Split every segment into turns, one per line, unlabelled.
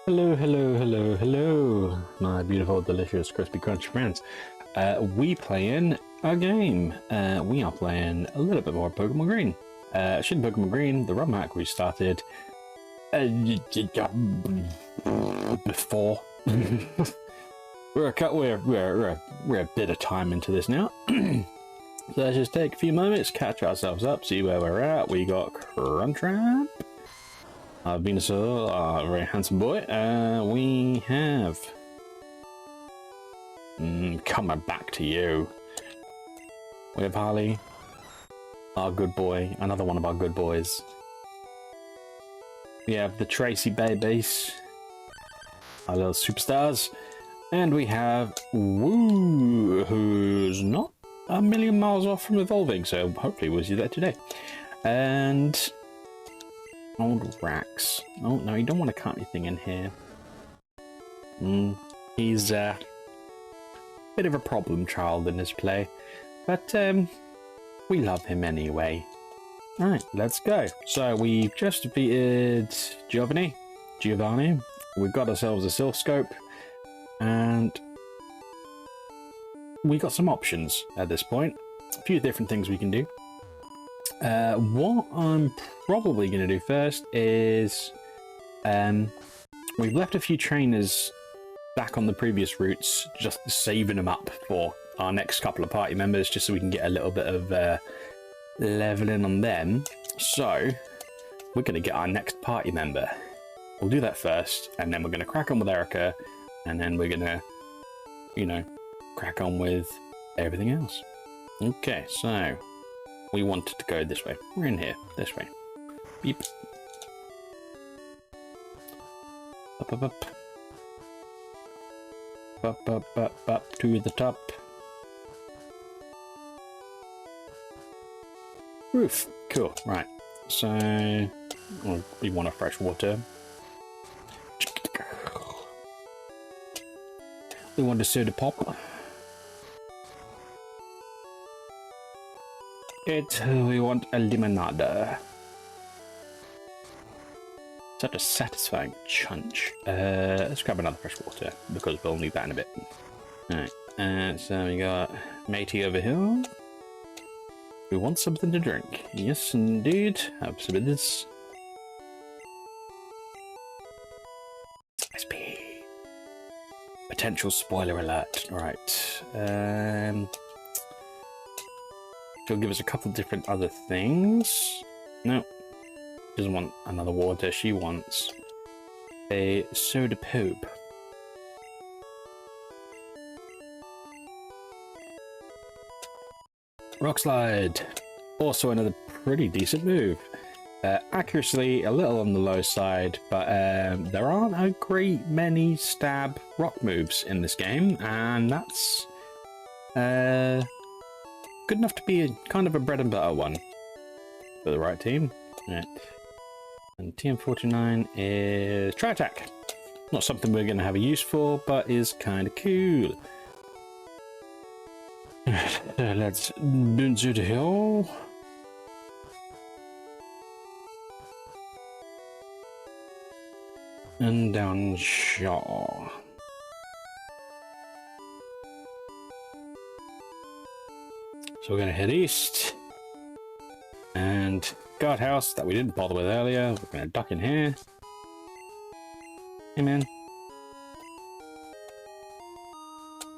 Hello, hello, hello, hello, my beautiful, delicious, crispy, crunchy friends. We playing a game. We are playing a little bit more Pokemon Green. Shin Pokemon Green, the ROM hack we started before. we're a bit of time into this now. So let's just take a few moments, catch ourselves up, see where we're at. We got Crunchwrap. Venusaur, very handsome boy. We have... coming back to you. We have Harley, our good boy, another one of our good boys. We have the Tracy babies, our little superstars. And we have Woo, who's not a million miles off from evolving, so hopefully we'll see that today. And... old Rax. Oh, no, you don't want to cut anything in here. He's a bit of a problem child in this play. But, we love him anyway. Alright, let's go. So, we've just defeated Giovanni. We've got ourselves a Silph Scope. And we got some options at this point. A few different things we can do. What I'm probably going to do first is we've left a few trainers back on the previous routes, just saving them up for our next couple of party members, just so we can get a little bit of leveling on them. So we're going to get our next party member. We'll do that first, and then we're going to crack on with Erica, and then we're going to, you know, crack on with everything else. Okay, so... we wanted to go this way. We're in here. This way. Beep. Up, up, up. Up, up, up, up to the top. Roof. Cool. Right. So, we want a fresh water. We want a soda pop. We want a limonada. Such a satisfying chunch. Let's grab another fresh water, because we'll need that in a bit. Alright, so we got Matey over here. We want something to drink. Yes, indeed. Have some of this. SP. Potential spoiler alert. Alright. She'll give us a couple different other things. No, doesn't want another water. She wants a soda poop. Rock slide. Also another pretty decent move. Accuracy a little on the low side, but there aren't a great many stab rock moves in this game, and that's good enough to be kind of a bread and butter one for the right team. Right. And TM49 is Try Attack. Not something we're going to have a use for, but is kind of cool. Let's burn through the hill. And down Shaw. So we're going to head east, and guardhouse that we didn't bother with earlier, we're going to duck in here. Hey man.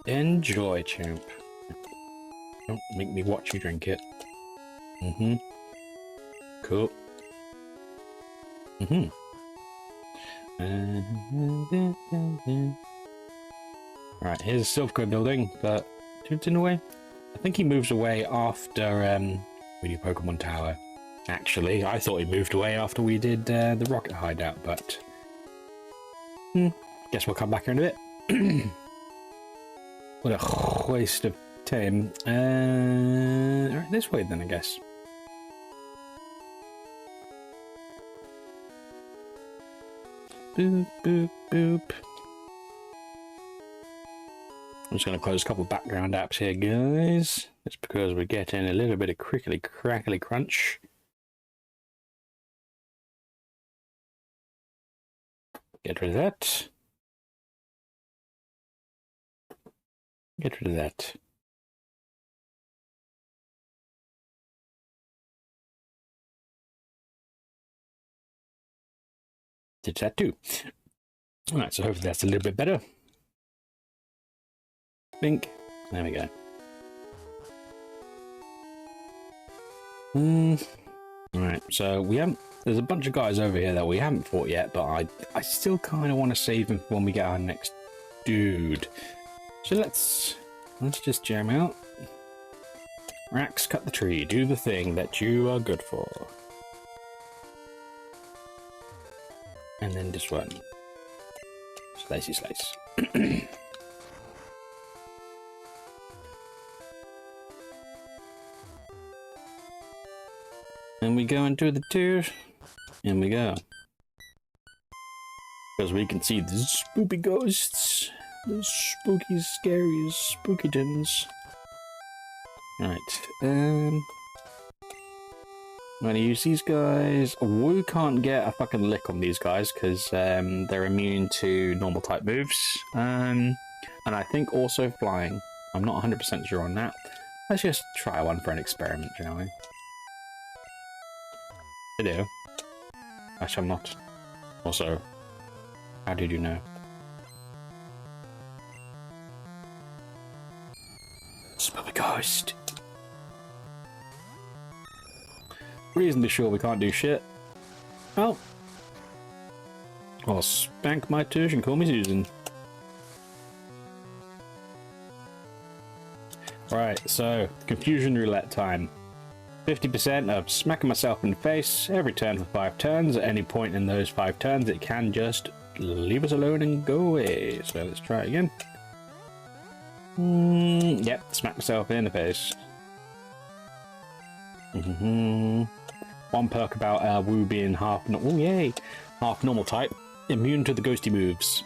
Enjoy, champ. Don't make me watch you drink it. Cool. Right, here's a Silph building, but tunes in a way. I think he moves away after we do Pokemon Tower. Actually, I thought he moved away after we did the Rocket Hideout, but... guess we'll come back here in a bit. What a waste of time. Right, this way then, I guess. Boop, boop, boop. I'm just going to close a couple of background apps here, guys. It's because we're getting a little bit of crickly crackly crunch. Get rid of that. Get rid of that. Did that too. Alright, so hopefully that's a little bit better. Bink. There we go. Alright, so we haven't... There's a bunch of guys over here that we haven't fought yet, but I still kind of want to save them when we get our next dude. So let's just jam out. Rax, cut the tree. Do the thing that you are good for. And then just run. Slicey slice. And we go into the two. And we go. Because we can see the spooky ghosts. The spooky, scary, spookydons. Right. I'm gonna use these guys. We can't get a fucking lick on these guys because they're immune to normal type moves. And I think also flying. I'm not 100% sure on that. Let's just try one for an experiment, shall we? Hello. Actually, I'm not. Also, how did you know? Spooky ghost. Reasonably sure we can't do shit. Well, I'll spank my tush and call me Susan. Right, so confusion roulette time. 50% of smacking myself in the face every turn for 5 turns. At any point in those 5 turns, it can just leave us alone and go away. So let's try it again. Yep, smack myself in the face. One perk about Wu being half normal type, immune to the ghosty moves.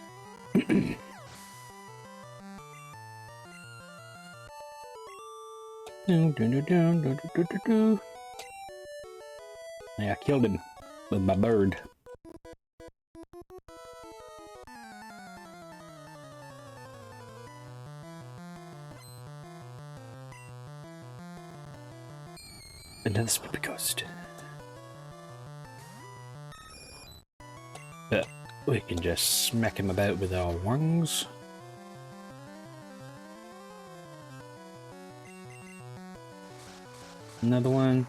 Yeah, I killed him with my bird. Another spooky ghost. But we can just smack him about with our wings. Another one.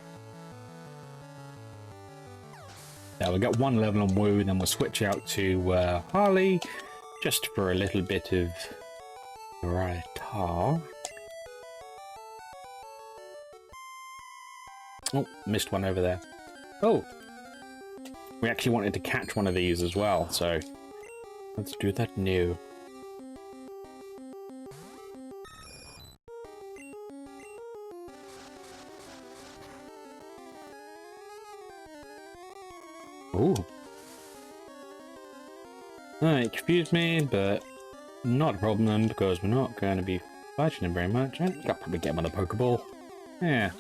Yeah, we got 1 level on Wu, then we'll switch out to Harley, just for a little bit of variety. Oh, missed one over there. Oh! We actually wanted to catch one of these as well, so let's do that now. Ooh. It confused me, but not a problem because we're not going to be fighting him very much. I'll probably get him on a Pokeball. Yeah.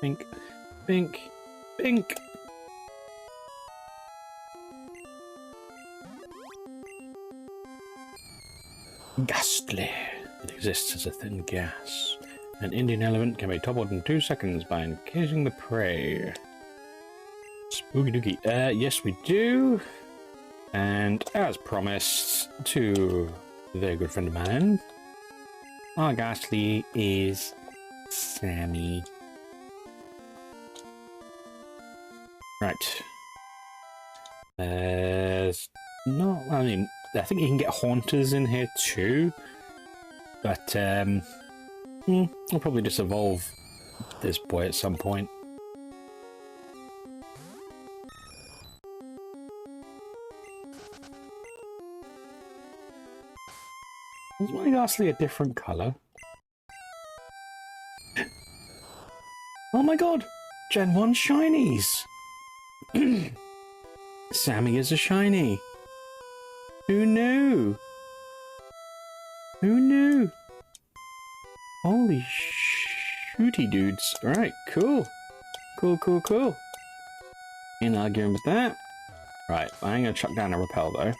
Bink, bink, bink. Ghastly. It exists as a thin gas. An Indian elephant can be toppled in 2 seconds by encasing the prey. Spooky dooky. Yes we do. And as promised to a very good friend of mine, our ghastly is Sammy. Right. There's not, I mean, I think you can get haunters in here too, but I'll probably just evolve this boy at some point. Is my ghastly a different colour? Oh my god! Gen 1 shinies! Sammy is a shiny! Who knew? Who knew? Holy shooty dudes. Alright, cool. Cool, cool, cool. Ain't arguing with that. Right, I'm gonna chuck down a repel though.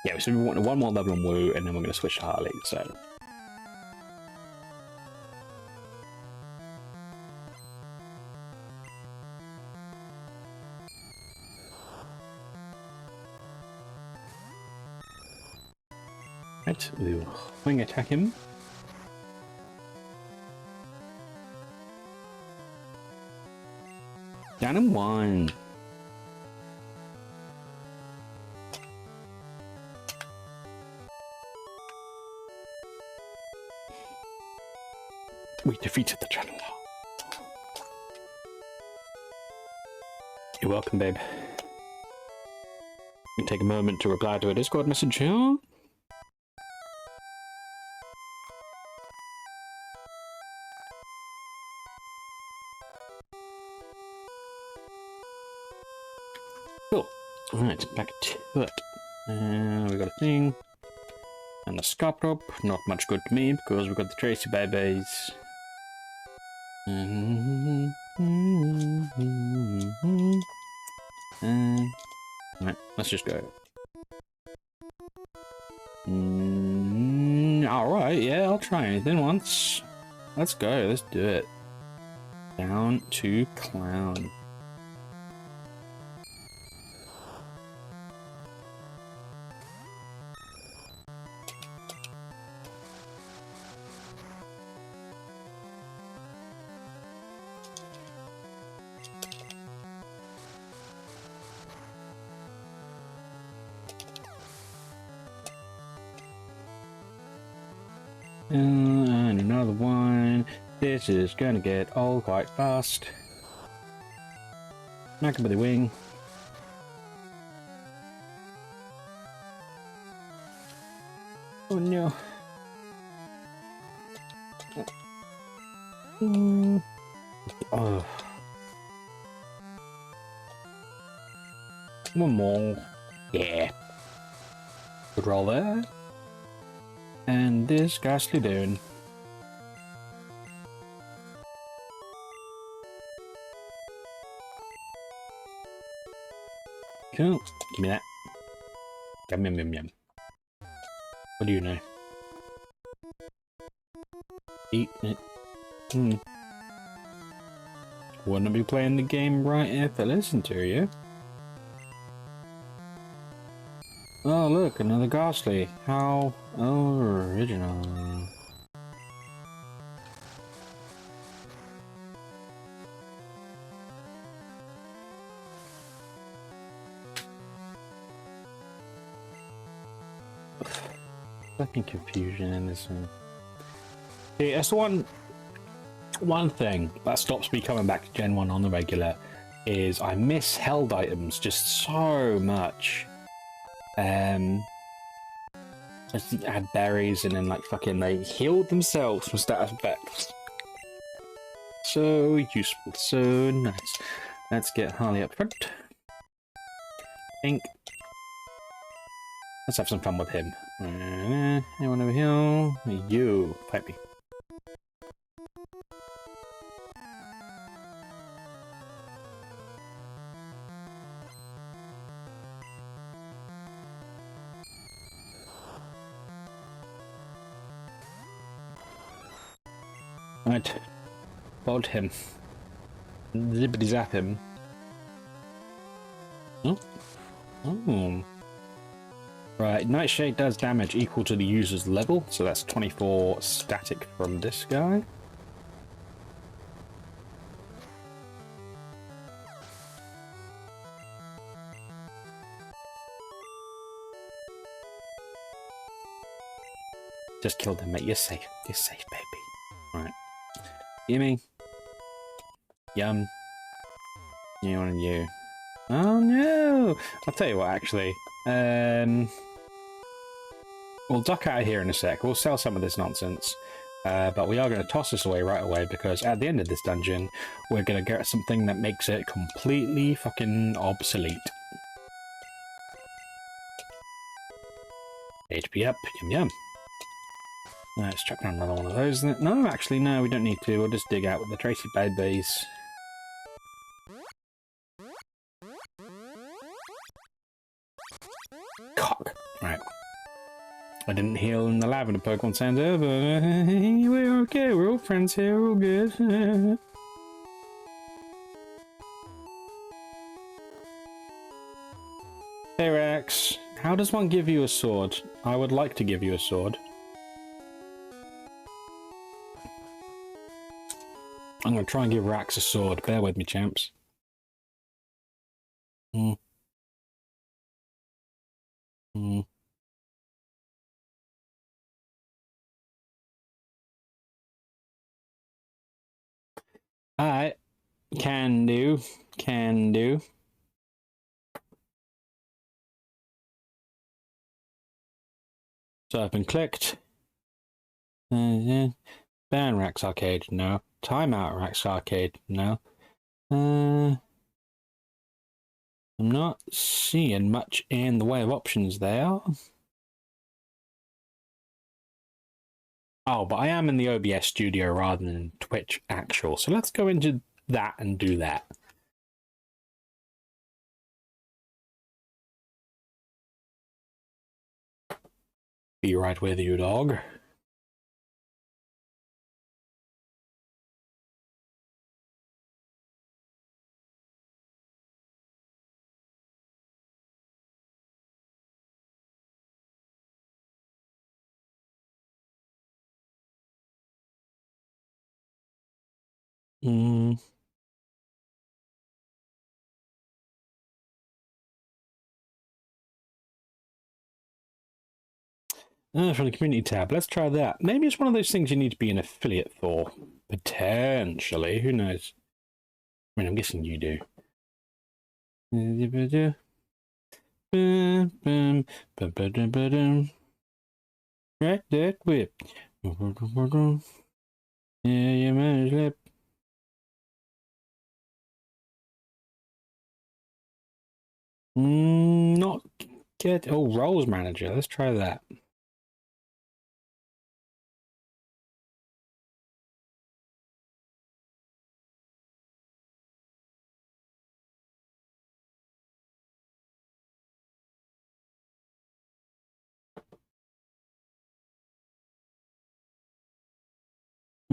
Yeah, so we want one more level on Woo, and then we're gonna switch to Harley. So. Right, we'll wing attack him. Down in 1. We defeated the channel. You're welcome, babe. You can take a moment to reply to a Discord message here. Cool. Alright, back to it. We got a thing. And the scarp rope. Not much good to me because we got the Tracy babies. Alright, let's just go. Alright, yeah, I'll try anything once. Let's go, let's do it. Down to Clown. And another one. This is gonna get old quite fast. Smack him with the wing. Oh no. Oh. One more. Yeah. Good roll there. And this ghastly doing. Cool. Give me that. Yum yum yum yum. What do you know? Eat it. Wouldn't be playing the game right if I listened to you. Oh look, another ghastly. How original. Fucking confusion in this one. See, that's the one thing that stops me coming back to Gen 1 on the regular is I miss held items just so much. Just add berries and then like fucking they healed themselves from status effects. So useful, so nice. Let's get Harley up front. Think. Let's have some fun with him. Anyone over here? You, fight me. Right, bod him. Zippity zap him. Oh. Oh. Right, Nightshade does damage equal to the user's level, so that's 24 static from this guy. Just killed him, mate. You're safe. You're safe, baby. Right. Gimme. Yum. You and you. Oh no! I'll tell you what, actually. We'll duck out of here in a sec. We'll sell some of this nonsense. But we are going to toss this away right away because at the end of this dungeon, we're going to get something that makes it completely fucking obsolete. HP up. Yum yum. Let's chuck down another one of those. No, actually, no, we don't need to. We'll just dig out with the Tracy babies. Cock. Right. I didn't heal in the lavender Pokemon Center, but we're okay. We're all friends here. We're all good. Hey Rex, how does one give you a sword? I would like to give you a sword. I'm going to try and give Rex a sword. Bear with me, champs. Alright. Can do. Can do. So I've been clicked. Ban Rex Arcade, no. Timeout Rex Arcade, no. I'm not seeing much in the way of options there. Oh, but I am in the OBS studio rather than Twitch actual, so let's go into that and do that. Be right with you, dog. From the community tab, let's try that. Maybe it's one of those things you need to be an affiliate for. Potentially, who knows? I mean, I'm guessing you do. Right, that whip. Yeah, you managed it. Not get. Oh, roles manager. Let's try that.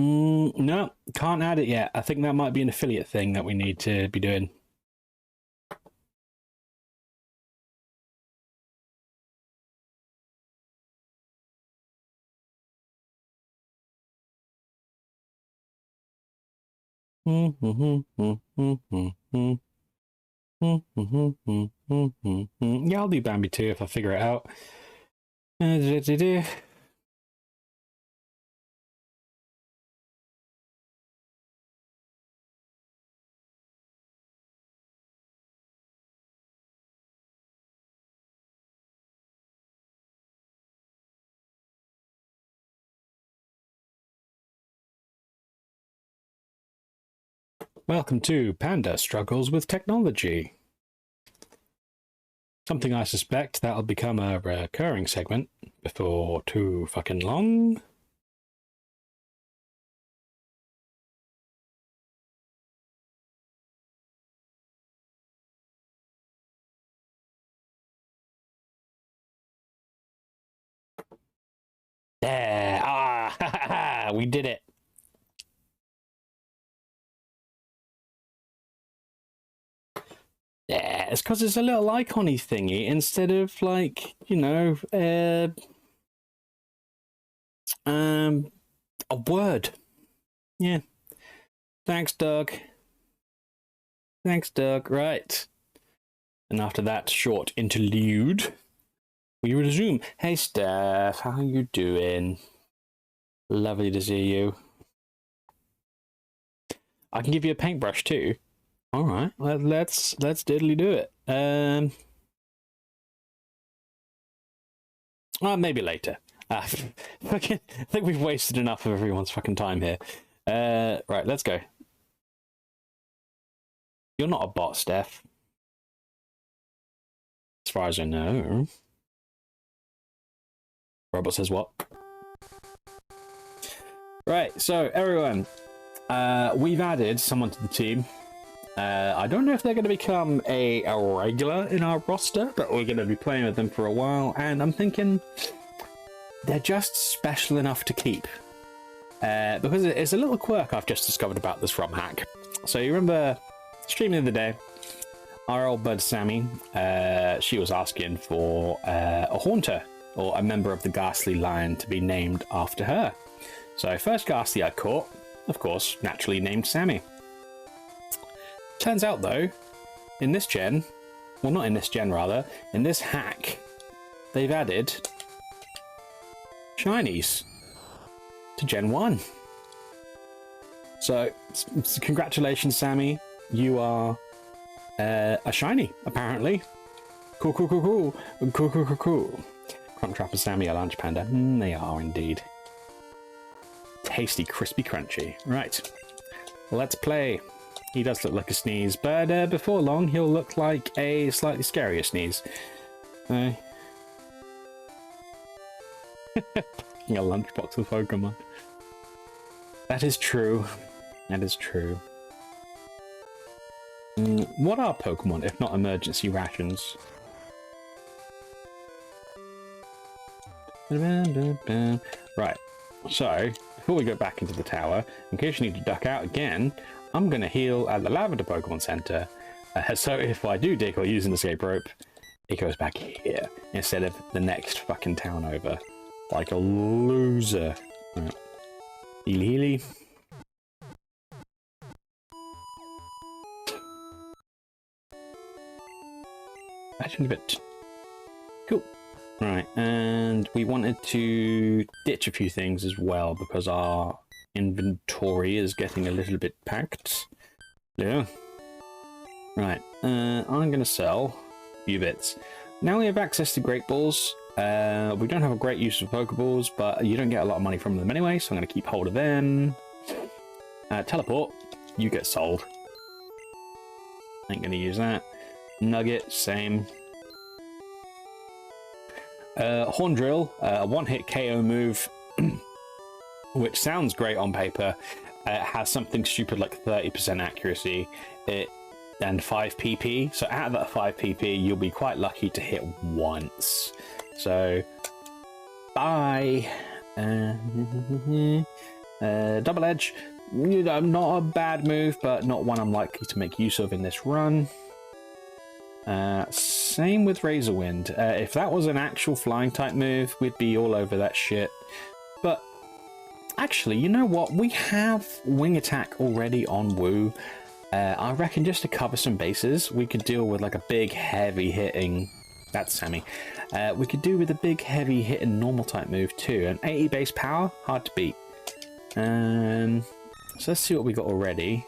No, can't add it yet. I think that might be an affiliate thing that we need to be doing. Yeah, I'll do Bambi too if I figure it out. Welcome to Panda Struggles with Technology. Something I suspect that'll become a recurring segment before too fucking long. There! Ah! We did it! Yeah, it's because it's a little icon-y thingy instead of, like, you know, a word. Yeah. Thanks, Doug. Thanks, Doug. Right. And after that short interlude, we resume. Hey, Steph, how you doing? Lovely to see you. I can give you a paintbrush too. All right, let's diddly do it. Maybe later. I think we've wasted enough of everyone's fucking time here. Right, let's go. You're not a bot, Steph. As far as I know. Robot says what? Right, so everyone, we've added someone to the team. I don't know if they're going to become a regular in our roster, but we're going to be playing with them for a while, and I'm thinking they're just special enough to keep. Because it's a little quirk I've just discovered about this ROM hack. So you remember streaming the other day, our old bud Sammy, she was asking for a Haunter, or a member of the Ghastly line, to be named after her. So first Ghastly I caught, of course, naturally named Sammy. Turns out though, in this gen, well not in this gen rather, in this hack, they've added shinies to Gen 1. So congratulations Sammy, you are a shiny apparently. Cool, cool, cool, cool, cool, cool, cool, cool. Crunch Trapper Sammy, a lunch panda. They are indeed. Tasty, crispy, crunchy. Right, let's play. He does look like a sneeze, but before long he'll look like a slightly scarier sneeze. A lunchbox of Pokemon. That is true. That is true. What are Pokemon if not emergency rations? Right, so before we go back into the tower, in case you need to duck out again, I'm going to heal at the Lavender Pokemon Center. So if I do dig or use an escape rope, it goes back here instead of the next fucking town over. Like a loser. Right. Healy, healy. Actually, a bit. Cool. Right, and we wanted to ditch a few things as well because our inventory is getting a little bit packed. Yeah. Right, I'm going to sell a few bits. Now we have access to Great Balls. We don't have a great use of Pokeballs, but you don't get a lot of money from them anyway, so I'm going to keep hold of them. Teleport, you get sold. Ain't going to use that. Nugget, same. Horn Drill, a one-hit KO move, which sounds great on paper. It has something stupid like 30% accuracy and 5 PP. So out of that 5 PP, you'll be quite lucky to hit once. So, bye. Double Edge, not a bad move, but not one I'm likely to make use of in this run. Same with Razor Wind. If that was an actual flying type move, we'd be all over that shit. But actually, you know what? We have Wing Attack already on Woo. I reckon just to cover some bases, we could deal with like a big heavy hitting. That's Sammy. We could do with a big heavy hitting normal type move too. An 80 base power, hard to beat. So let's see what we got already.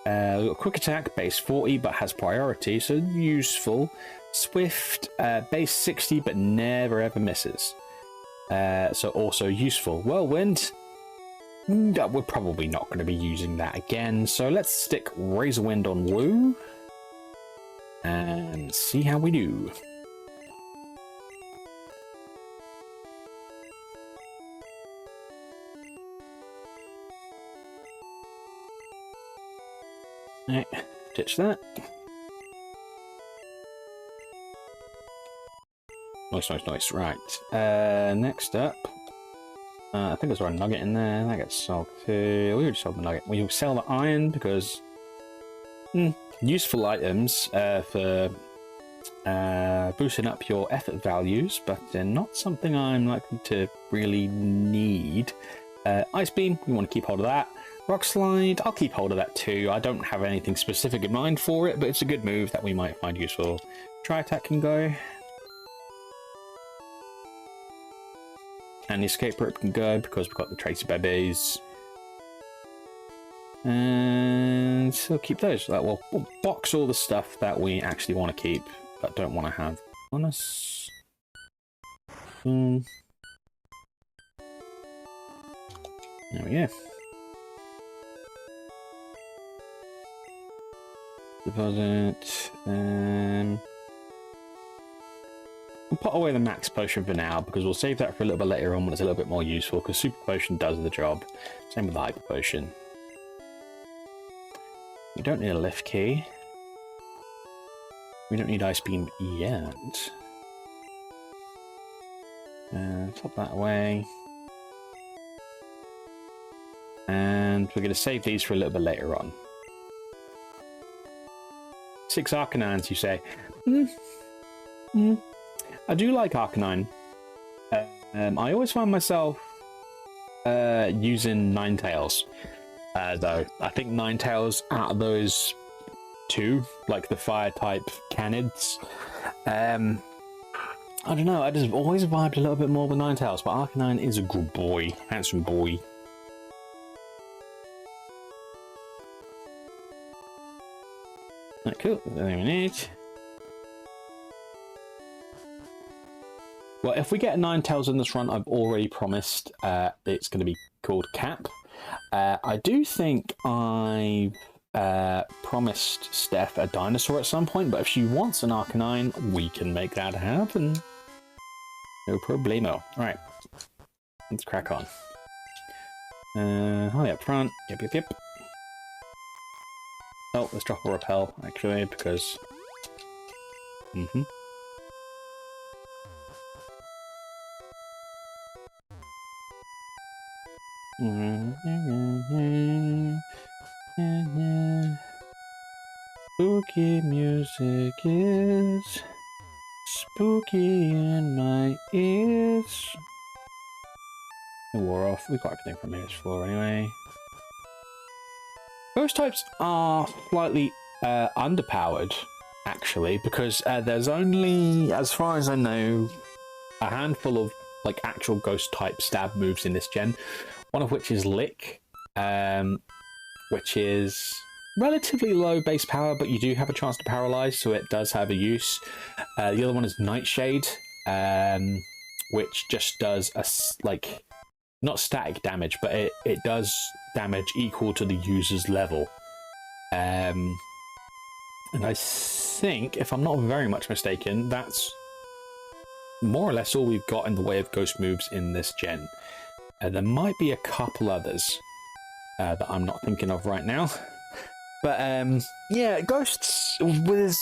We've got Quick Attack, base 40, but has priority, so useful. Swift, base 60, but never ever misses. So also useful. Whirlwind, we're probably not going to be using that again, so let's stick Razor Wind on Woo and see how we do. Right, ditch that. Nice, nice, nice. Right. Next up, I think there's a nugget in there. That gets sold too. We already sold the nugget. We'll sell the iron because useful items for boosting up your effort values, but they're not something I'm likely to really need. Ice Beam, we want to keep hold of that. Rock Slide, I'll keep hold of that too. I don't have anything specific in mind for it, but it's a good move that we might find useful. Tri Attack can go. And the escape rope can go because we've got the Tracy Babies. And so we'll keep those. We'll box all the stuff that we actually want to keep, but don't want to have on us. There we go. Deposit. We'll put away the max potion for now because we'll save that for a little bit later on when it's a little bit more useful, because super potion does the job. Same with the hyper potion. We don't need a lift key. We don't need ice beam yet. Pop that away. And we're going to save these for a little bit later on. 6 Arcanines, you say? I do like Arcanine. I always find myself using Ninetales, though. I think Ninetales, out of those two, like the fire type Canids, I don't know, I just always vibed a little bit more with Ninetales, but Arcanine is a good boy, handsome boy. Right, cool, that's everything we need. Well, if we get Ninetales in this run, I've already promised it's going to be called Cap. I do think I've promised Steph a dinosaur at some point, but if she wants an Arcanine, we can make that happen. No problemo. Alright, let's crack on. Holly up front. Yep. Oh, let's drop a repel, actually, because... Spooky music is spooky in my ears. It wore off. We got everything from this floor anyway. Ghost types are slightly underpowered, actually, because there's only, as far as I know, a handful of like actual ghost type stab moves in this gen. One of which is Lick, which is relatively low base power, but you do have a chance to paralyze, so it does have a use. The other one is Nightshade, which just does a like not static damage, but it does damage equal to the user's level. And I think, if I'm not very much mistaken, that's more or less all we've got in the way of ghost moves in this gen. There might be a couple others that I'm not thinking of right now. But yeah, ghosts with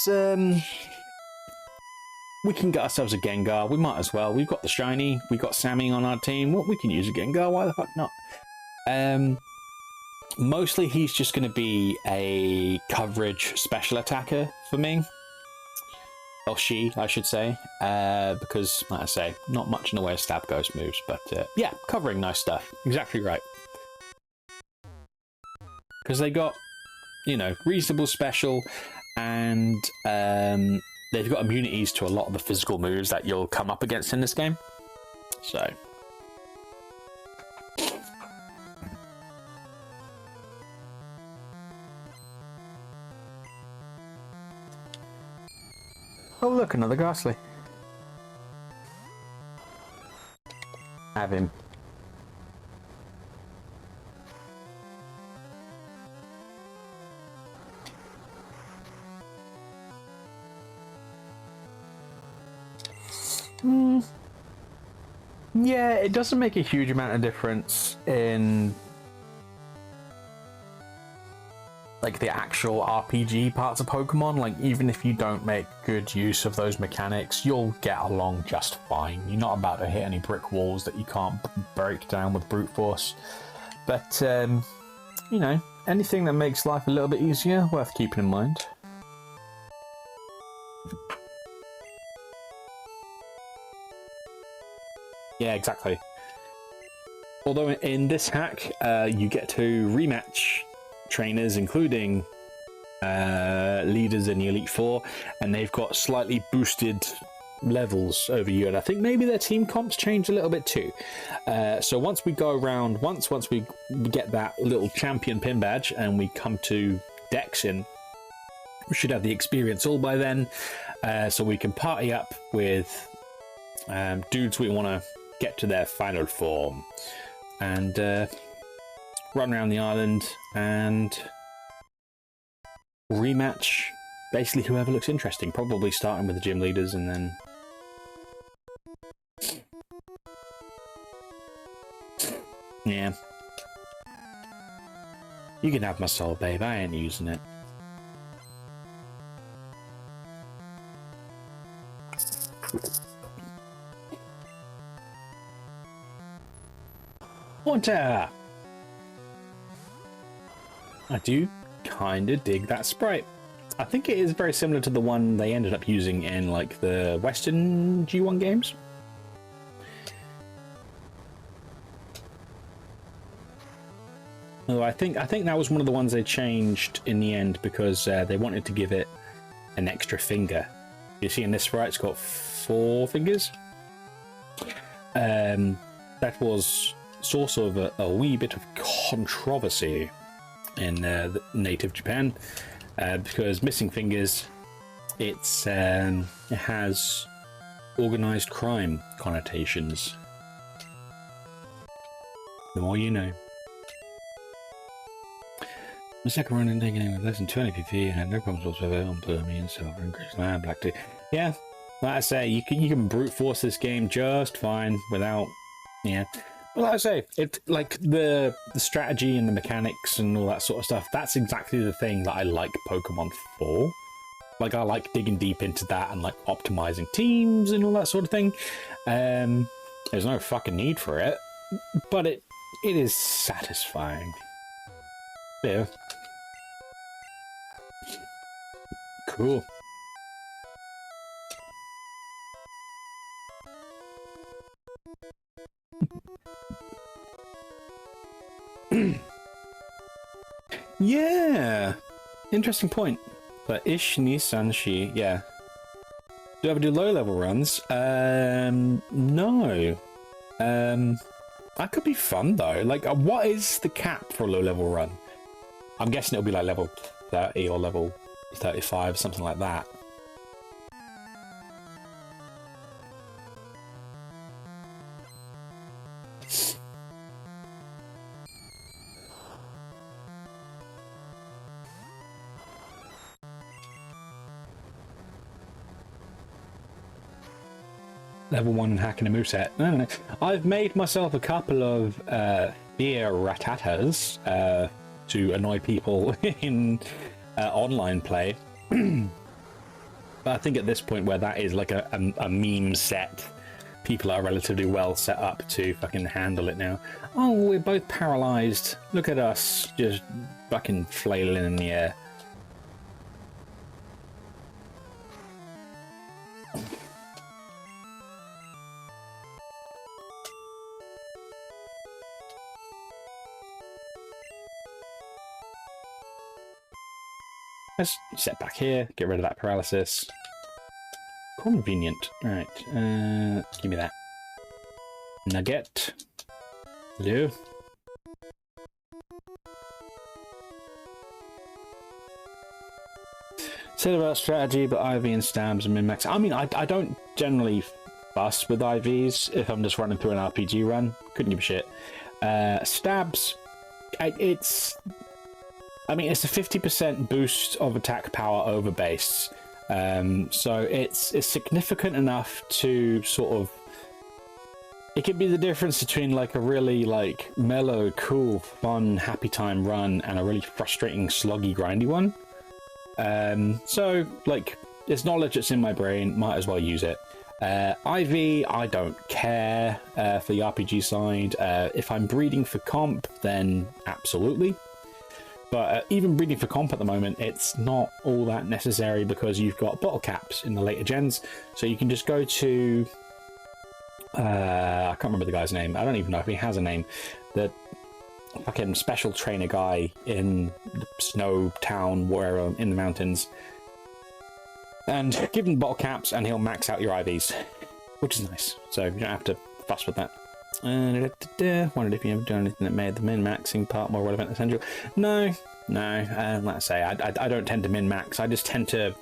we can get ourselves a Gengar. We might as well. We've got the shiny. We've got Sammy on our team. Well, we can use a Gengar. Why the fuck not? Mostly he's just going to be a coverage special attacker for me. Or she, I should say. Because, like I say, not much in the way of stab ghost moves. But yeah, covering nice stuff. Exactly right. Because they got, you know, reasonable special, and they've got immunities to a lot of the physical moves that you'll come up against in this game. So oh look, another Ghastly. Have him. Yeah, it doesn't make a huge amount of difference in like the actual RPG parts of Pokemon. Like, even if you don't make good use of those mechanics, you'll get along just fine. You're not about to hit any brick walls that you can't break down with brute force. But you know, anything that makes life a little bit easier, worth keeping in mind. Yeah, exactly. Although in this hack, you get to rematch trainers, including leaders in the Elite Four, and they've got slightly boosted levels over you, and I think maybe their team comps change a little bit too. So once we go around, once we get that little champion pin badge and we come to Dexin, we should have the experience all by then, so we can party up with dudes we want to get to their final form and run around the island and rematch basically whoever looks interesting, probably starting with the gym leaders and then Yeah. You can have my soul, babe. I ain't using it. Water! I do kind of dig that sprite. I think it is very similar to the one they ended up using in like the Western G1 games. Oh, I think that was one of the ones they changed in the end because they wanted to give it an extra finger. You see in this sprite, it's got 4 fingers. That was source of a wee bit of controversy in native Japan because missing fingers, it has organized crime connotations. The more you know. The second run and taking in with less than 20 PP and had no problems whatsoever on blue, me and silver and Chris and black too. Yeah, like I say, you can brute force this game just fine without, yeah. Well, like I say, it like the strategy and the mechanics and all that sort of stuff. That's exactly the thing that I like Pokemon for. Like I like digging deep into that and like optimizing teams and all that sort of thing. There's no fucking need for it, but it is satisfying. Yeah. Cool. Yeah. Interesting point. But ish ni san shi, yeah. Do I ever do low level runs? No. That could be fun though. Like, what is the cap for a low level run? I'm guessing it'll be like level 30 or level 35, something like that. Level 1 and hacking a moveset. No. I've made myself a couple of beer ratatas to annoy people in online play. But I think at this point where that is like a meme set, people are relatively well set up to fucking handle it now. Oh, we're both paralyzed. Look at us just fucking flailing in the air. Let's set back here, get rid of that paralysis. Convenient. Alright, give me that. Nugget. Hello. Said about strategy, but IV and stabs and min-max. I mean, I don't generally fuss with IVs if I'm just running through an RPG run. Couldn't give a shit. Stabs, it's a 50% boost of attack power over base. So it's significant enough to sort of... It could be the difference between like a really like mellow, cool, fun, happy time run and a really frustrating, sloggy, grindy one. So like it's knowledge that's in my brain, might as well use it. IV, I don't care for the RPG side. If I'm breeding for comp, then absolutely. But even breeding for comp at the moment, it's not all that necessary because you've got bottle caps in the later gens. So you can just go to... I can't remember the guy's name. I don't even know if he has a name. The fucking special trainer guy in the snow town, wherever, in the mountains. And give him bottle caps and he'll max out your IVs, which is nice. So you don't have to fuss with that. Wondered if you ever done anything that made the min-maxing part more relevant and essential. No. Like I say, I don't tend to min-max. I just tend to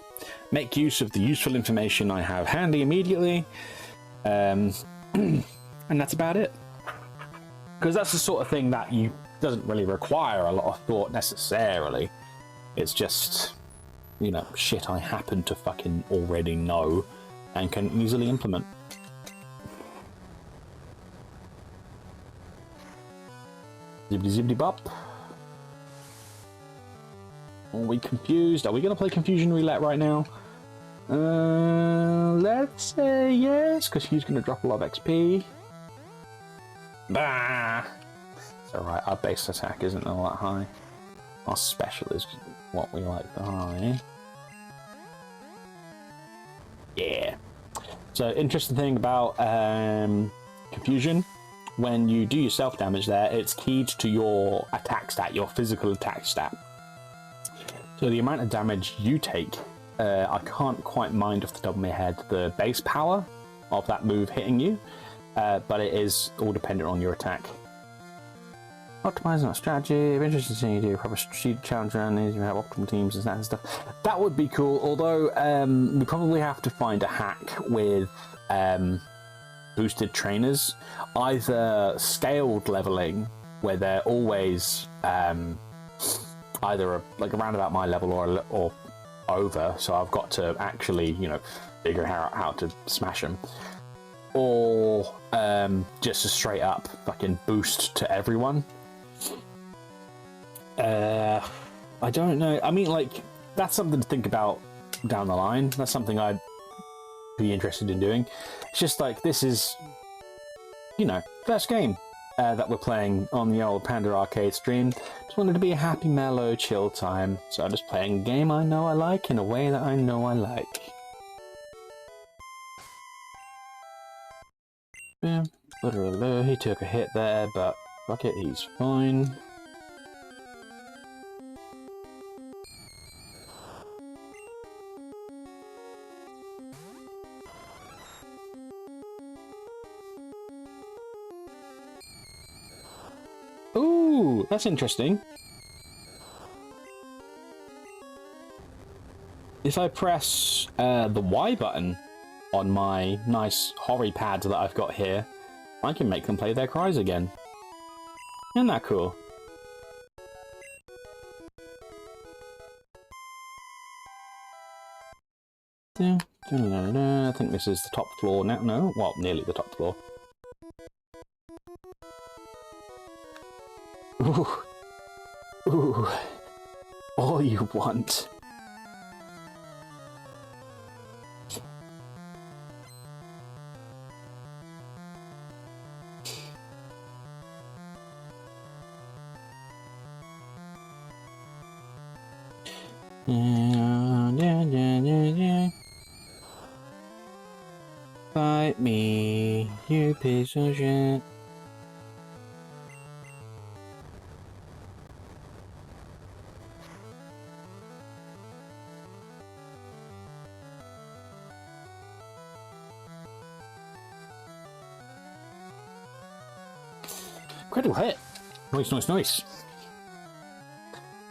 make use of the useful information I have handy immediately. And that's about it. Because that's the sort of thing that doesn't really require a lot of thought necessarily. It's just, you know, shit I happen to fucking already know and can easily implement. Zibbity zibbity bop. Are we confused? Are we going to play Confusion Roulette right now? Let's say yes, because he's going to drop a lot of XP. Bah! It's alright, our base attack isn't all that high. Our special is what we like for high. Yeah. So, interesting thing about Confusion, when you do your self-damage there, it's keyed to your attack stat, your physical attack stat. So the amount of damage you take, I can't quite mind off the top of my head the base power of that move hitting you, but it is all dependent on your attack. Optimizing our strategy, I'm interested in seeing you do a proper strategic challenge around these, you have optimal teams and that and stuff. That would be cool, although we probably have to find a hack with boosted trainers, either scaled leveling, where they're always either like around about my level or over, so I've got to actually, you know, figure out how to smash them, or just a straight up fucking boost to everyone. I don't know. I mean, like, that's something to think about down the line. That's something I'd be interested in doing. It's just like, this is, you know, first game that we're playing on the old Panda Arcade stream. Just wanted to be a happy, mellow, chill time. So I'm just playing a game I know I like in a way that I know I like. Yeah, literally, he took a hit there, but fuck it, he's fine. Ooh, that's interesting. If I press the Y button on my nice Hori pad that I've got here, I can make them play their cries again. Isn't that cool? I think this is the top floor now. No, well, nearly the top floor. Ooh. Ooh. All you want. Fight me, you piece of shit. Critical hit. Nice, nice, nice.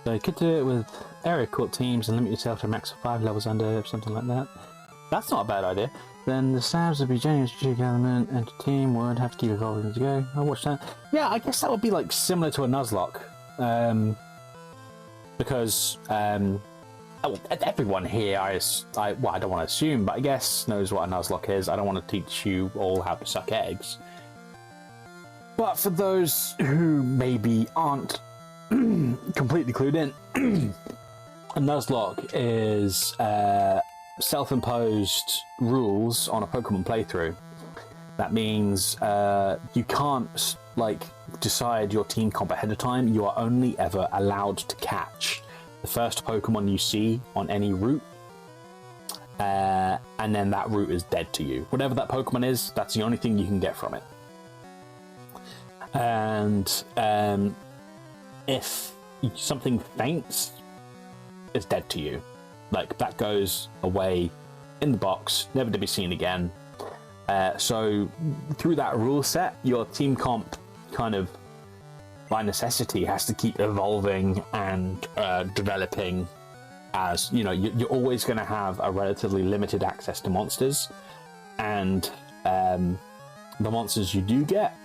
So you could do it with area court teams and limit yourself to a max of 5 levels under, something like that. That's not a bad idea. Then the stabs would be genuine strategic element, and the team would have to keep evolving to go. I'll watch that. Yeah, I guess that would be like similar to a Nuzlocke. Because everyone here, well, I don't want to assume, but I guess knows what a Nuzlocke is. I don't want to teach you all how to suck eggs. But for those who maybe aren't completely clued in, a Nuzlocke is self-imposed rules on a Pokemon playthrough. That means you can't like decide your team comp ahead of time. You are only ever allowed to catch the first Pokemon you see on any route, and then that route is dead to you. Whatever that Pokemon is, that's the only thing you can get from it. And if something faints, it's dead to you. Like, that goes away in the box, never to be seen again. So through that rule set, your team comp kind of, by necessity, has to keep evolving and developing. As you know, you're always going to have a relatively limited access to monsters, and the monsters you do get,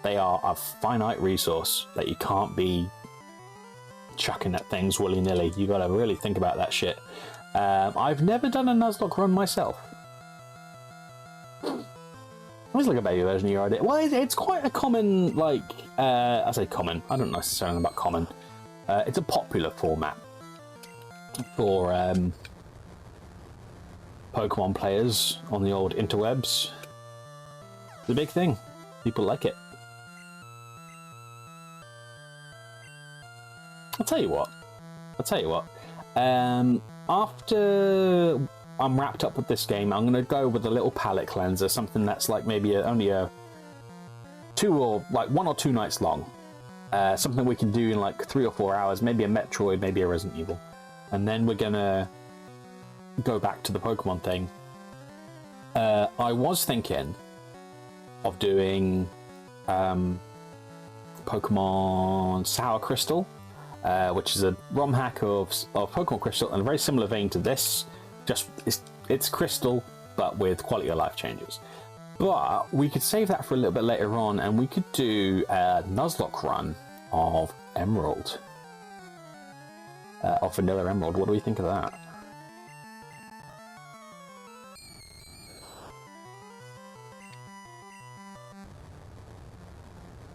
they are a finite resource that you can't be chucking at things willy-nilly. You gotta really think about that shit. I've never done a Nuzlocke run myself. It's like a baby version of your idea. Well, it's quite a common, like, I say common. I don't necessarily know about common. It's a popular format for Pokemon players on the old interwebs. It's a big thing. People like it. I'll tell you what. After I'm wrapped up with this game, I'm going to go with a little palate cleanser, something that's like maybe only a 1 or 2 nights long. Something we can do in like 3 or 4 hours, maybe a Metroid, maybe a Resident Evil. And then we're going to go back to the Pokemon thing. I was thinking of doing Pokemon Sour Crystal, which is a ROM hack of Pokemon Crystal in a very similar vein to this. Just it's Crystal, but with quality of life changes. But we could save that for a little bit later on, and we could do a Nuzlocke run of Emerald, of Vanilla Emerald. What do we think of that?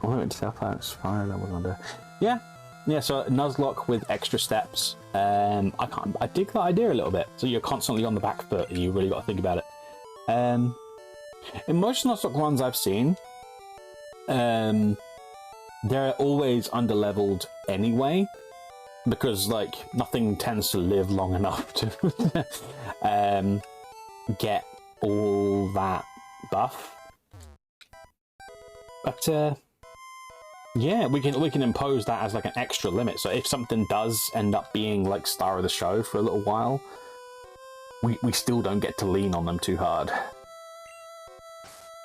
I went to South Park's fire level under. Yeah, so Nuzlocke with extra steps. I dig that idea a little bit. So you're constantly on the back foot and you really got to think about it. In most Nuzlocke runs I've seen, they're always underleveled anyway, because like nothing tends to live long enough to get all that buff. But yeah, we can impose that as like an extra limit. So if something does end up being like star of the show for a little while, we still don't get to lean on them too hard.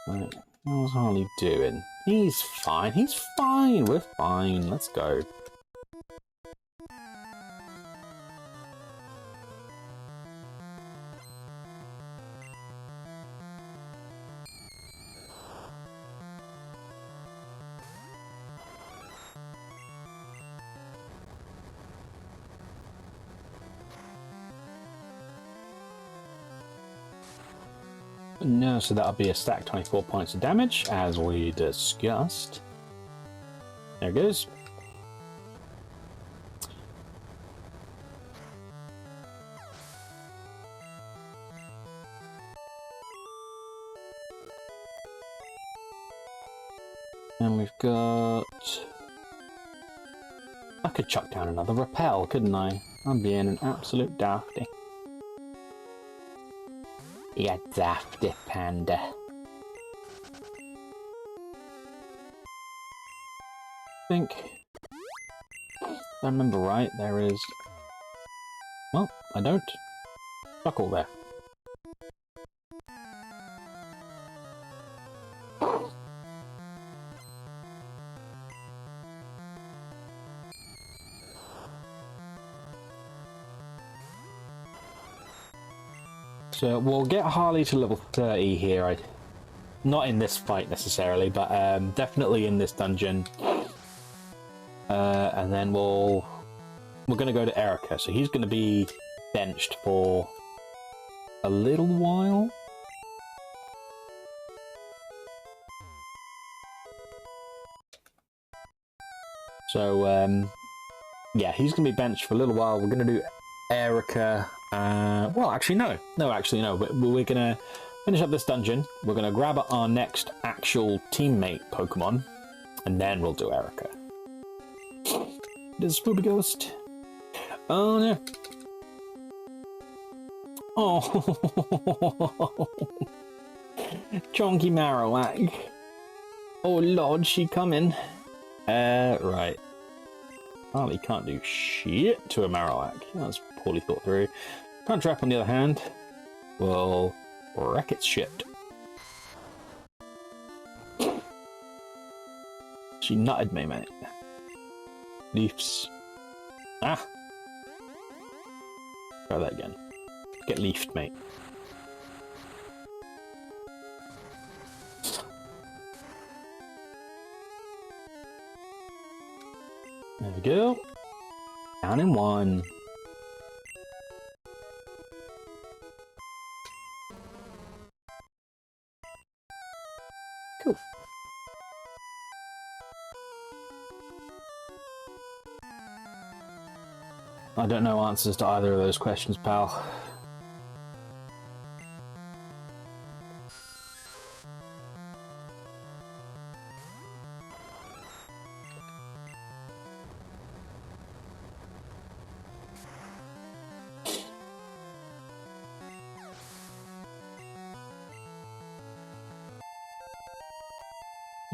Right, how's Harley doing? He's fine. We're fine. Let's go. No, so that'll be a stack 24 points of damage, as we discussed. There it goes. And we've got... I could chuck down another repel, couldn't I? I'm being an absolute dafty. Yeah, dafty panda. I think, if I remember right, there is... Well, I don't. Chuckle there. So we'll get Harley to level 30 here. Not in this fight necessarily, but definitely in this dungeon. And then we're going to go to Erica. So he's going to be benched for a little while. So yeah, he's going to be benched for a little while. We're going to do Erica. Well, actually, no. We're going to finish up this dungeon. We're going to grab our next actual teammate Pokemon, and then we'll do Erica. There's a spoopy ghost. Oh, no. Oh. Chonky Marowak. Oh, Lord, she coming. Right. Harley can't do shit to a Marowak. That's poorly thought through. Trap, on the other hand, will wreck its shit. She nutted me, mate. Leafs. Ah! Try that again. Get leafed, mate. There we go. Down in one. Cool. I don't know answers to either of those questions, pal.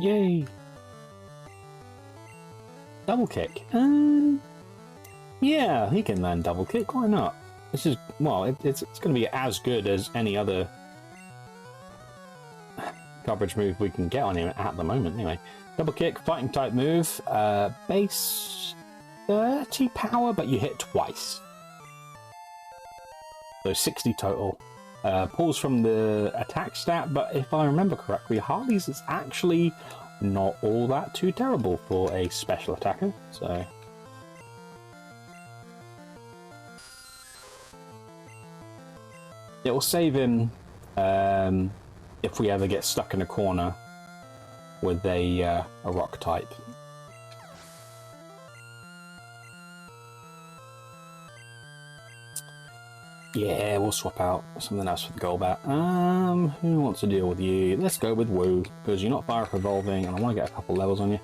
Yay! Double kick. Yeah, he can land double kick. Why not? This is, well, it's going to be as good as any other coverage move we can get on him at the moment. Anyway, double kick, fighting type move. Base 30 power, but you hit twice. So 60 total. Pulls from the attack stat, but if I remember correctly, Harley's is actually not all that too terrible for a special attacker. So it will save him if we ever get stuck in a corner with a rock type. Yeah, we'll swap out something else for the Golbat. Who wants to deal with you? Let's go with Woo, because you're not fire up evolving, and I want to get a couple levels on you.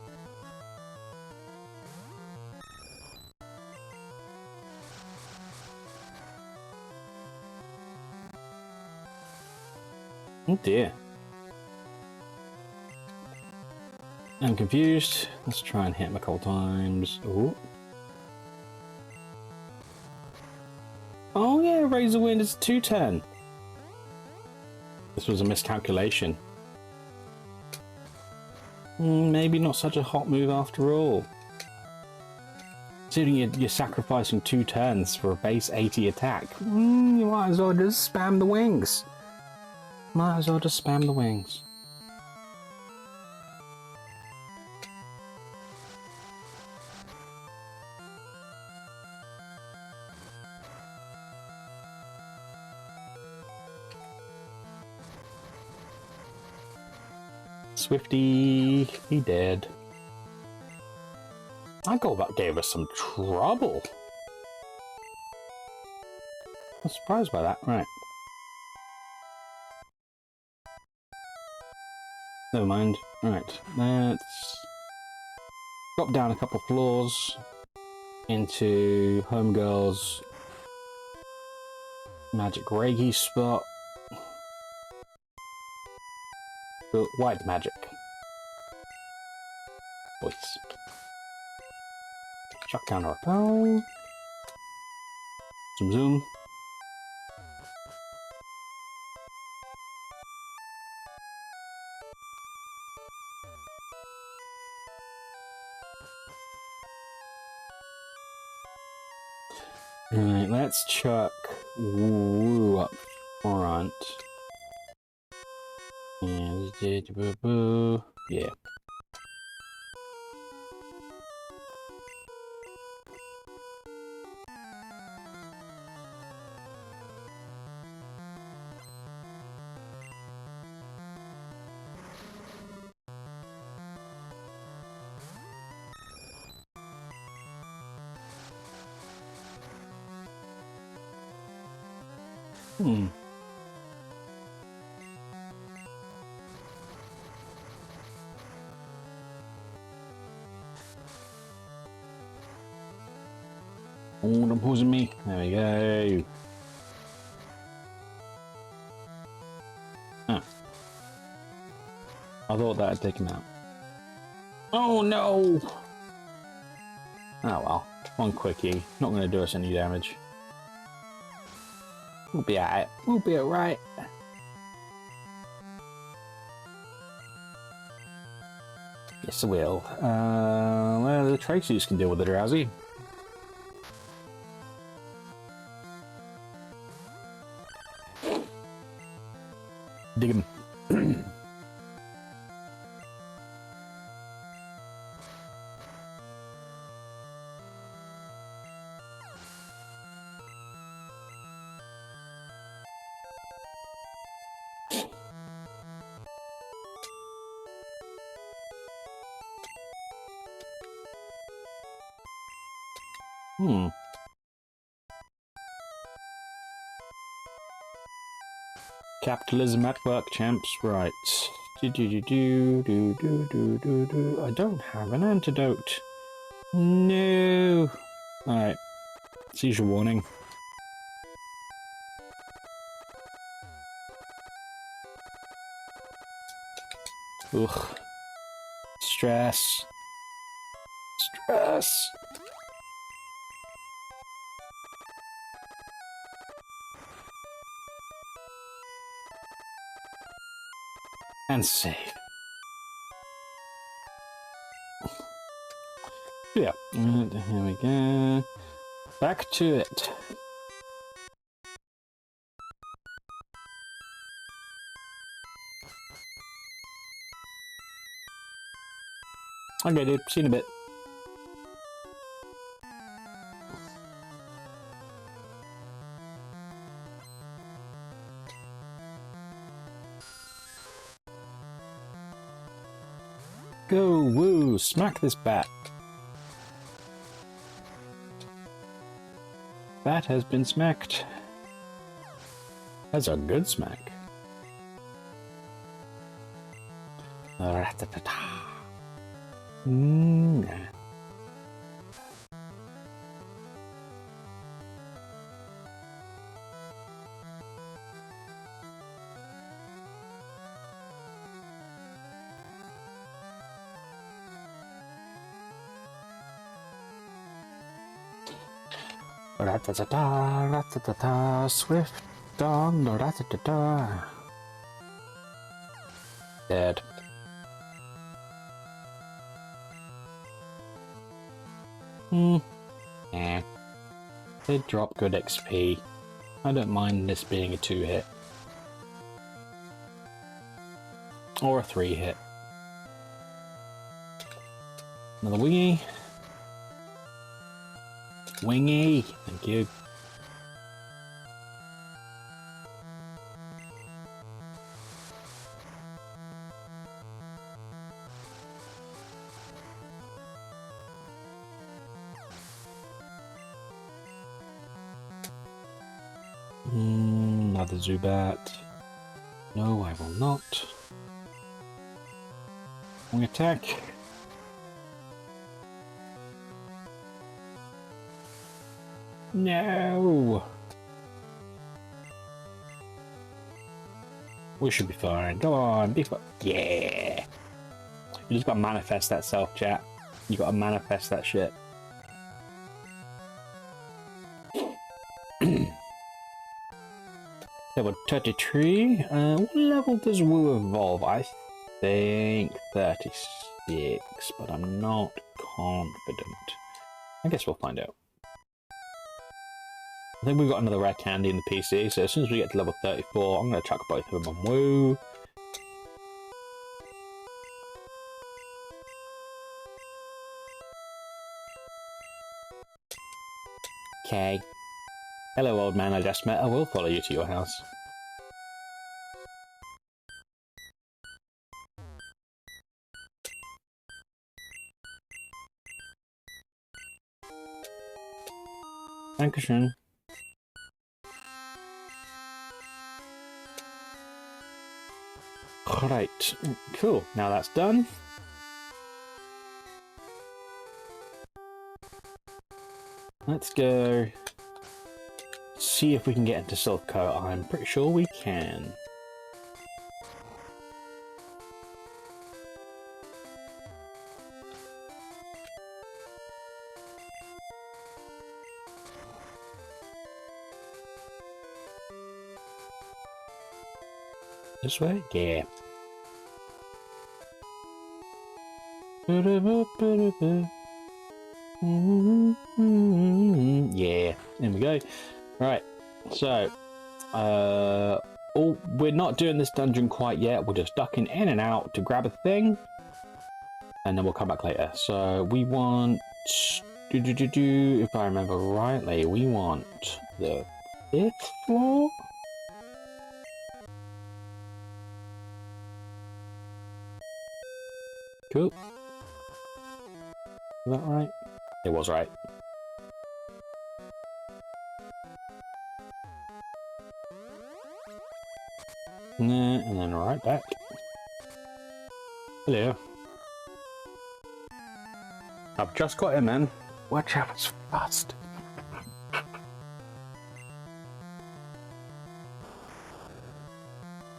Oh dear. I'm confused. Let's try and hit him a couple times. Ooh. Oh yeah, Razor Wind is 210. This was a miscalculation. Maybe not such a hot move after all. Considering you're sacrificing 2 turns for a base 80 attack, you might as well just spam the wings. Might as well just spam the wings. Swifty, he dead. That Golbat gave us some trouble. I'm surprised by that. Right. Never mind. Right, let's drop down a couple floors into Homegirl's magic Reiki spot. White magic. Voice. Shock counter repel. Zoom zoom. Alright, let's chuck Woo up front. And yeah. Oh, don't pause me. There we go. Ah. I thought that had taken out. Oh no! Oh well. One quickie. Not going to do us any damage. We'll be alright. We'll be alright. Yes, I will. Well, the Tracy's can deal with the Drowsy. Dig him. Hmm. Capitalism at work, champs. Right. I don't have an antidote. No. Alright. Seizure warning. Ugh. Stress. Stress. And save. Yeah. Here we go. Back to it. Okay, dude. See you in a bit. Go, woo! Smack this bat. Bat has been smacked. That's a good smack. Ratatata. Ratatata, ratatata, swift on, ratatata. Dead. Yeah. They drop good XP. I don't mind this being a 2-hit. Or a 3-hit. Another wingy. Wingy! Thank you. Another Zubat. No, I will not. Wing attack. No! We should be fine. Go on, be fine. Yeah! You just gotta manifest that self, chat. You gotta manifest that shit. Level 33. What level does Woo evolve? I think 36, but I'm not confident. I guess we'll find out. I think we've got another rare candy in the PC, so as soon as we get to level 34, I'm going to chuck both of them on Woo. Okay. Hello, old man I just met. I will follow you to your house. Dankeschön. Right, cool. Now that's done. Let's go see if we can get into Silph Co. I'm pretty sure we can. This way? Yeah. Yeah, there we go. Right, so we're not doing this dungeon quite yet. We're just ducking in and out to grab a thing, and then we'll come back later. So we want, if I remember rightly, we want the 5th floor. Cool. Is that right? It was right. And then right back. Hello. I've just got him, man. Watch out, it's fast.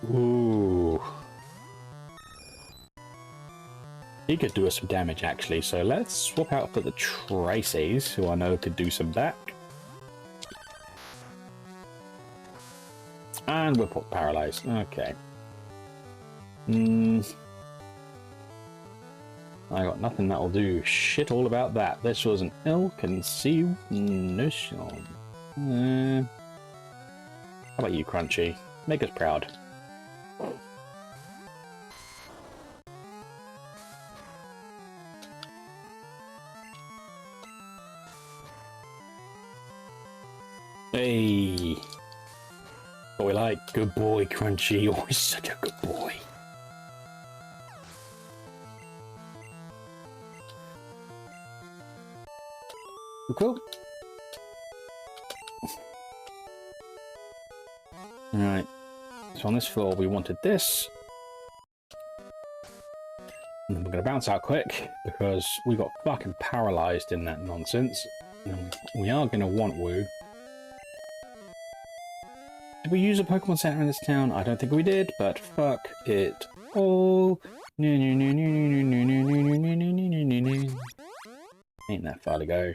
Ooh. He could do us some damage, actually, so let's swap out for the Traces, who I know could do some back. And we'll put Paralyzed. Okay. I got nothing that'll do shit all about that. This was an ill-conceived notion. How about you, Crunchy? Make us proud. Hey! What we like. Good boy, Crunchy. Always such a good boy. Cool. Alright. So on this floor we wanted this. And then we're going to bounce out quick because we got fucking paralyzed in that nonsense. And we are going to want Woo. Did we use a Pokemon Center in this town? I don't think we did, but fuck it. Oh. Ain't that far to go.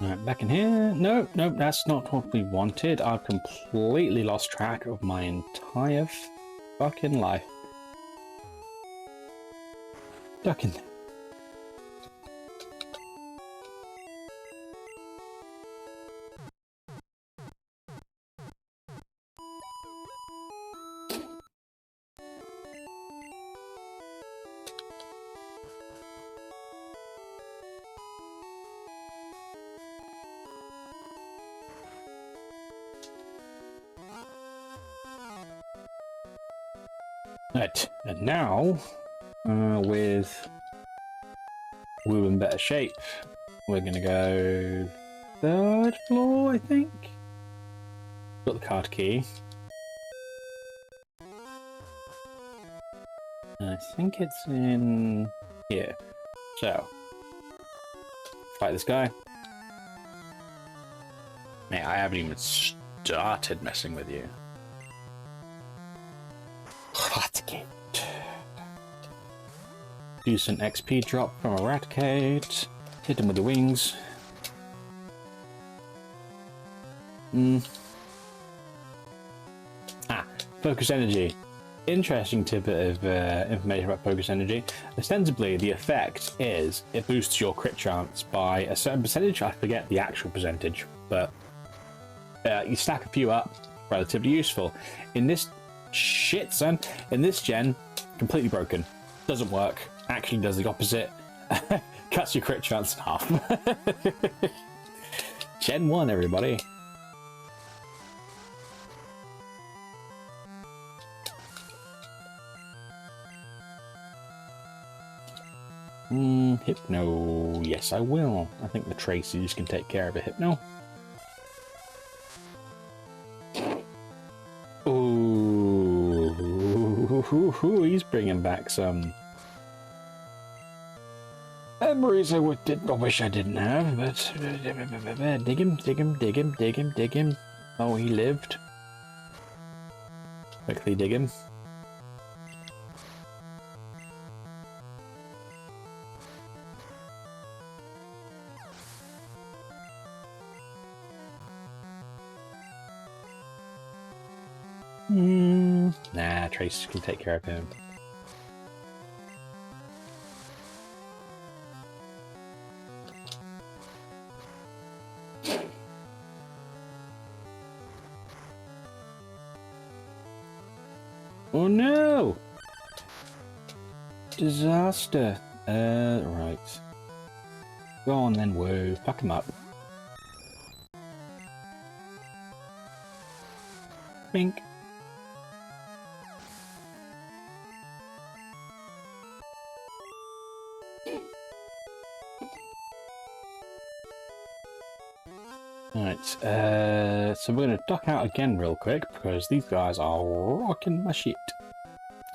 Right, back in here. Nope, that's not what we wanted. I've completely lost track of my entire fucking life. Duck in there. Right, and now, with Woo in better shape, we're gonna go third floor, I think. Got the card key. I think it's in here. So, fight this guy. Mate, I haven't even started messing with you. Decent XP drop from Eradicate. Hit him with the wings. Focus Energy. Interesting tidbit of information about Focus Energy. Ostensibly, the effect is it boosts your crit chance by a certain percentage. I forget the actual percentage, but you stack a few up, relatively useful. In this shit, son, in this gen, completely broken. Doesn't work. Actually does the opposite. Cuts your crit chance in half. Gen 1, everybody. Hypno. Yes, I will. I think the Tracies can take care of a Hypno. Ooh, he's bringing back some memories I wish I didn't have, but dig him. Oh, he lived. Quickly dig him. Nah, Trace can take care of him. Oh no! Disaster. Right. Go on then, woo. Fuck him up. Bink. Right, so we're going to duck out again real quick because these guys are rocking my shit.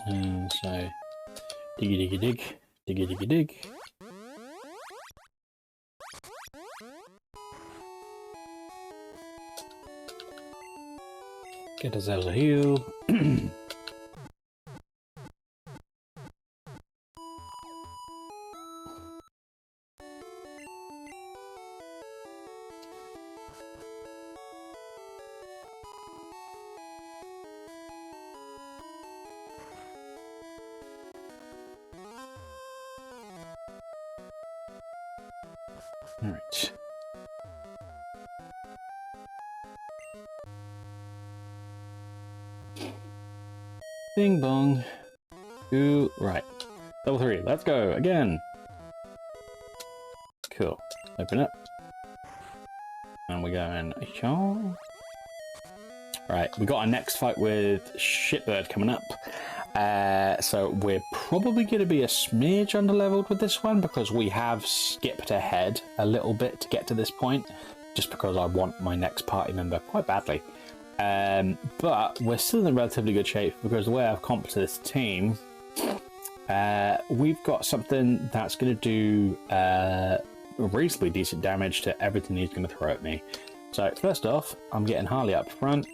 So, diggy diggy dig, diggy diggy dig. Get ourselves a heal. Alright. Bing bong. Ooh, right. Level 3, let's go again. Cool. Open up. And we're going. Right, we got our next fight with Shitbird coming up. So we're probably going to be a smidge underleveled with this one because we have skipped ahead a little bit to get to this point, just because I want my next party member quite badly. But we're still in relatively good shape because the way I've comped to this team, we've got something that's going to do reasonably decent damage to everything he's going to throw at me. So first off, I'm getting Harley up front,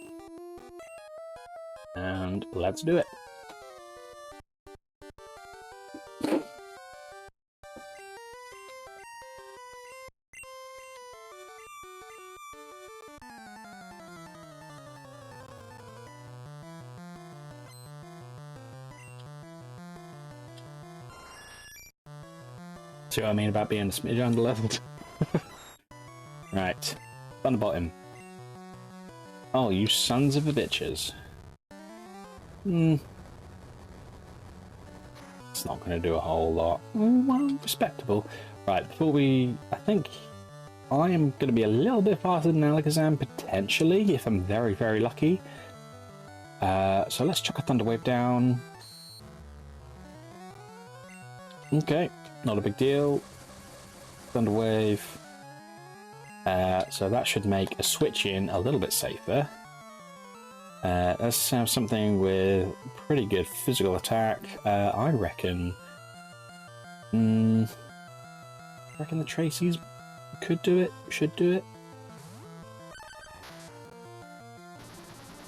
and let's do it. See what I mean about being a smidge underleveled? Right. Thunderbolt him. Oh, you sons of a bitches. It's not going to do a whole lot. Well, respectable. Right, before we... I think I am going to be a little bit faster than Alakazam, potentially, if I'm very, very lucky. So let's chuck a Thunder Wave down. Okay. Not a big deal. Thunder Wave. So that should make a switch in a little bit safer. Let's have something with pretty good physical attack. I reckon. I reckon the Tracy's could do it. Should do it.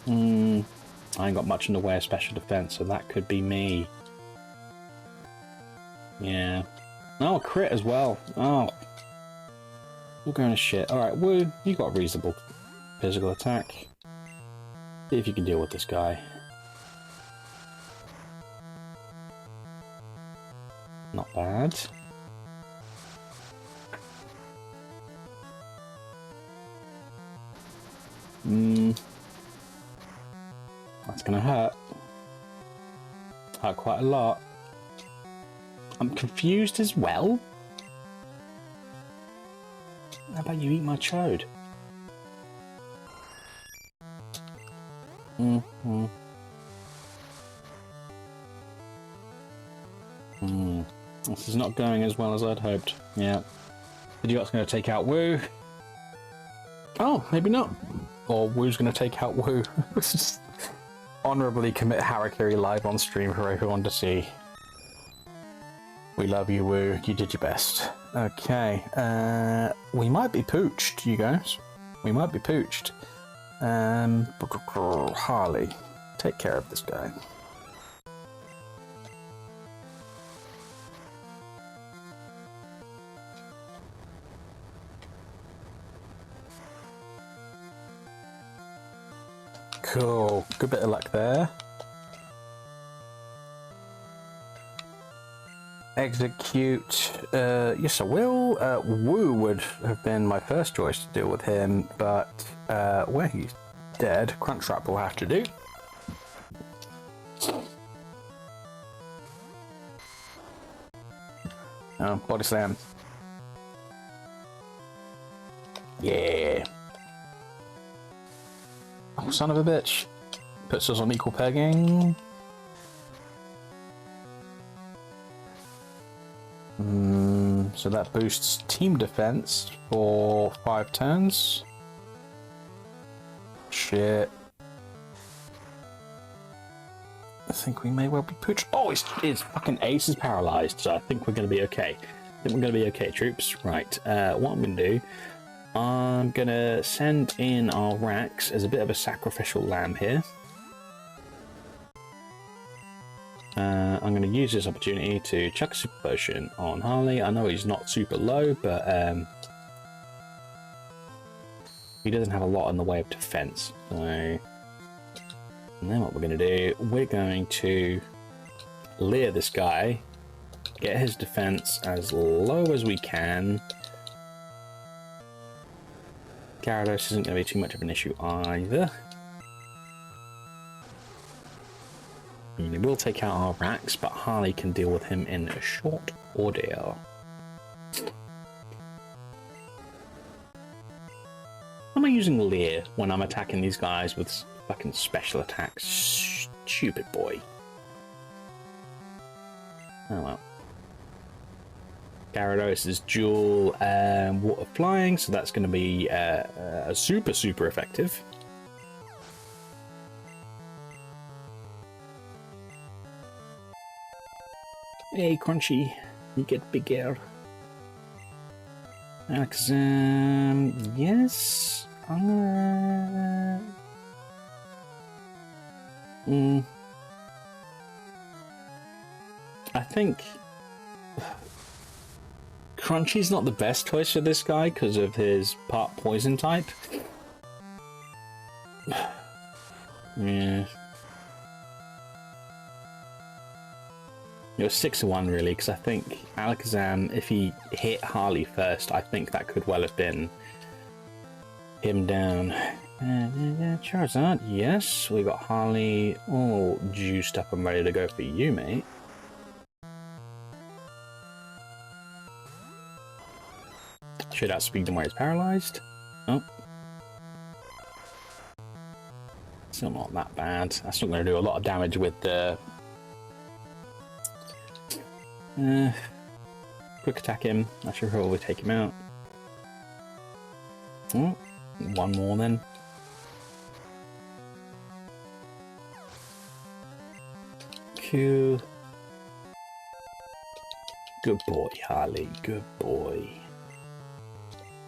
I ain't got much in the way of special defense, so that could be me. Yeah. Oh, a crit as well. Oh. We're going to shit. Alright, Woo, you got reasonable physical attack. See if you can deal with this guy. Not bad. That's gonna hurt. Hurt quite a lot. I'm confused as well. How about you eat my chode? This is not going as well as I'd hoped. Yeah. Idiot's going to take out Woo. Oh, maybe not. Or Woo's going to take out Woo. Honorably commit Harakiri live on stream for everyone to see. We love you, Woo. You did your best. Okay. We might be pooched, you guys. We might be pooched. Harley, take care of this guy. Cool. Good bit of luck there. Execute. Yes, I will. Woo would have been my first choice to deal with him, but where he's dead, Crunchwrap will have to do. Oh, body slam. Yeah. Oh, son of a bitch. Puts us on equal pegging. So that boosts team defense for 5 turns. Shit. I think we may well be pooch. Oh, it's fucking Ace is paralyzed, so I think we're going to be okay. I think we're going to be okay, troops. Right, what I'm going to do, I'm going to send in our Rax as a bit of a sacrificial lamb here. I'm going to use this opportunity to chuck a super potion on Harley. I know he's not super low, but he doesn't have a lot in the way of defense. So, and then what we're going to do, we're going to leer this guy, get his defense as low as we can. Gyarados isn't going to be too much of an issue either. And he will take out our Rax, but Harley can deal with him in a short order. Am I using Leer when I'm attacking these guys with fucking special attacks? Stupid boy. Oh well. Gyarados is dual water flying, so that's going to be super effective. Hey, Crunchy, you get bigger. Alex, yes. I think Crunchy's not the best choice for this guy because of his part poison type. Yeah. It was 6-1 really, because I think Alakazam, if he hit Harley first, I think that could well have been him down. Charizard, yes, we got Harley all juiced up and ready to go for you, mate. Should outspeed him where he's paralyzed. Oh. Still not that bad. That's not going to do a lot of damage with the... quick attack him. That should probably take him out. Oh, one more then. Cool. Good boy, Harley. Good boy.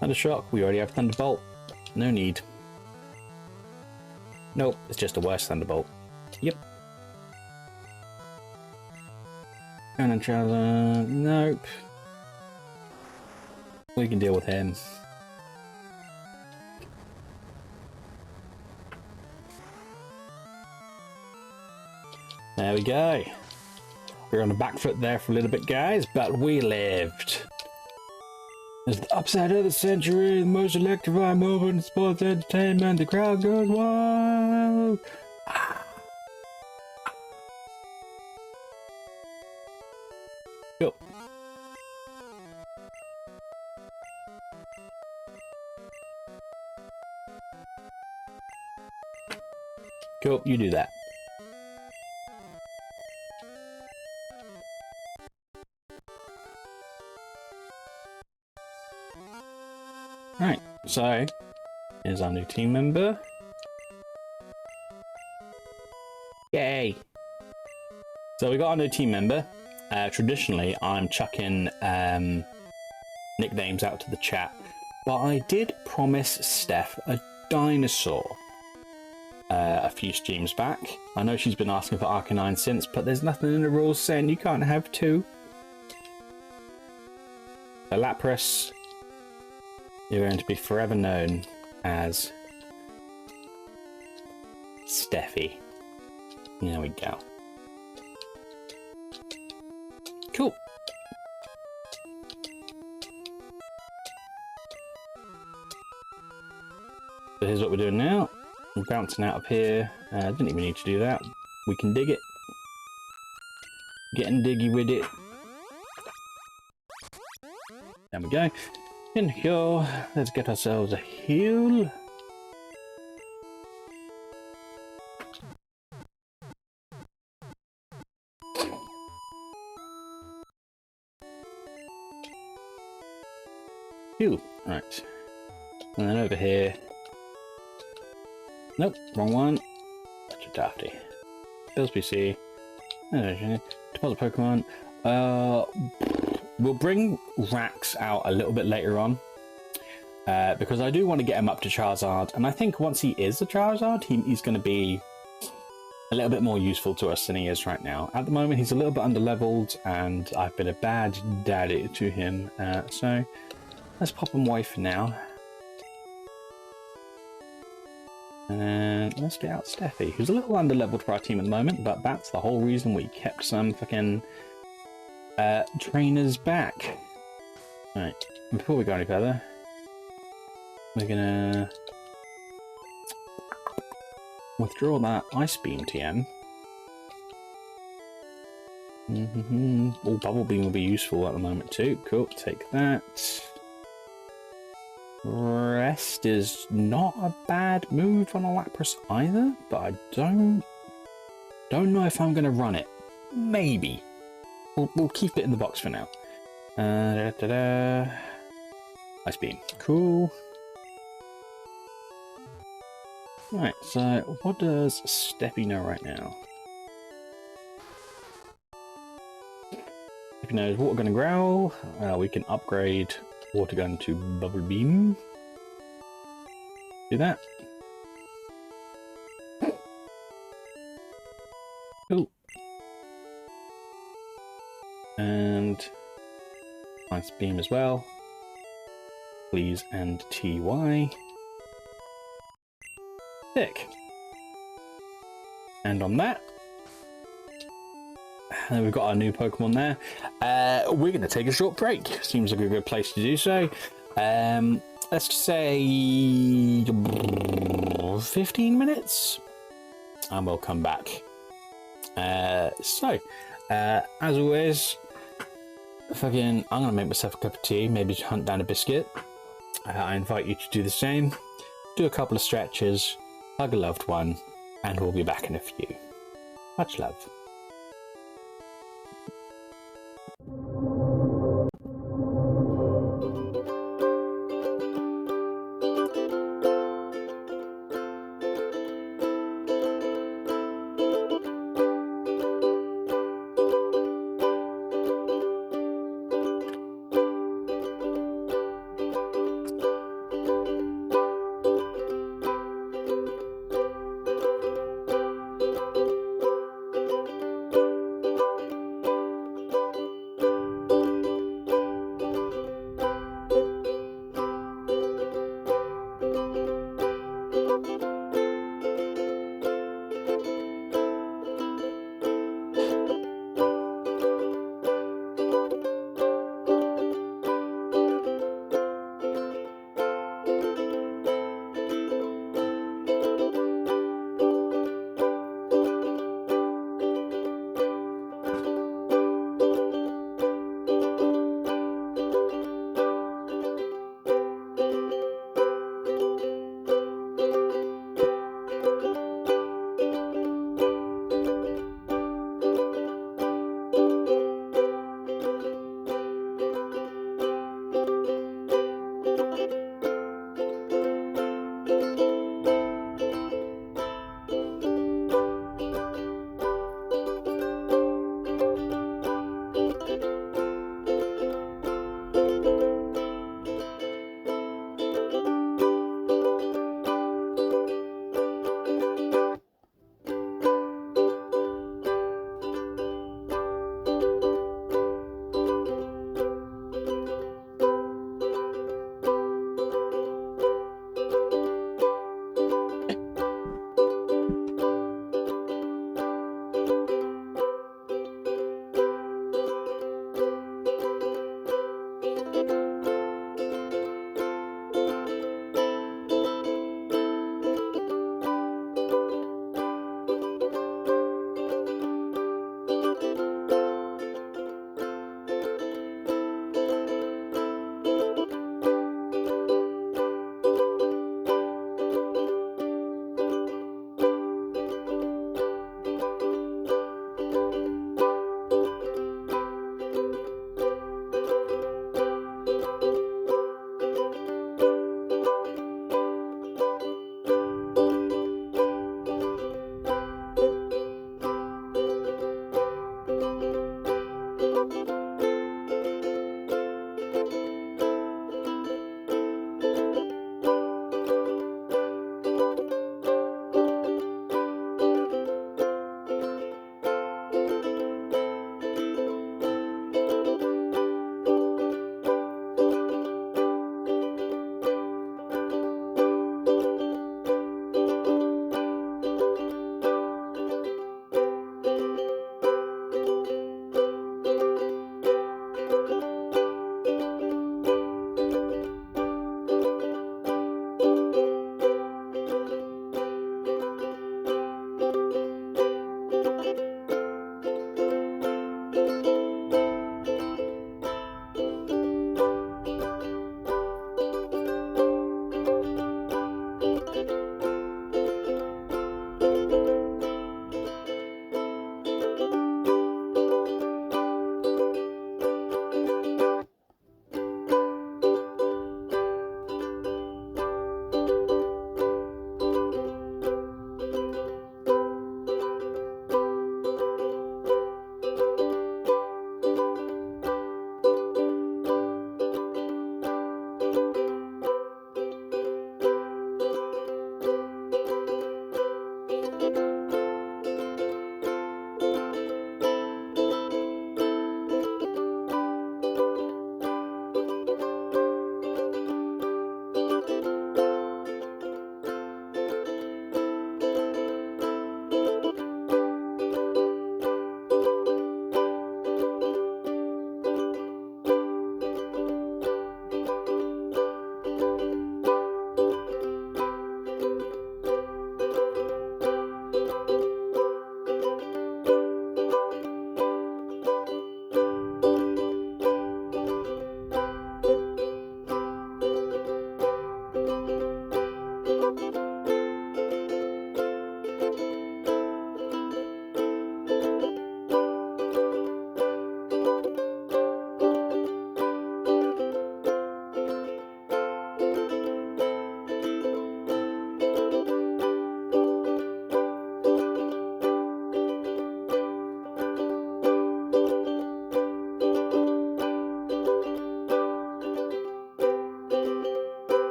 Thundershock. We already have Thunderbolt. No need. Nope, it's just a worse Thunderbolt. Yep. And Charizard, nope. We can deal with him. There we go. We were on the back foot there for a little bit, guys, but we lived. It's the upset of the century, the most electrifying moment in sports entertainment. The crowd goes wild. Go. Go, you do that. Right, so here's our new team member. Yay! So we got a new team member. Traditionally, I'm chucking nicknames out to the chat, but I did promise Steph a dinosaur a few streams back. I know she's been asking for Arcanine since, but there's nothing in the rules saying you can't have two. So Lapras, you're going to be forever known as Steffi. There we go. Cool. So here's what we're doing now. I'm bouncing out of here. Didn't even need to do that. We can dig it. Getting diggy with it. There we go. In here, let's get ourselves a heal. Heal. Right. And then over here. Nope, wrong one. Such a dafty. Bills PC. Deposit Pokemon. We'll bring Rax out a little bit later on. Because I do want to get him up to Charizard. And I think once he is a Charizard, he's going to be a little bit more useful to us than he is right now. At the moment, he's a little bit underleveled, and I've been a bad daddy to him. So let's pop him away for now. And let's get out Steffi, who's a little underleveled for our team at the moment, but that's the whole reason we kept some fucking trainers back. Right, before we go any further, we're gonna withdraw that Ice Beam TM. Oh, Bubble Beam will be useful at the moment too. Cool, take that. Rest is not a bad move on a Lapras either, but I don't know if I'm going to run it. Maybe. We'll keep it in the box for now. Ice Beam. Cool. Right, so what does Steffi know right now? Steffi knows Water Gun and Growl. We can upgrade Water Gun to Bubble Beam. Do that. Cool. And Ice Beam as well. Please and TY. Sick. And on that, and we've got our new Pokemon there. We're going to take a short break. Seems like a good place to do so. Let's say 15 minutes, and we'll come back. As always, I'm going to make myself a cup of tea, maybe hunt down a biscuit. I invite you to do the same. Do a couple of stretches, hug a loved one, and we'll be back in a few. Much love.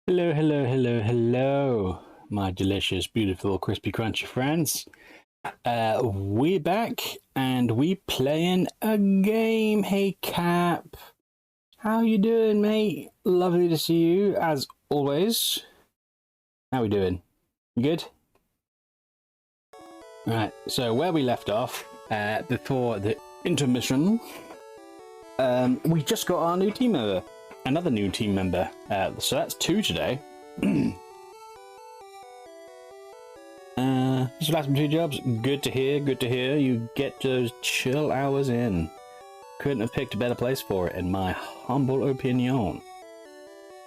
Hello, hello, hello, hello, my delicious, beautiful, crispy, crunchy friends. We're back and we playing a game. Hey, Cap. How you doing, mate? Lovely to see you, as always. How we doing? You good? Right, so where we left off, before the intermission, we just got our new team member. Another new team member. So that's 2 today. Just last 2 jobs. Good to hear. Good to hear. You get those chill hours in. Couldn't have picked a better place for it, in my humble opinion.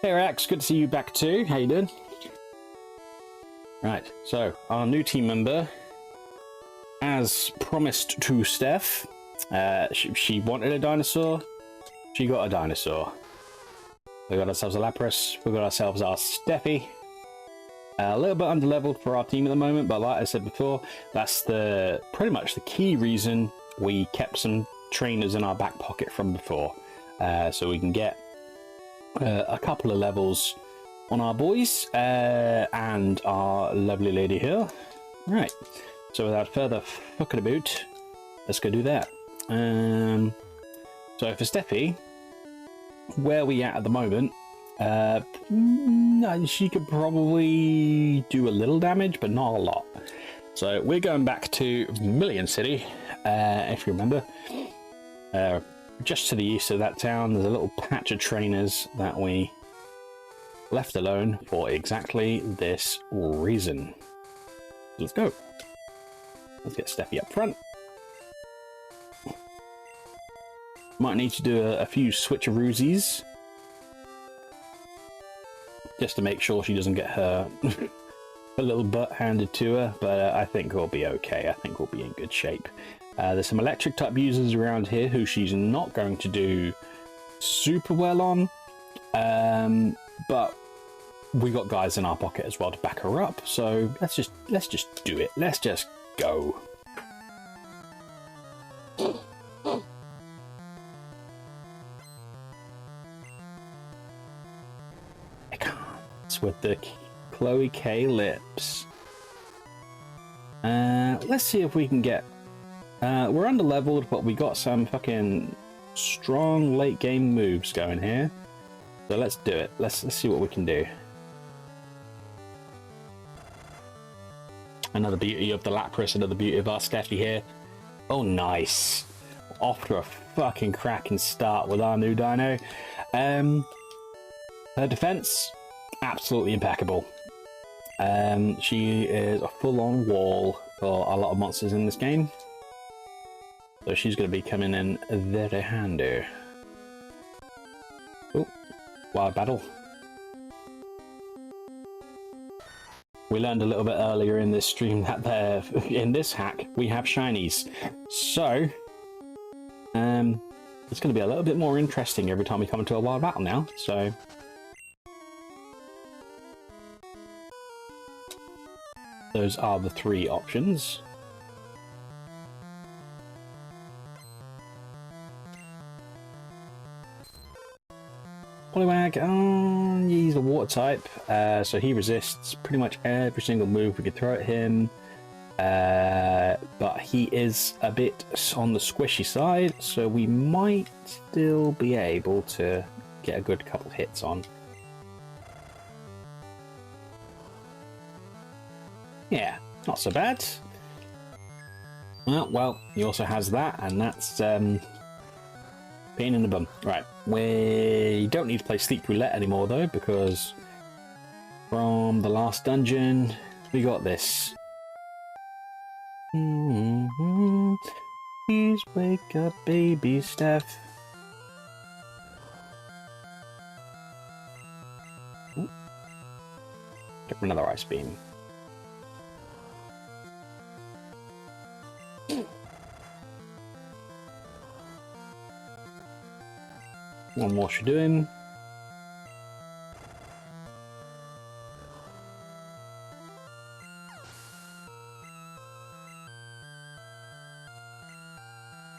Hey Rex, good to see you back too. How you doing? Right. So our new team member, as promised to Steph, she wanted a dinosaur. She got a dinosaur. We got ourselves a Lapras, we got ourselves our Steffi. A little bit underleveled for our team at the moment, but like I said before, that's pretty much the key reason we kept some trainers in our back pocket from before. So we can get a couple of levels on our boys and our lovely lady here. Right, so without further fucking about, let's go do that. So for Steffi, where we at the moment, she could probably do a little damage, but not a lot. So we're going back to Million City, if you remember. Just to the east of that town, there's a little patch of trainers that we left alone for exactly this reason. Let's go. Let's get Steffi up front. Might need to do a few switcheroosies just to make sure she doesn't get her a little butt handed to her, but I think we'll be okay. I think we'll be in good shape. There's some electric type users around here who she's not going to do super well on, but we got guys in our pocket as well to back her up. So let's just do it. Let's just go. With the Chloe K lips. Let's see if we can get... we're under-leveled, but we got some fucking strong late-game moves going here. So let's do it. Let's see what we can do. Another beauty of the Lapras, another beauty of our Steffi here. Oh, nice. Off to a fucking cracking start with our new dino. Her defense... absolutely impeccable. She is a full-on wall for a lot of monsters in this game. So she's going to be coming in very handy. Oh, wild battle. We learned a little bit earlier in this stream that in this hack we have shinies. So, it's going to be a little bit more interesting every time we come into a wild battle now. So, those are the three options. Poliwag, he's a water type, so he resists pretty much every single move we could throw at him. But he is a bit on the squishy side, so we might still be able to get a good couple hits on. Yeah, not so bad. Well, he also has that, and that's pain in the bum. Right, we don't need to play Sleep Roulette anymore though, because from the last dungeon we got this. Please wake up, baby Steph. Ooh. Get another ice beam. One more should do him.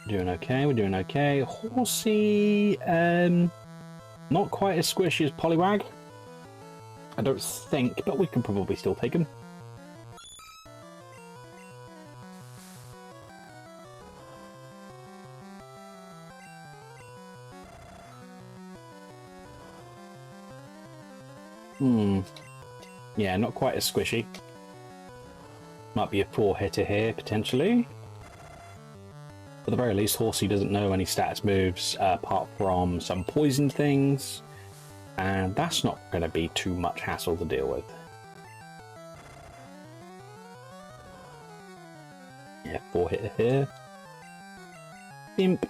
Doing okay, we're doing okay. Horsey, not quite as squishy as Poliwag, I don't think, but we can probably still take him. Yeah, not quite as squishy. Might be a 4-hitter here, potentially. At the very least, Horsey doesn't know any status moves apart from some poison things, and that's not going to be too much hassle to deal with. Yeah, 4-hitter here. Imp.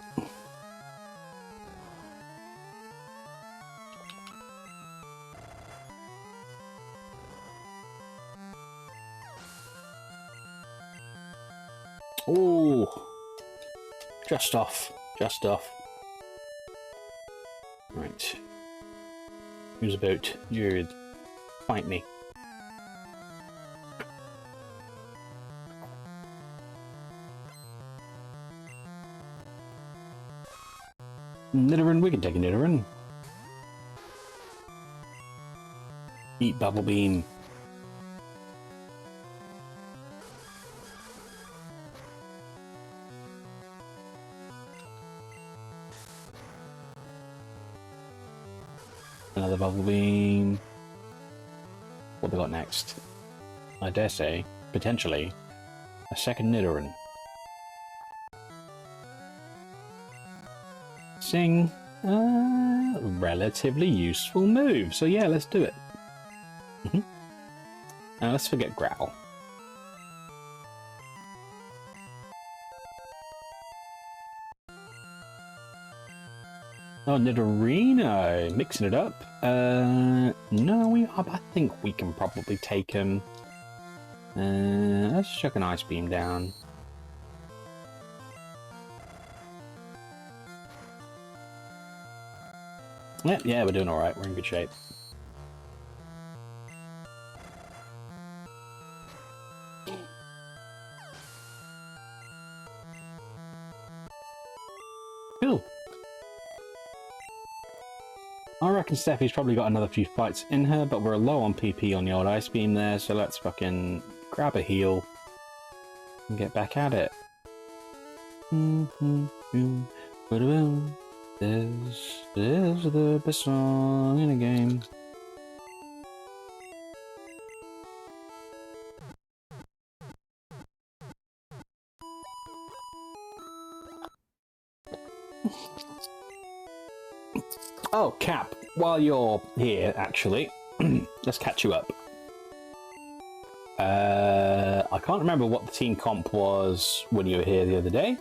Oh, just off, just off. Right. Who's about? You fight me. Nidoran, we can take a Nidoran. Eat Bubble Beam. Another Bubble Beam. What have we got next? I dare say, potentially, a second Nidoran. Sing. Relatively useful move. So yeah, let's do it. Now let's forget Growl. Oh, Nidorino, mixing it up. No, I think we can probably take him. Let's chuck an Ice Beam down. Yep, yeah, we're doing all right. We're in good shape. Cool. I reckon Steffi's probably got another few fights in her, but we're low on PP on the old Ice Beam there, so let's fucking grab a heal and get back at it. This is the best song in the game. Oh, Cap, while you're here, actually, let's catch you up. I can't remember what the team comp was when you were here the other day,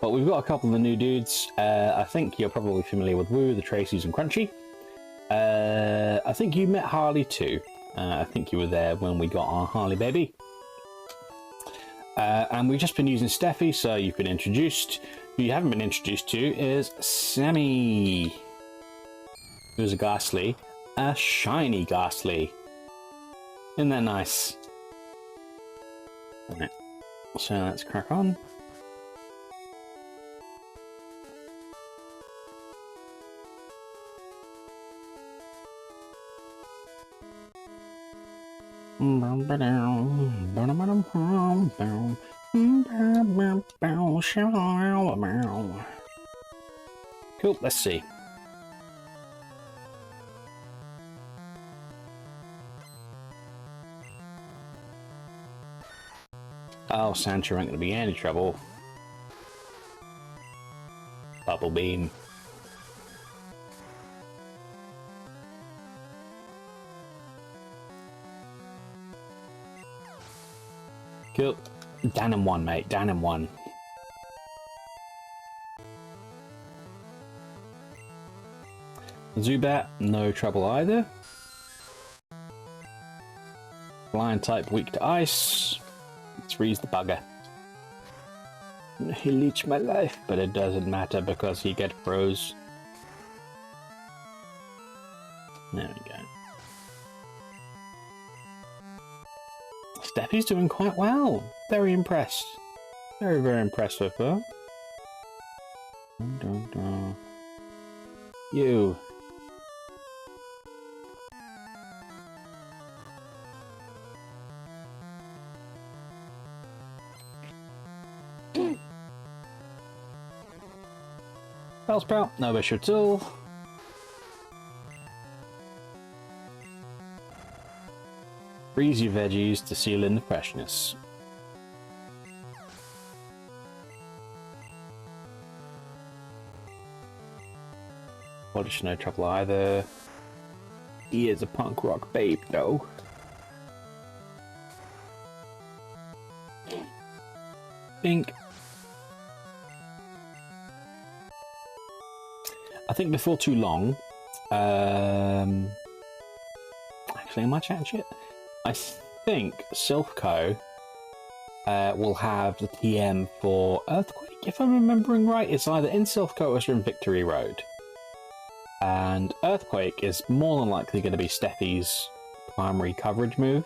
but we've got a couple of the new dudes. I think you're probably familiar with Woo, the Tracys, and Crunchy. I think you met Harley too. I think you were there when we got our Harley baby. And we've just been using Steffi, so you've been introduced. Who you haven't been introduced to is Sammy, who's a Ghastly, a shiny Ghastly. Isn't that nice? Alright, so let's crack on. Cool, let's see. Oh, Sancho ain't gonna be any trouble. Bubble beam. Cool. Down in one, mate. Down in one. Zubat, no trouble either. Flying type weak to ice. Let's freeze the bugger. He leached my life, but it doesn't matter because he get froze. There we go. Steffi's doing quite well. Very impressed. Very, very impressed with her. You. Bellsprout, no issue at all. Freeze your veggies to seal in the freshness. Polish, no trouble either. He is a punk rock babe, though. Pink. I think before too long, actually, am I chatting shit? I think Silphco will have the TM for Earthquake, if I'm remembering right. It's either in Silphco or in Victory Road. And Earthquake is more than likely going to be Steffi's primary coverage move.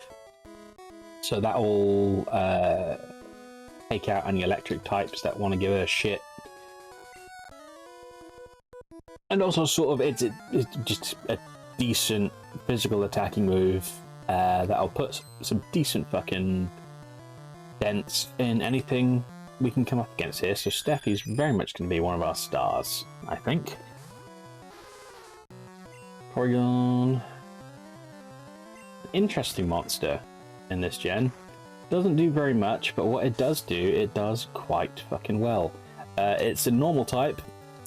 So that will take out any electric types that want to give her shit. And also, sort of, it's just a decent physical attacking move that'll put some decent fucking dents in anything we can come up against here. So Steffi's very much going to be one of our stars, I think. Porygon. Interesting monster in this gen. Doesn't do very much, but what it does do, it does quite fucking well. It's a normal type.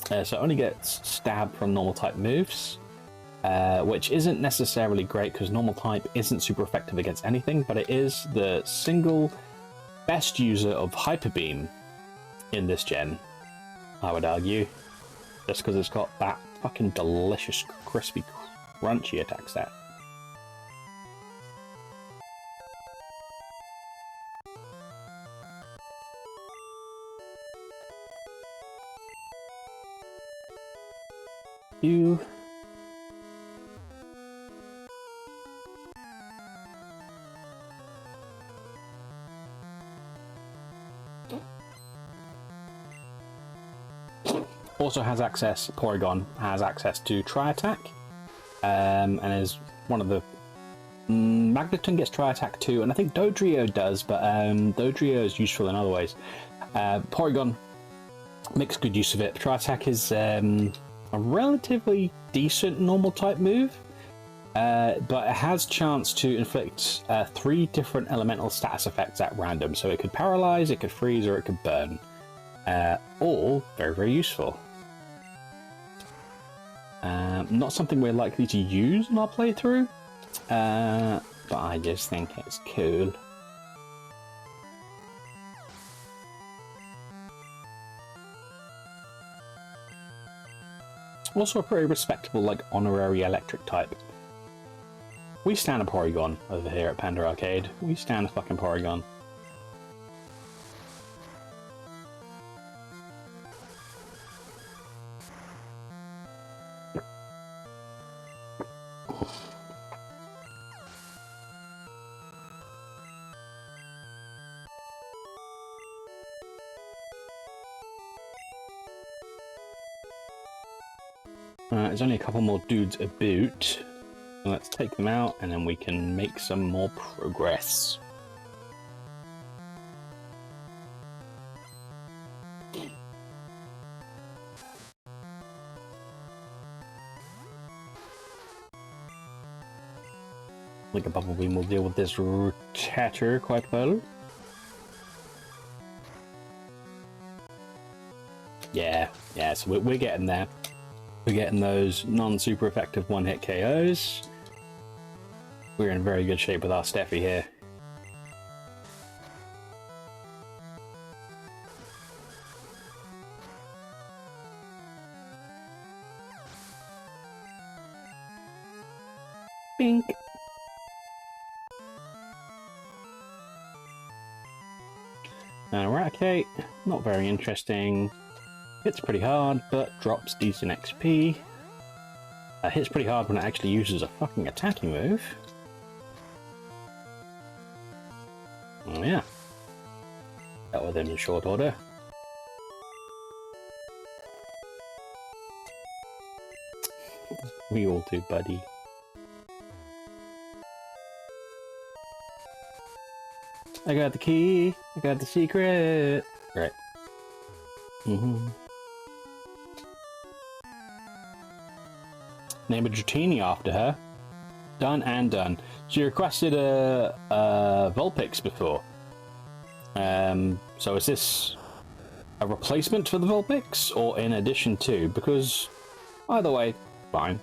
So it only gets stabbed from normal type moves, which isn't necessarily great because normal type isn't super effective against anything, but it is the single best user of Hyper Beam in this gen, I would argue, just because it's got that fucking delicious, crispy, crunchy attack stat. You. Also has access, Porygon has access to Tri-Attack, and is one of the... Magneton gets Tri-Attack too, and I think Dodrio does, but Dodrio is useful in other ways. Porygon makes good use of it. Tri-Attack is a relatively decent normal type move, but it has chance to inflict 3 different elemental status effects at random. So it could paralyze, it could freeze, or it could burn. All very, very useful. Not something we're likely to use in our playthrough, but I just think it's cool. Also a pretty respectable, like, honorary electric type. We stand a Porygon over here at Panda Arcade. We stand a fucking Porygon. There's only a couple more dudes about. Let's take them out and then we can make some more progress. Like a bubble beam will deal with this chatter quite well. Yeah, so we're getting there. We're getting those non-super effective one-hit KOs. We're in very good shape with our Steffi here. Bink. Eradicate, not very interesting. Hits pretty hard, but drops decent XP. Hits pretty hard when it actually uses a fucking attacking move. Oh yeah. Dealt with him in short order. We all do, buddy. I got the key. I got the secret. Right. Name a Dratini after her. Done and done. She requested a Vulpix before. So is this a replacement for the Vulpix or in addition to? Because either way, fine.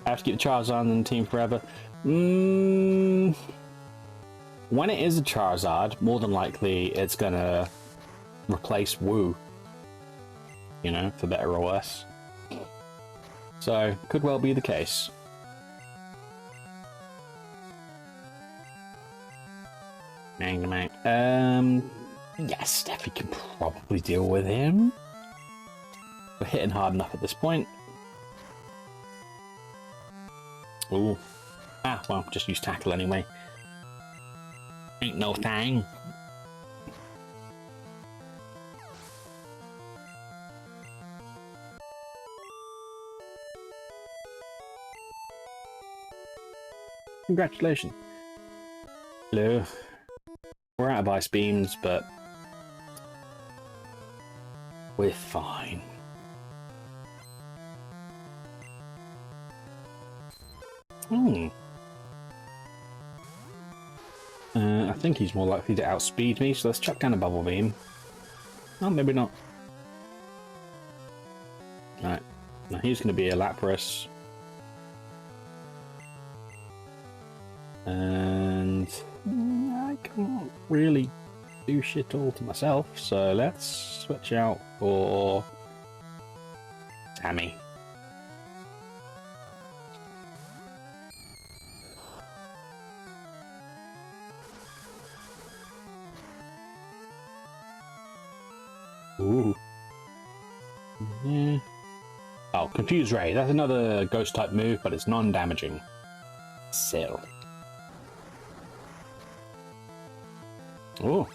I have to keep the Charizard in the team forever. When it is a Charizard, more than likely it's gonna replace Woo. You know, for better or worse. So, could well be the case. Yes, Steffi can probably deal with him. We're hitting hard enough at this point. Ooh. Ah, well, just use Tackle anyway. Ain't no thing. Congratulations. Hello. We're out of ice beams, but we're fine. I think he's more likely to outspeed me, so let's chuck down a bubble beam. Oh, maybe not. Right. Now he's going to be a Lapras. And I can't really do shit all to myself, so let's switch out for Tammy. Ooh. Yeah. Oh, Confuse Ray. That's another ghost type move, but it's non-damaging. Still. Oh.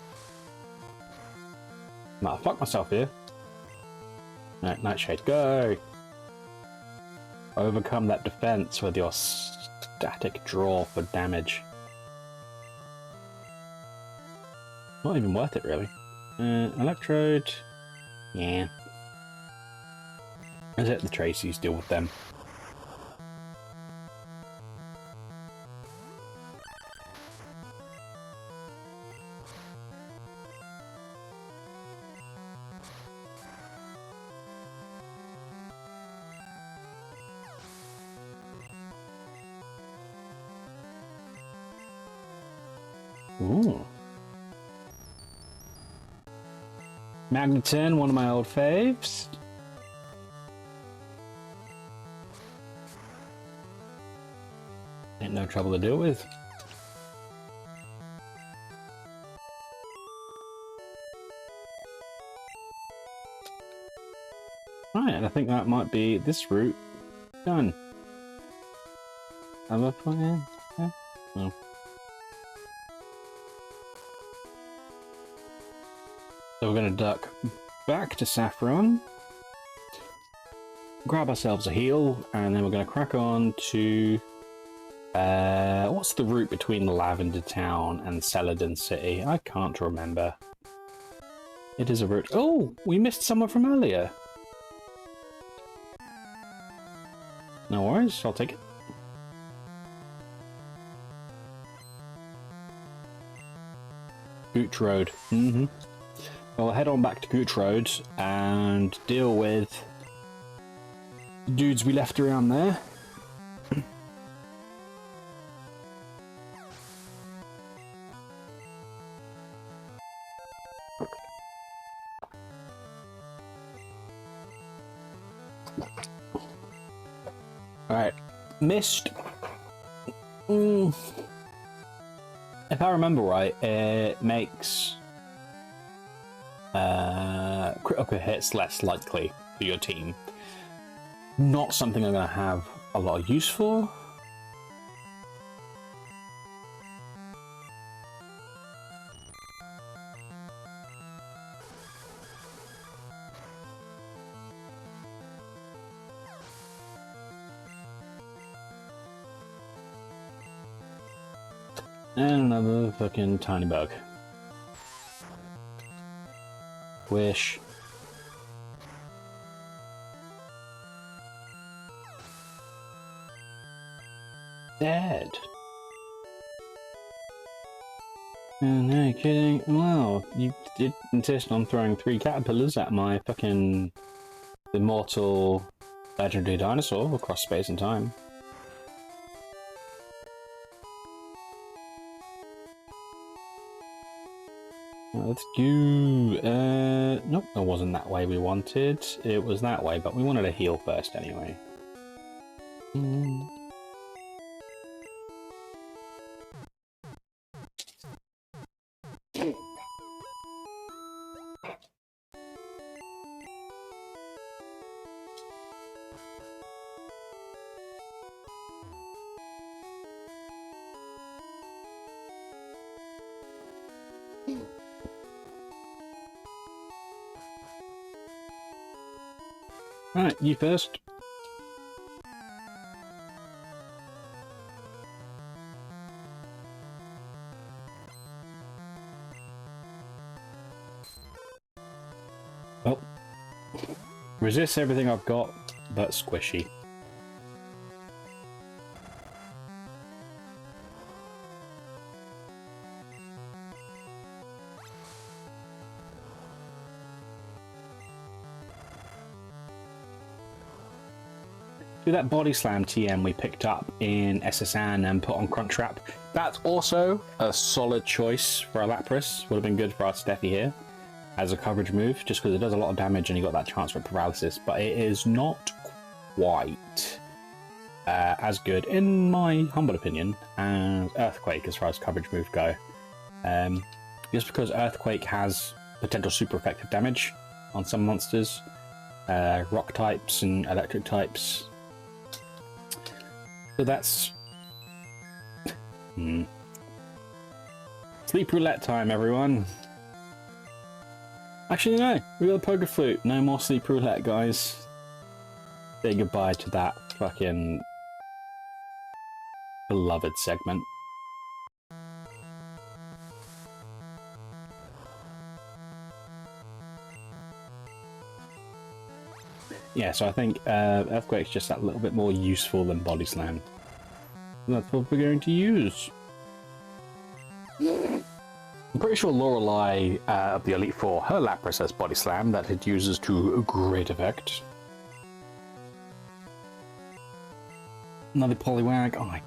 Nah, fuck myself here. Right, Nightshade, go! Overcome that defense with your static draw for damage. Not even worth it, really. Electrode. Yeah. Let's let the Tracy's deal with them. Ooh. Magneton, one of my old faves. Ain't no trouble to deal with. Right, and I think that might be this route done. Have a plan? Yeah. No. So we're going to duck back to Saffron, grab ourselves a heal, and then we're going to crack on to... what's the route between Lavender Town and Celadon City? I can't remember. It is a route... Oh! We missed someone from earlier. No worries, I'll take it. Gooch Road. Mm-hmm. Well, I'll head on back to Gooch Road and deal with the dudes we left around there. Alright, Mist. If I remember right, it makes critical hits less likely for your team. Not something I'm going to have a lot of use for. And another fucking tiny bug. Wish. Dead. No kidding. Wow, you did insist on throwing 3 caterpillars at my fucking immortal legendary dinosaur across space and time. Let's go. Nope, that wasn't that way we wanted. It was that way, but we wanted to heal first anyway. Right, you first. Well, resist everything I've got, but squishy. That body slam TM we picked up in SSN and put on Crunchwrap, that's also a solid choice for a Lapras. Would have been good for our Steffi here as a coverage move, just because it does a lot of damage and you got that chance for paralysis, but it is not quite as good, in my humble opinion, as Earthquake as far as coverage moves go. Just because Earthquake has potential super effective damage on some monsters, rock types and electric types. So that's... Sleep roulette time, everyone. Actually, no. We got a poker flute. No more sleep roulette, guys. Say goodbye to that fucking beloved segment. Yeah, so I think Earthquake's just that little bit more useful than Body Slam. And that's what we're going to use. I'm pretty sure Lorelei of the Elite Four, her Lapras has Body Slam that it uses to great effect. Another Poliwag. Oh my...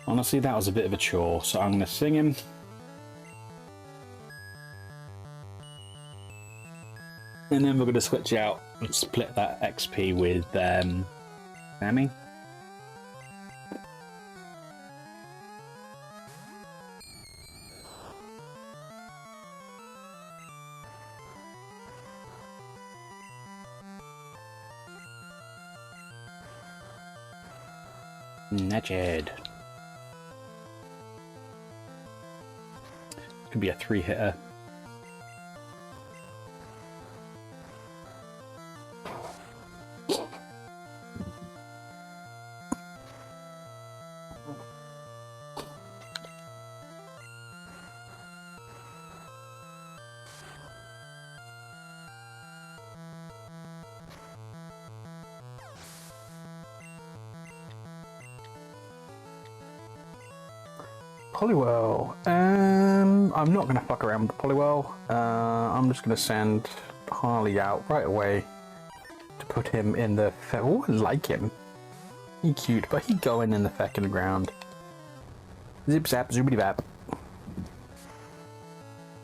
Honestly, that was a bit of a chore, so I'm going to sing him. And then we're going to switch out and split that XP with Sammy. Nugget. Could be a 3-hitter. Poliwhirl. I'm not going to fuck around with the Poliwhirl. I'm just going to send Harley out right away to put him in the... Oh, I like him. He's cute, but he'd go in the feck in the ground. Zip zap, zoobity vap.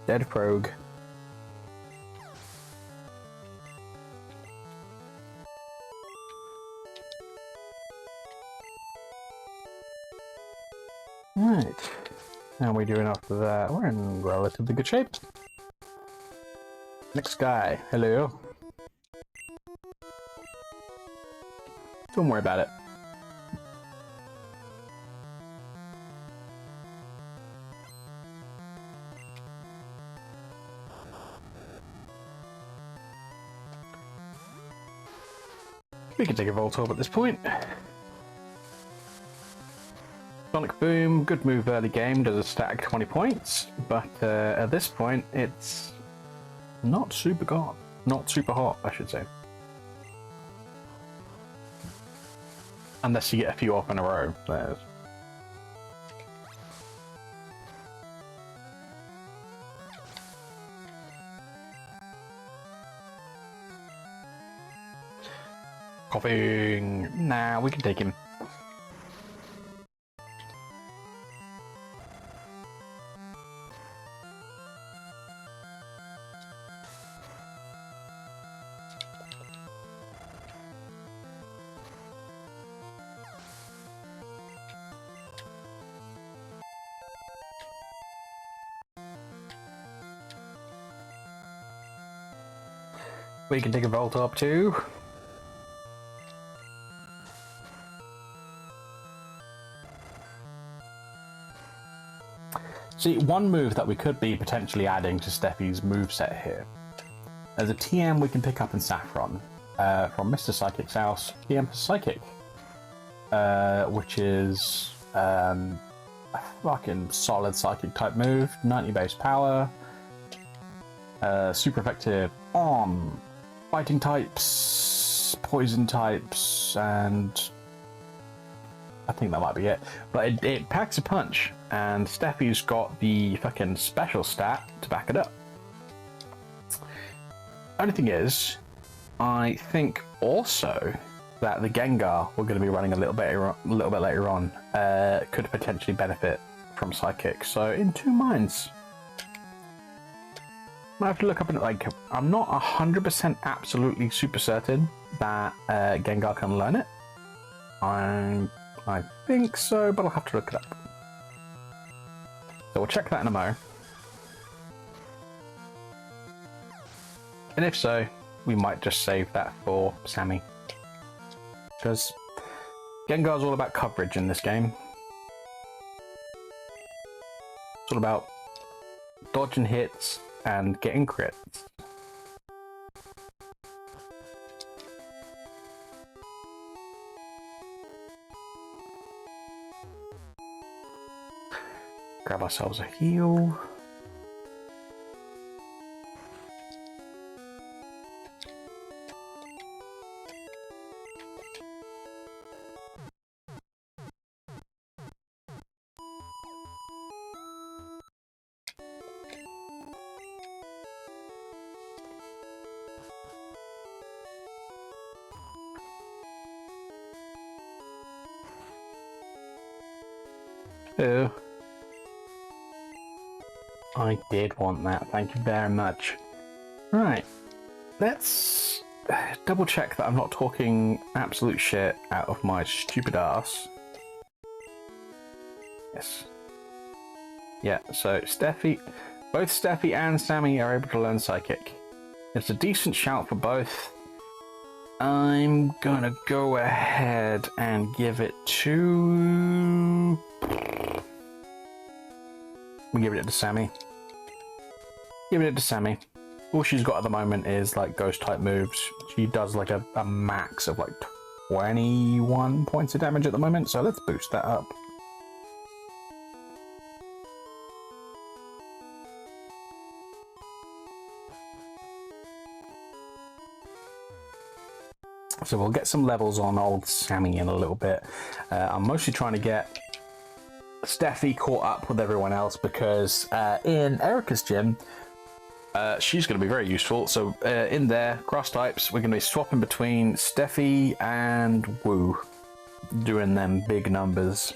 Dead frog. Right. How are we doing after that? We're in relatively good shape. Next guy. Hello. Don't worry about it. We can take a Voltorb at this point. Sonic Boom, good move early game, does a stack 20 points, but at this point it's not super hot. Not super hot, I should say. Unless you get a few off in a row. There's... Coughing. Nah, we can take him. We can take a Voltorb too. See, one move that we could be potentially adding to Steffi's moveset here. There's a TM we can pick up in Saffron from Mr. Psychic's house, TM Psychic, which is a fucking solid Psychic type move, 90 base power, super effective on fighting types, poison types, and I think that might be it. But it packs a punch, and Steffi's got the fucking special stat to back it up. Only thing is, I think also that the Gengar we're going to be running a little bit later on could potentially benefit from Psychic. So in two minds. I have to look up and like I'm not 100% absolutely super certain that Gengar can learn it. I think so, but I'll have to look it up. So we'll check that in a mo. And if so, we might just save that for Sammy. Because Gengar's all about coverage in this game. It's all about dodging hits and getting crits. Grab ourselves a heal. Oh. I did want that, thank you very much. Right. let's double check that I'm not talking absolute shit out of my stupid ass. Yes. Yeah, so both Steffi and Sammy are able to learn Psychic. It's a decent shout for both. I'm gonna go ahead and give it to... We're giving it to Sammy. Giving it to Sammy. All she's got at the moment is like ghost type moves. She does like a max of like 21 points of damage at the moment, so let's boost that up. So we'll get some levels on old Sammy in a little bit. I'm mostly trying to get Steffi caught up with everyone else because in Erica's gym, she's going to be very useful. So in there, cross types, we're going to be swapping between Steffi and Wu, doing them big numbers.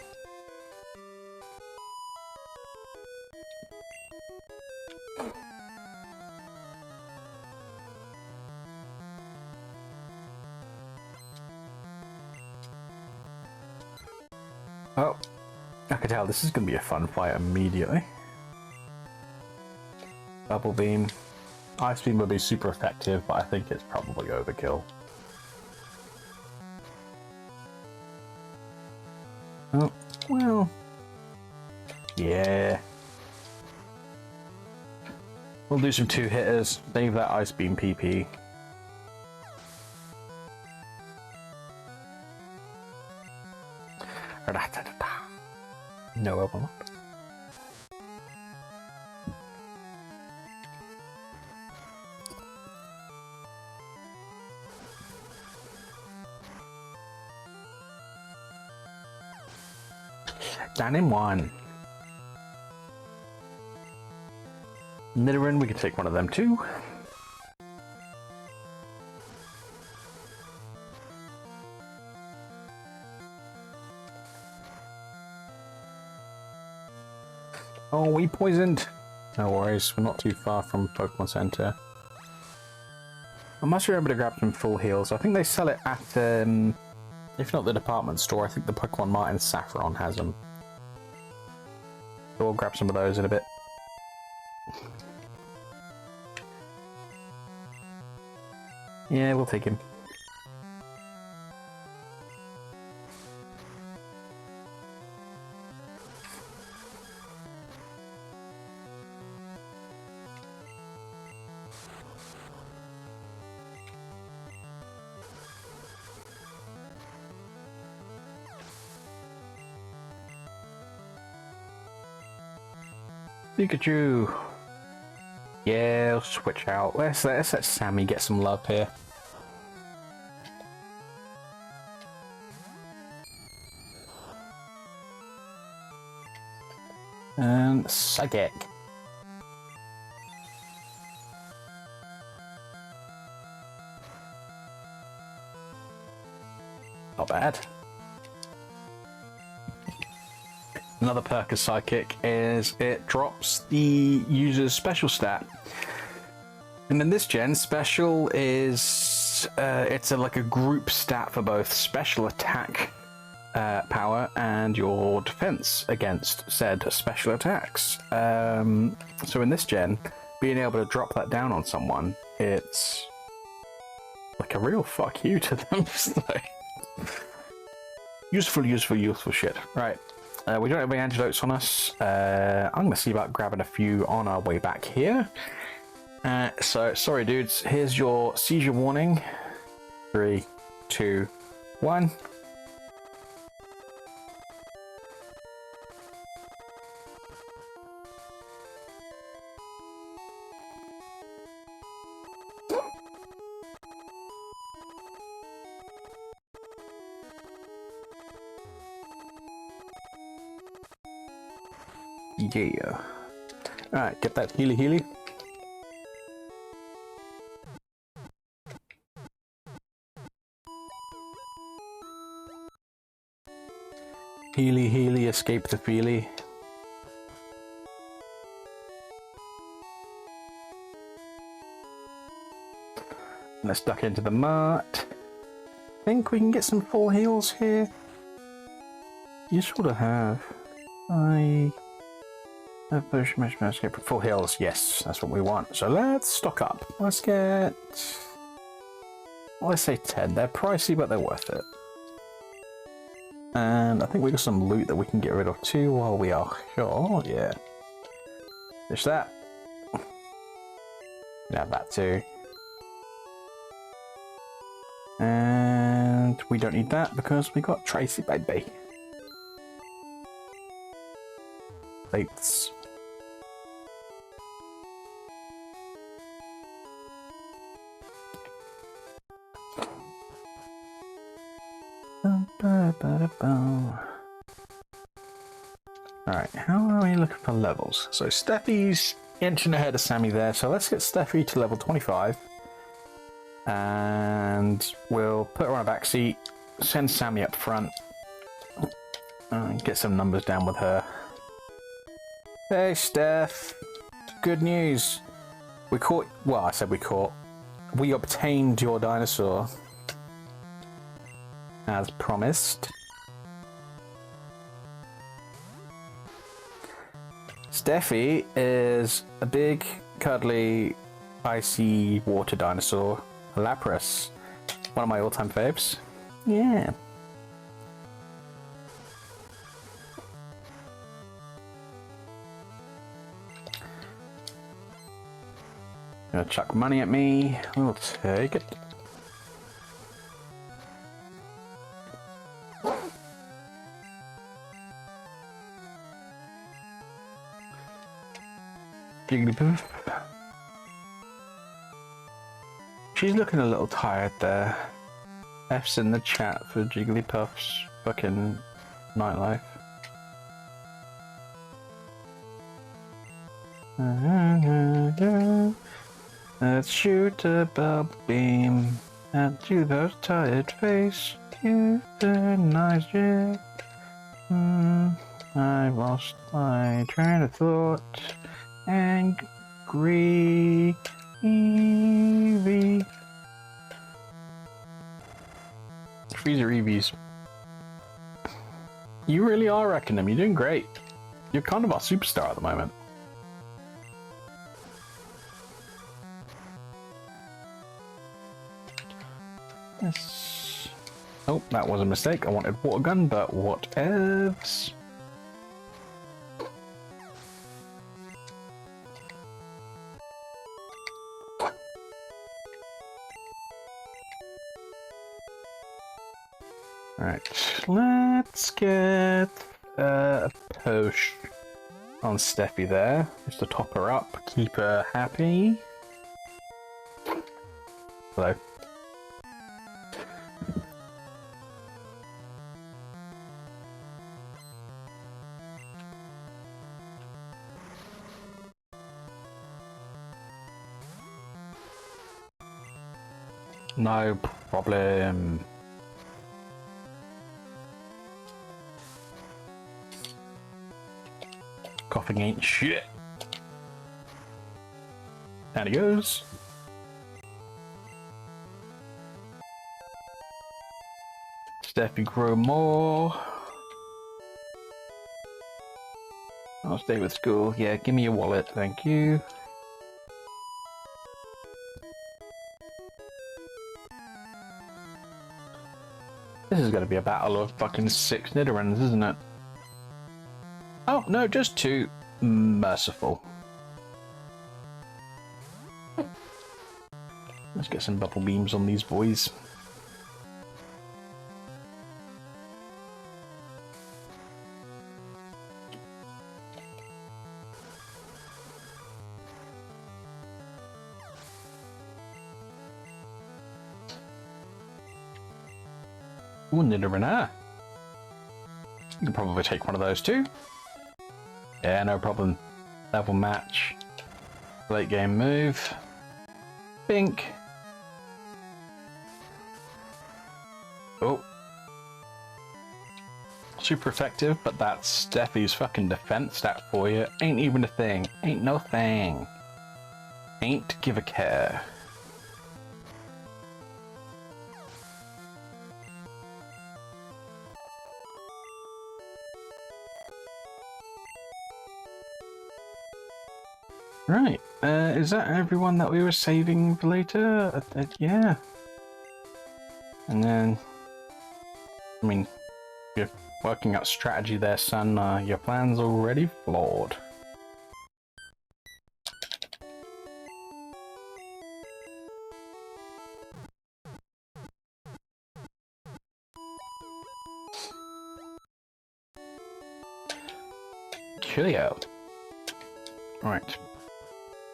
Oh, I can tell this is going to be a fun fight immediately. Double beam. Ice beam would be super effective, but I think it's probably overkill. Oh, well. Yeah. We'll do some two-hitters, save that ice beam PP. No, I will not. Down in one. Nidoran, we can take one of them too. Oh, we poisoned. No worries, we're not too far from Pokemon Center. I must remember to grab some full heals. I think they sell it at, if not the department store, I think the Pokemon Mart in Saffron has them. So we'll grab some of those in a bit. Yeah, we'll take him. Pikachu! Yeah, I'll switch out. Let's let Sammy get some love here. And Psychic. Not bad. Another perk of Psychic is it drops the user's special stat. And in this gen, special is it's like a group stat for both special attack power and your defense against said special attacks. So in this gen, being able to drop that down on someone, it's like a real fuck you to them. Useful shit. Right. We don't have any antidotes on us. I'm going to see about grabbing a few on our way back here. So, sorry dudes, here's your seizure warning. 3, 2, 1. Yeah. Alright, get that healy. Healy, escape the feely. let's duck into the mart. Think we can get some full heals here? You sort of have. I have push much escape for full heals. Yes, that's what we want. So let's stock up. Let's get. Let's say 10. They're pricey, but they're worth it. And I think we got some loot that we can get rid of too while we are here. Oh, yeah. There's that. Yeah, that too. And we don't need that because we got Tracy, baby. Plates. Alright, how are we looking for levels? So Steffi's inching ahead of Sammy there, so let's get Steffi to level 25. And we'll put her on a back seat, send Sammy up front, and get some numbers down with her. Hey Steph, good news. We caught, well I said we caught, we obtained your dinosaur. As promised. Steffi is a big, cuddly, icy water dinosaur. Lapras. One of my all-time faves. Yeah. Gonna chuck money at me. We'll take it. Jigglypuff. She's looking a little tired there. F's in the chat for Jigglypuff's fucking nightlife. Let's shoot a bubble beam at Jigglypuff's tired face. Use a nice jet. I've lost my train of thought. And gravy. Freezer Eevees. You really are wrecking them. You're doing great. You're kind of our superstar at the moment. Yes. Oh, that was a mistake. I wanted water gun, but whatevs. Alright, let's get a push on Steffi there, just to top her up, keep her happy. Hello. No problem. Coughing ain't shit. Down he goes. Steffi grow more. I'll stay with school. Yeah, give me your wallet, thank you. This is gonna be a battle of fucking 6 Nidorans, isn't it? Oh, no, just 2. Merciful. Let's get some bubble beams on these boys. Ooh, Nidoran. You can probably take one of those too. Yeah, no problem. Level match. Late game move. Bink. Oh. Super effective, but that's Steffi's fucking defense stat for you. Ain't even a thing. Ain't no thing. Ain't give a care. Right. Is that everyone that we were saving for later? Yeah. And then, I mean, you're working out strategy there, son. Your plan's already flawed. Coolio. Right.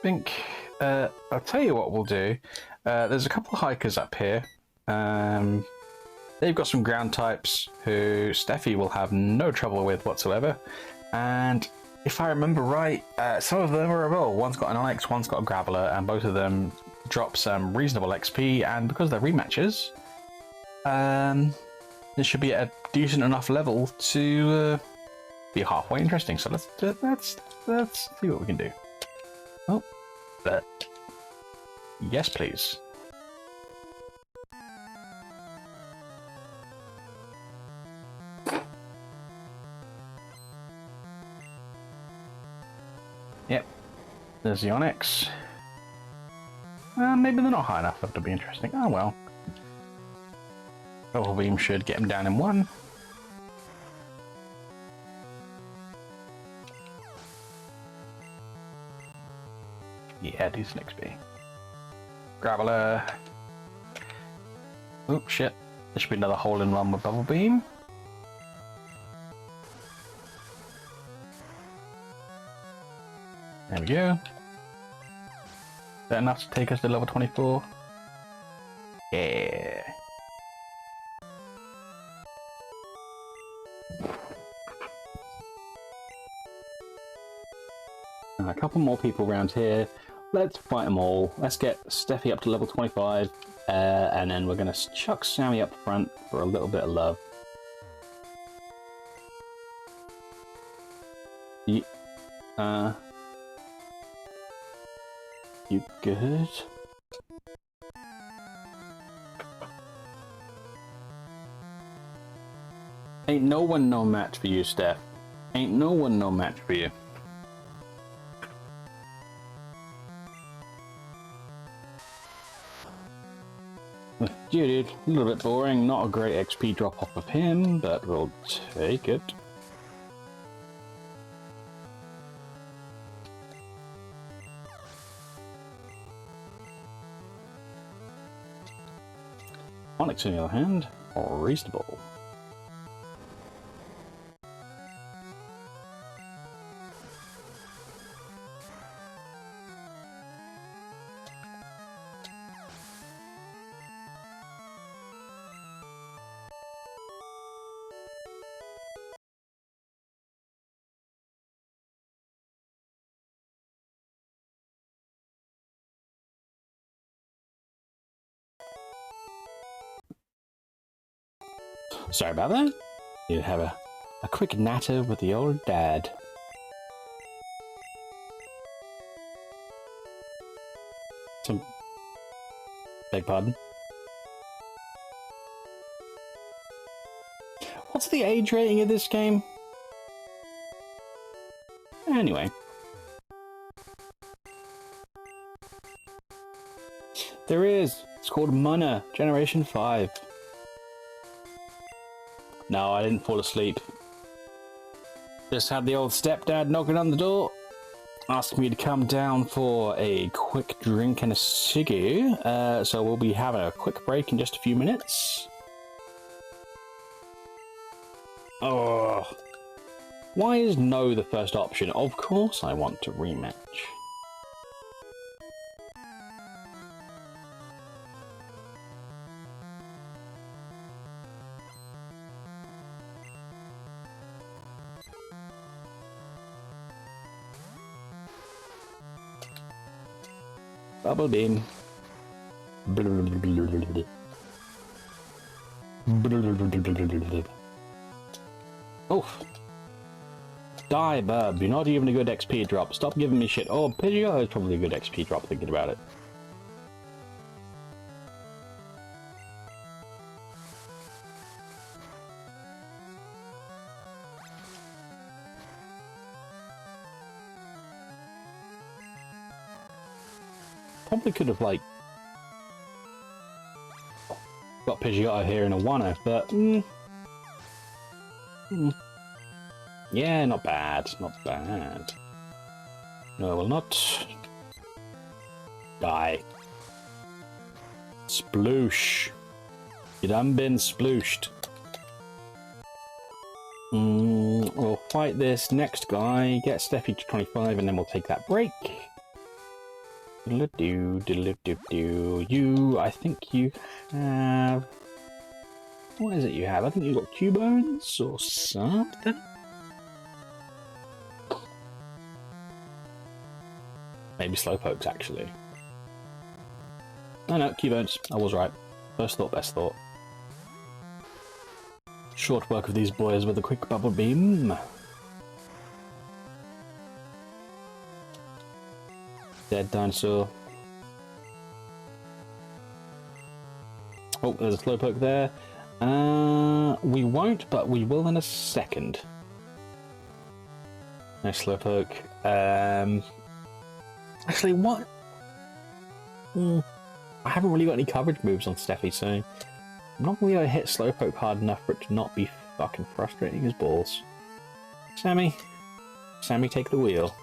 Think, I'll tell you what we'll do. There's a couple of hikers up here. They've got some ground types who Steffi will have no trouble with whatsoever. And if I remember right, some of them are, well, one's got an Onyx, one's got a Graveler, and both of them drop some reasonable XP. And because they're rematches, this should be at a decent enough level to be halfway interesting. So let's see what we can do. Oh, yes, please. Yep, there's the Onyx. Maybe they're not high enough to be interesting. Oh well. Bubble Beam should get him down in one. Yeah, decent XP. Graveler. Oh shit. There should be another hole in one with Bubble Beam. There we go. Is that enough to take us to level 24? Yeah. A couple more people around here. Let's fight them all. Let's get Steffi up to level 25, and then we're going to chuck Sammy up front for a little bit of love. You good? Ain't no one no match for you, Steph. Ain't no one no match for you. Dude, a little bit boring. Not a great XP drop off of him, but we'll take it. Onyx, on the other hand, reasonable. Sorry about that. Need to have a quick natter with the old dad. Beg pardon? What's the age rating of this game? Anyway. There is. It's called Mana, Generation 5. No, I didn't fall asleep. Just had the old stepdad knocking on the door, asking me to come down for a quick drink and a ciggy. So we'll be having a quick break in just a few minutes. Oh, why is no the first option? Of course I want to rematch. Bubble Beam. Oh. Die, bub. You're not even a good XP drop. Stop giving me shit. Oh, Pidgeot is probably a good XP drop thinking about it. Probably could have, like, got Pidgeotto here in a Wano, but... yeah, not bad. Not bad. No, I will not. Die. Sploosh. You done been splooshed. We'll fight this next guy, get Steffi to 25, and then we'll take that break. Diddle-do, diddle-do-do. You, I think you have... What is it you have? I think you've got Cubones or something? Maybe Slowpokes, actually. No, Cubones. I was right. First thought, best thought. Short work of these boys with a quick bubble beam. Dead dinosaur. Oh, there's a Slowpoke there. We won't, but we will in a second. No Slowpoke. Actually, what? I haven't really got any coverage moves on Steffi, so I'm not really gonna hit Slowpoke hard enough for it to not be fucking frustrating as balls. Sammy, take the wheel.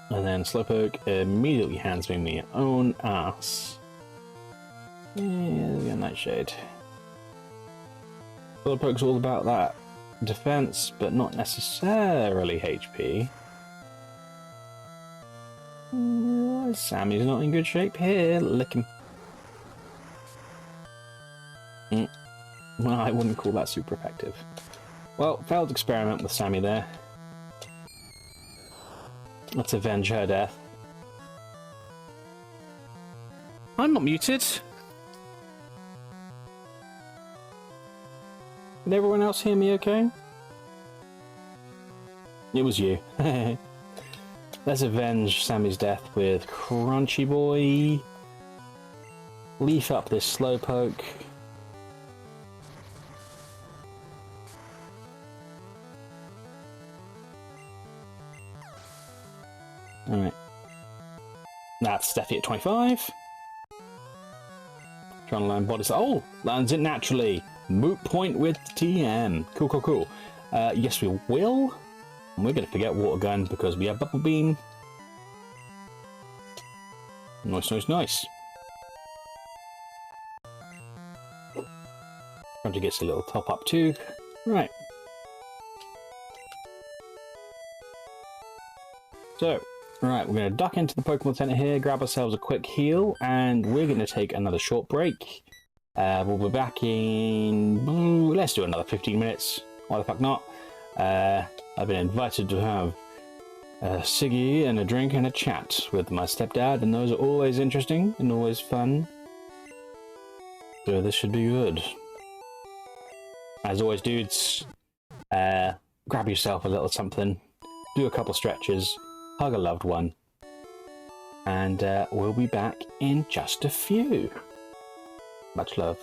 And then Slowpoke immediately hands me my own ass. Yeah, we got Nightshade. Slowpoke's all about that defense, but not necessarily HP. Sammy's not in good shape here. Lick him. Well, I wouldn't call that super effective. Well, failed experiment with Sammy there. Let's avenge her death. I'm not muted. Did everyone else hear me okay? It was you. Let's avenge Sammy's death with Crunchy Boy. Leaf up this Slowpoke. Alright. That's Steffi at 25. Trying to learn body... Oh! Lands it naturally. Moot point with TM. Cool. Yes, we will. And we're going to forget Water Gun because we have Bubble Beam. Nice. Crunchy gets a little top up too. Right. So, right, we're going to duck into the Pokemon Center here, grab ourselves a quick heal, and we're going to take another short break. We'll be back in... let's do another 15 minutes. Why the fuck not? I've been invited to have a ciggy and a drink and a chat with my stepdad, and those are always interesting and always fun. So this should be good. As always, dudes, grab yourself a little something, do a couple stretches, hug a loved one, and we'll be back in just a few. Much love.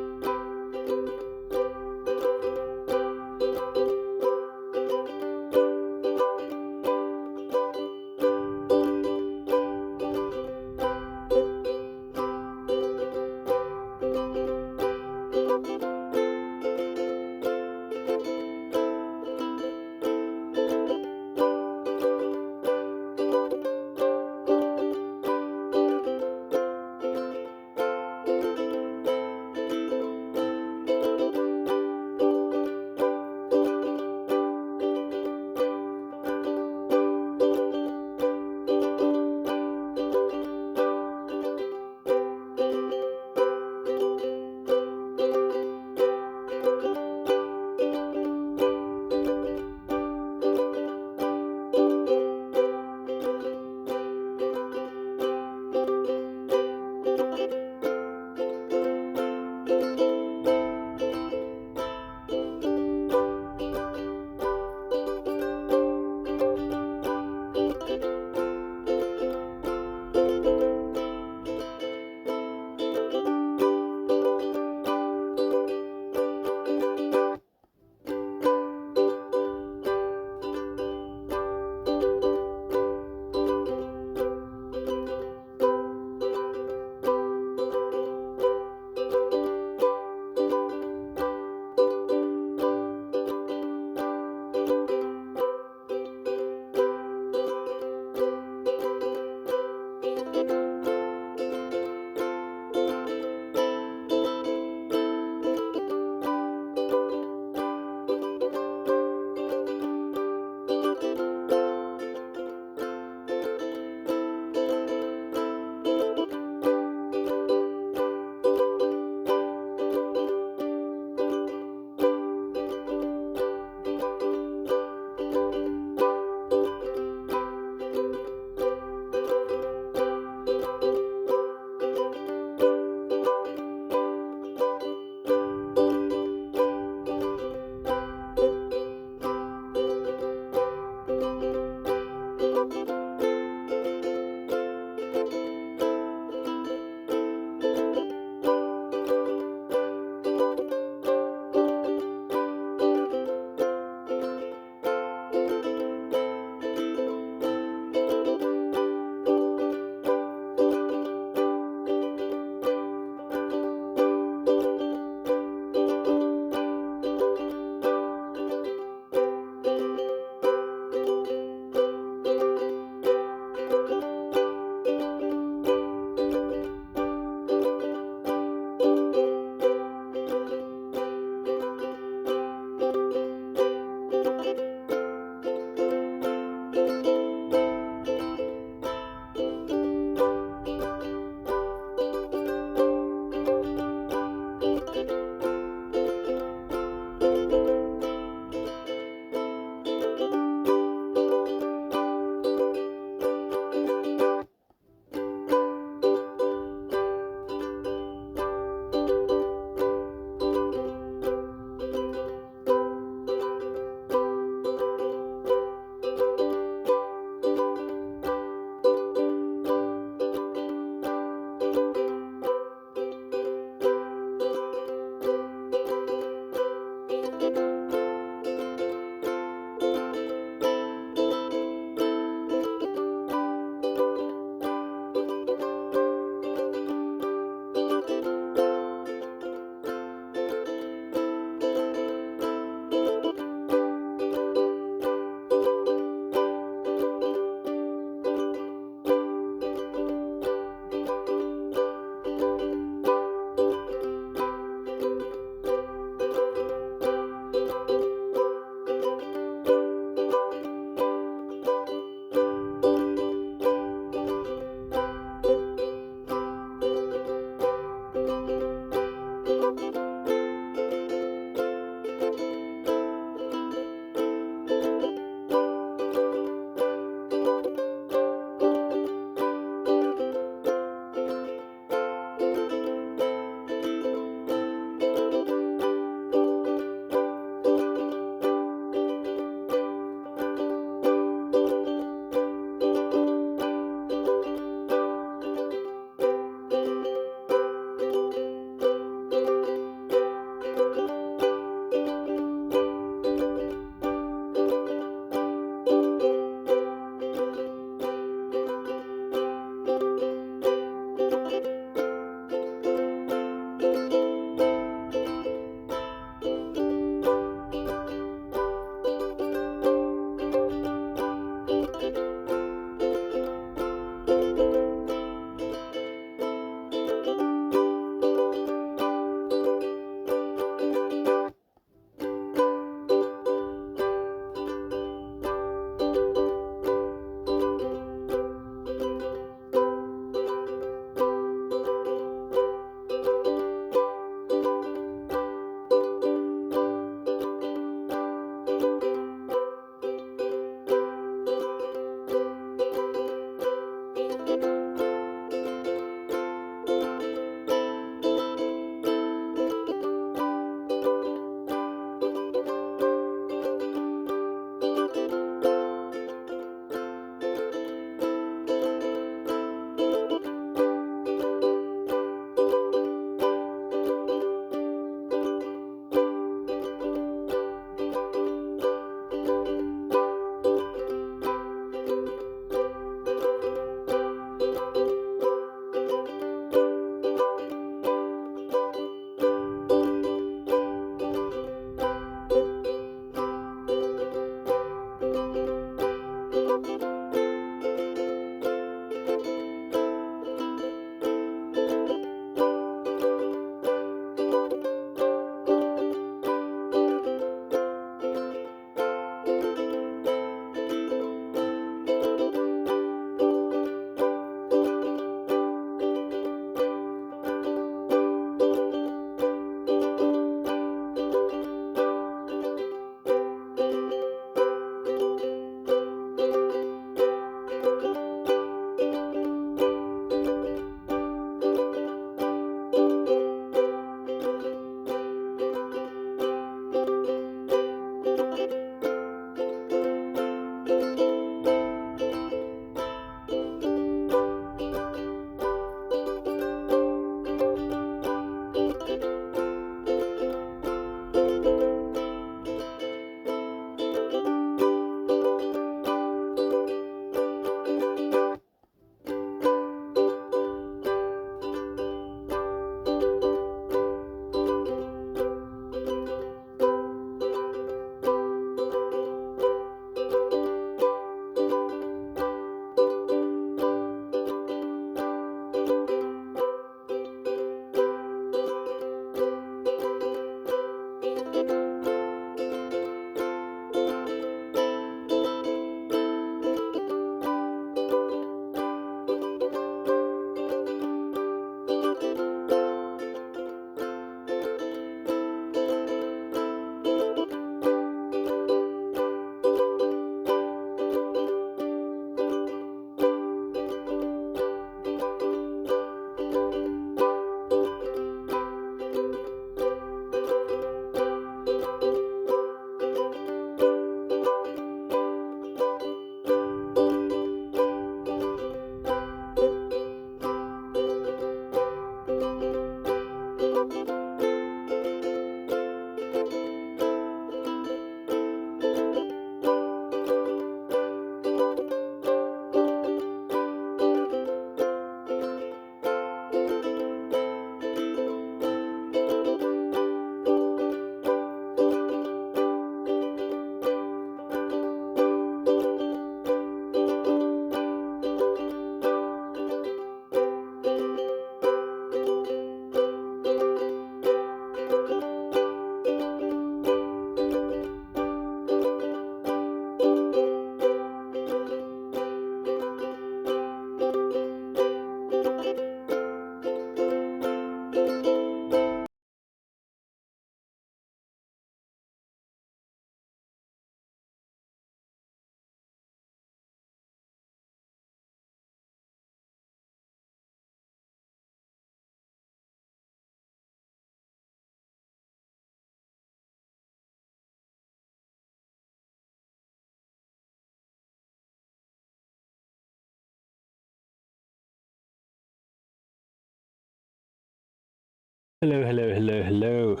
Hello, hello, hello, hello.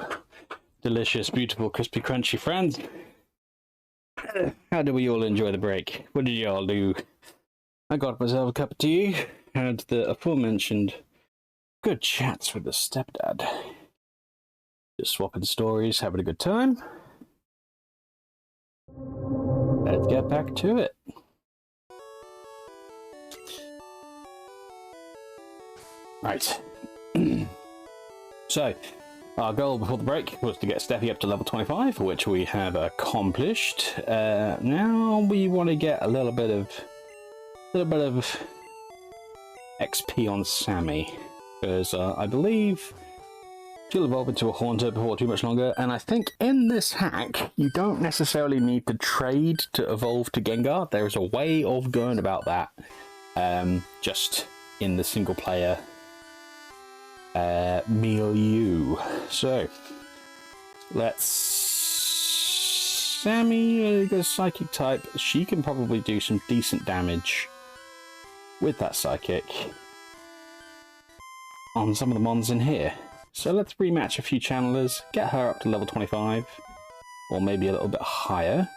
Delicious, beautiful, crispy, crunchy friends. How do we all enjoy the break? What did y'all do? I got myself a cup of tea, had the aforementioned good chats with the stepdad. Just swapping stories, having a good time. Let's get back to it. Right. So, our goal before the break was to get Steffi up to level 25, which we have accomplished. Now we want to get a little bit of XP on Sammy, because I believe she'll evolve into a Haunter before too much longer, and I think in this hack you don't necessarily need to trade to evolve to Gengar. There is a way of going about that, just in the single player milieu. So let's Sammy goes Psychic type. She can probably do some decent damage with that Psychic on some of the mons in here. So let's rematch a few channelers, get her up to level 25, or maybe a little bit higher.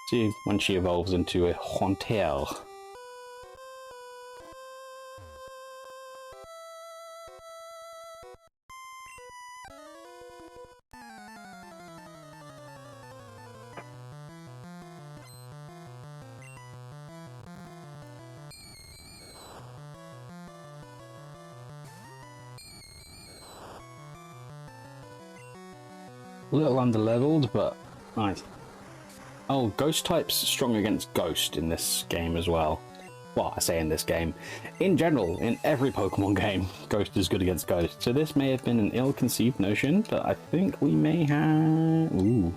See when she evolves into a Haunter. A little under-leveled, but nice. Oh, Ghost type's strong against Ghost in this game as well. Well, I say in this game. In general, in every Pokemon game, Ghost is good against Ghost. So this may have been an ill-conceived notion, but I think we may have... Ooh.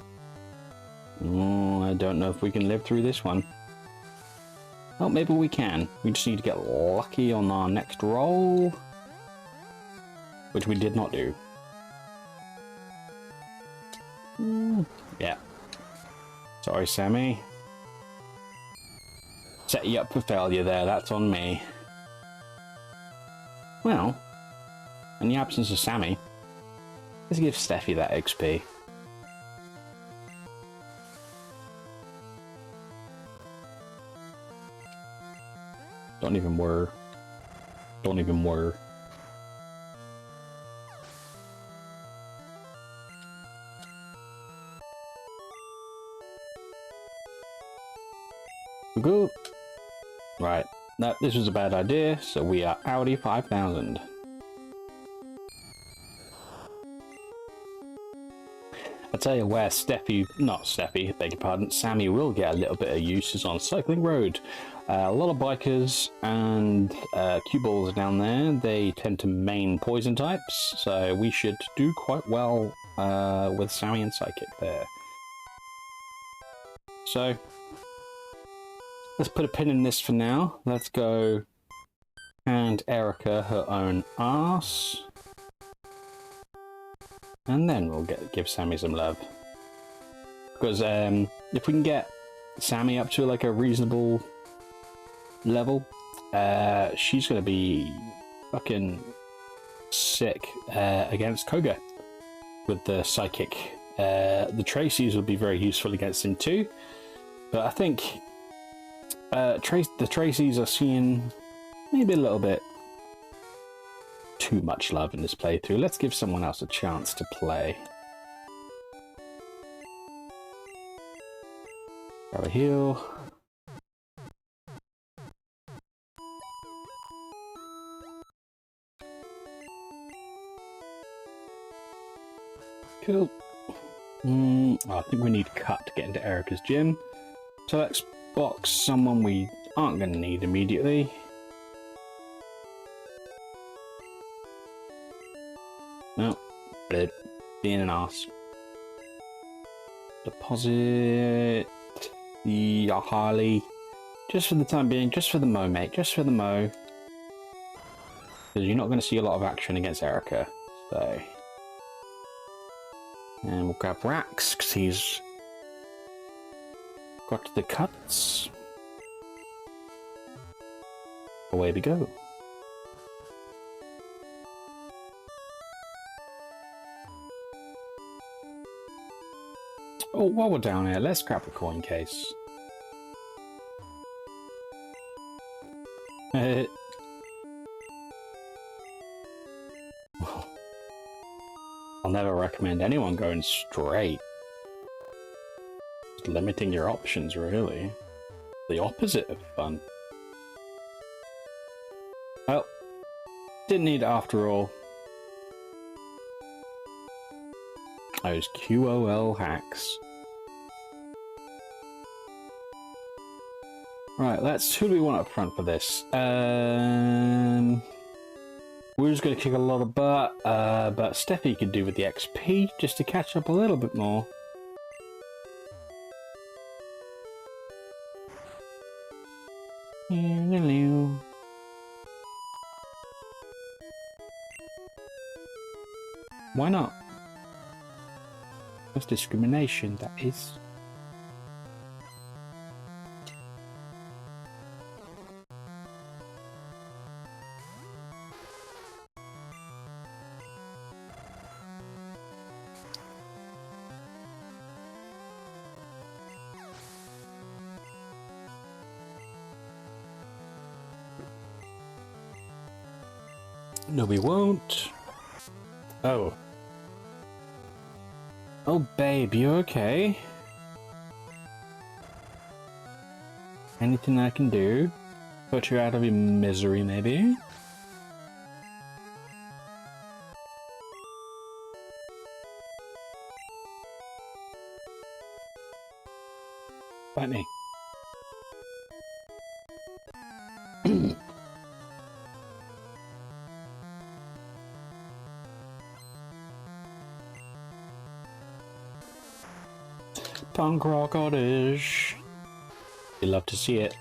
Oh, I don't know if we can live through this one. Oh, maybe we can. We just need to get lucky on our next roll, which we did not do. Yeah. Sorry, Sammy. Set you up for failure there, that's on me. Well, in the absence of Sammy, let's give Steffi that XP. Don't even worry. Don't even worry. Go. Right, this was a bad idea, so we are Audi 5000. I tell you where Steffi, beg your pardon, Sammy will get a little bit of use is on Cycling Road. A lot of bikers and cue balls down there. They tend to main poison types, so we should do quite well with Sammy and Psychic there. So let's put a pin in this for now. Let's go hand Erica her own arse. And then we'll give Sammy some love. Because if we can get Sammy up to like a reasonable level, she's going to be fucking sick against Koga with the Psychic. The Tracy's would be very useful against him too. But I think the Tracy's are seeing maybe a little bit too much love in this playthrough. Let's give someone else a chance to play. Grab a heal. Cool. I think we need Cut to get into Erica's gym. So let's box someone we aren't going to need immediately. No, blood. Being an arse. Deposit the Harley. Just for the time being, just for the mo, mate. Just for the mo. Because you're not going to see a lot of action against Erica. So. And we'll grab Rax, because he's got the cuts. Away we go. Oh, while we're down here, let's grab a coin case. I'll never recommend anyone going straight. Just limiting your options, really. The opposite of fun. Well, didn't need it after all. Those QOL hacks. Right, who do we want up front for this? We're just going to kick a lot of butt, but Steffi could do with the XP just to catch up a little bit more. Why not? That's discrimination, that is. No, we won't. Oh. Oh, babe, you okay? Anything I can do? Put you out of your misery, maybe? Bite me. Punk rock cottage. You love to see it.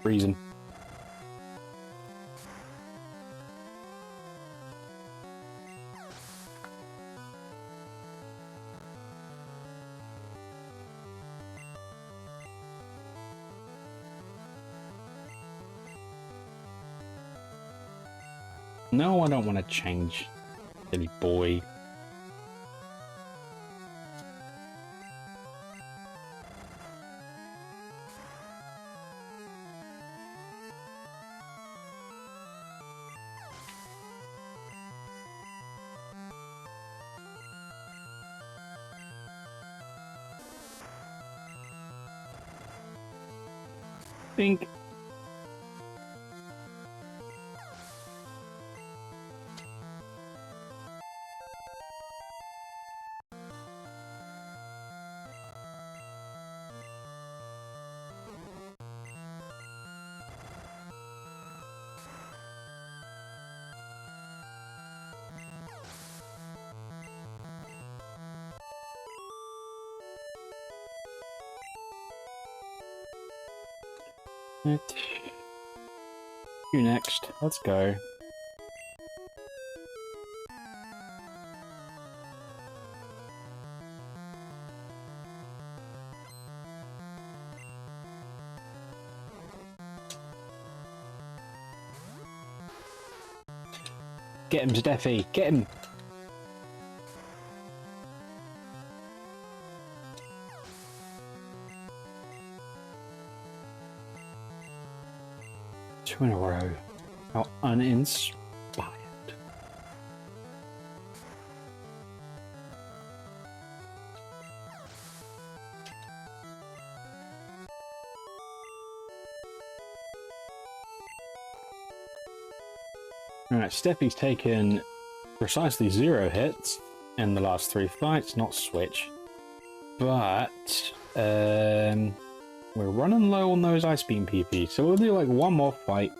Reason. No, I don't want to change. Silly boy. Think. You next. Let's go. Get him, Steffi. Get him. Two in a row. How uninspired. Alright, Steffi's taken precisely 0 hits in the last 3 fights, not switch. But we're running low on those Ice Beam PP, so we'll do like one more fight.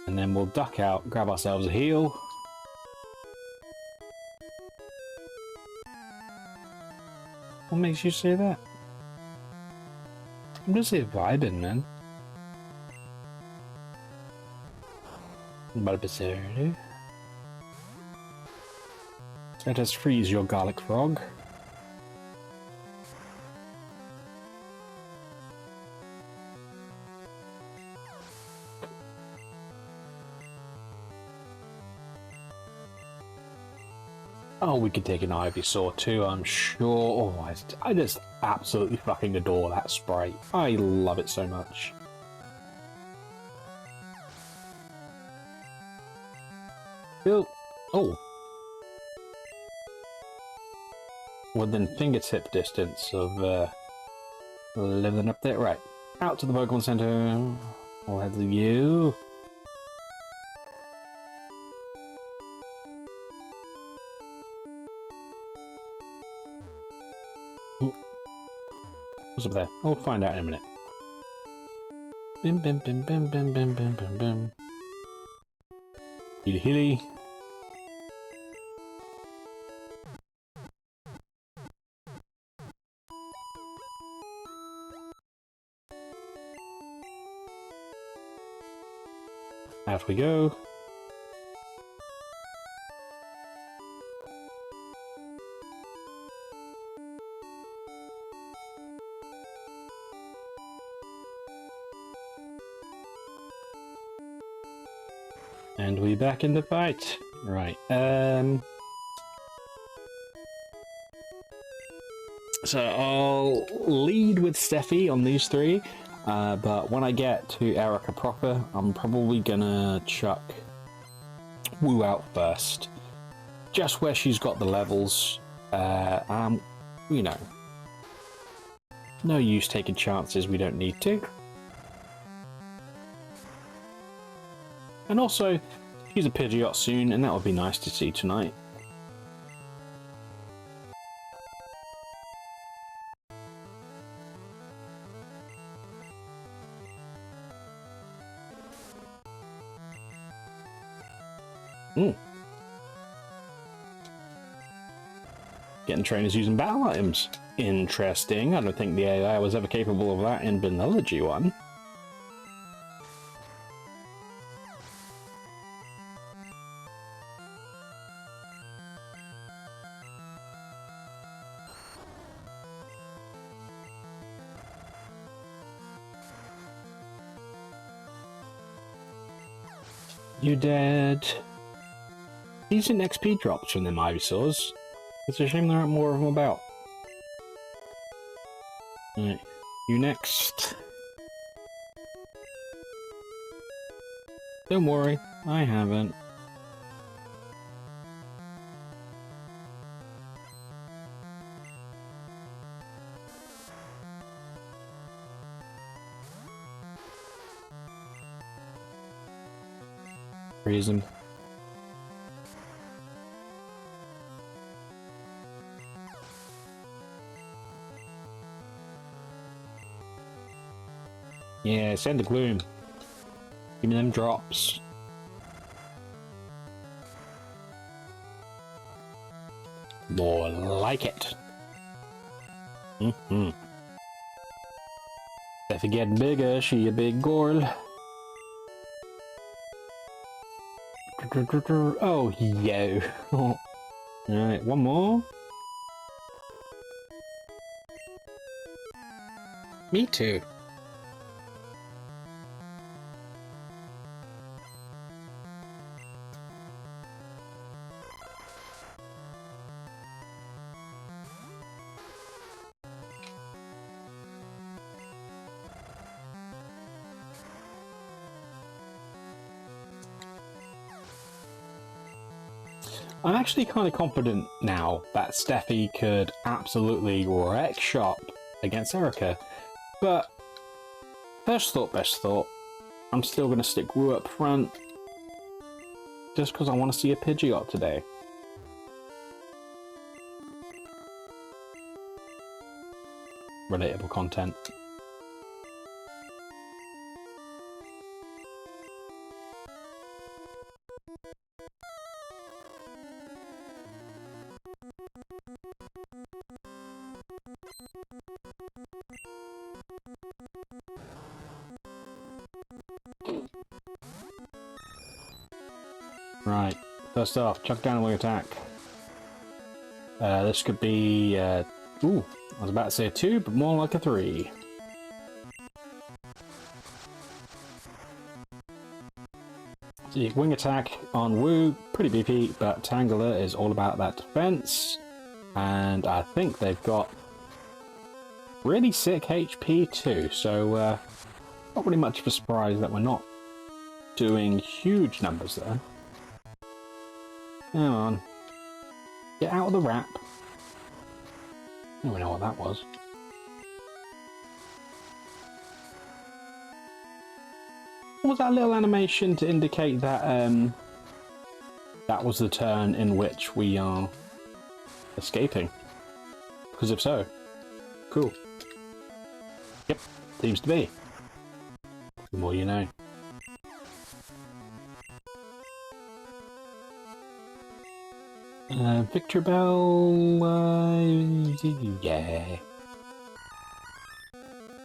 And then we'll duck out, grab ourselves a heal. What makes you say that? I'm just here vibing, man. But absurd. Let us freeze your garlic frog. Oh, we could take an Ivysaur too, I'm sure. Oh, I just absolutely fucking adore that sprite. I love it so much. Oh. Within fingertip distance of living up there. Right. Out to the Pokemon Center. I'll head to you. What's up there? I'll find out in a minute. Bim bim bim bim bim bim bim bim bim. Healy healy. Out we go. And we back in the fight. Right. So I'll lead with Steffi on these three, but when I get to Erica proper, I'm probably gonna chuck Woo out first. Just where she's got the levels. You know, no use taking chances we don't need to. And also, she's a Pidgeot soon, and that would be nice to see tonight. Getting trainers using battle items. Interesting. I don't think the AI was ever capable of that in Vanilla G1. You dead. Decent XP drops from them Ivysaurs. It's a shame there aren't more of them about. Right, you next. Don't worry, I haven't. Reason. Yeah, send the gloom. Give me them drops. More like it. If you get bigger, she a big girl. Oh, yo. Alright, one more. Me too. I'm actually kind of confident now that Steffi could absolutely wreck shop against Erica, but first thought, best thought, I'm still going to stick Woo up front just because I want to see a Pidgeot today. Relatable content. Right, first off, chuck down a wing attack. This could be, ooh, I was about to say a 2, but more like a 3. The wing attack on Wu, pretty beefy, but Tangela is all about that defense. And I think they've got really sick HP too, so not really much of a surprise that we're not doing huge numbers there. Come on. Get out of the wrap. I don't know what that was. What was that little animation to indicate that that was the turn in which we are escaping? Because if so, cool. Yep, seems to be. The more you know. Victor Bell, yeah.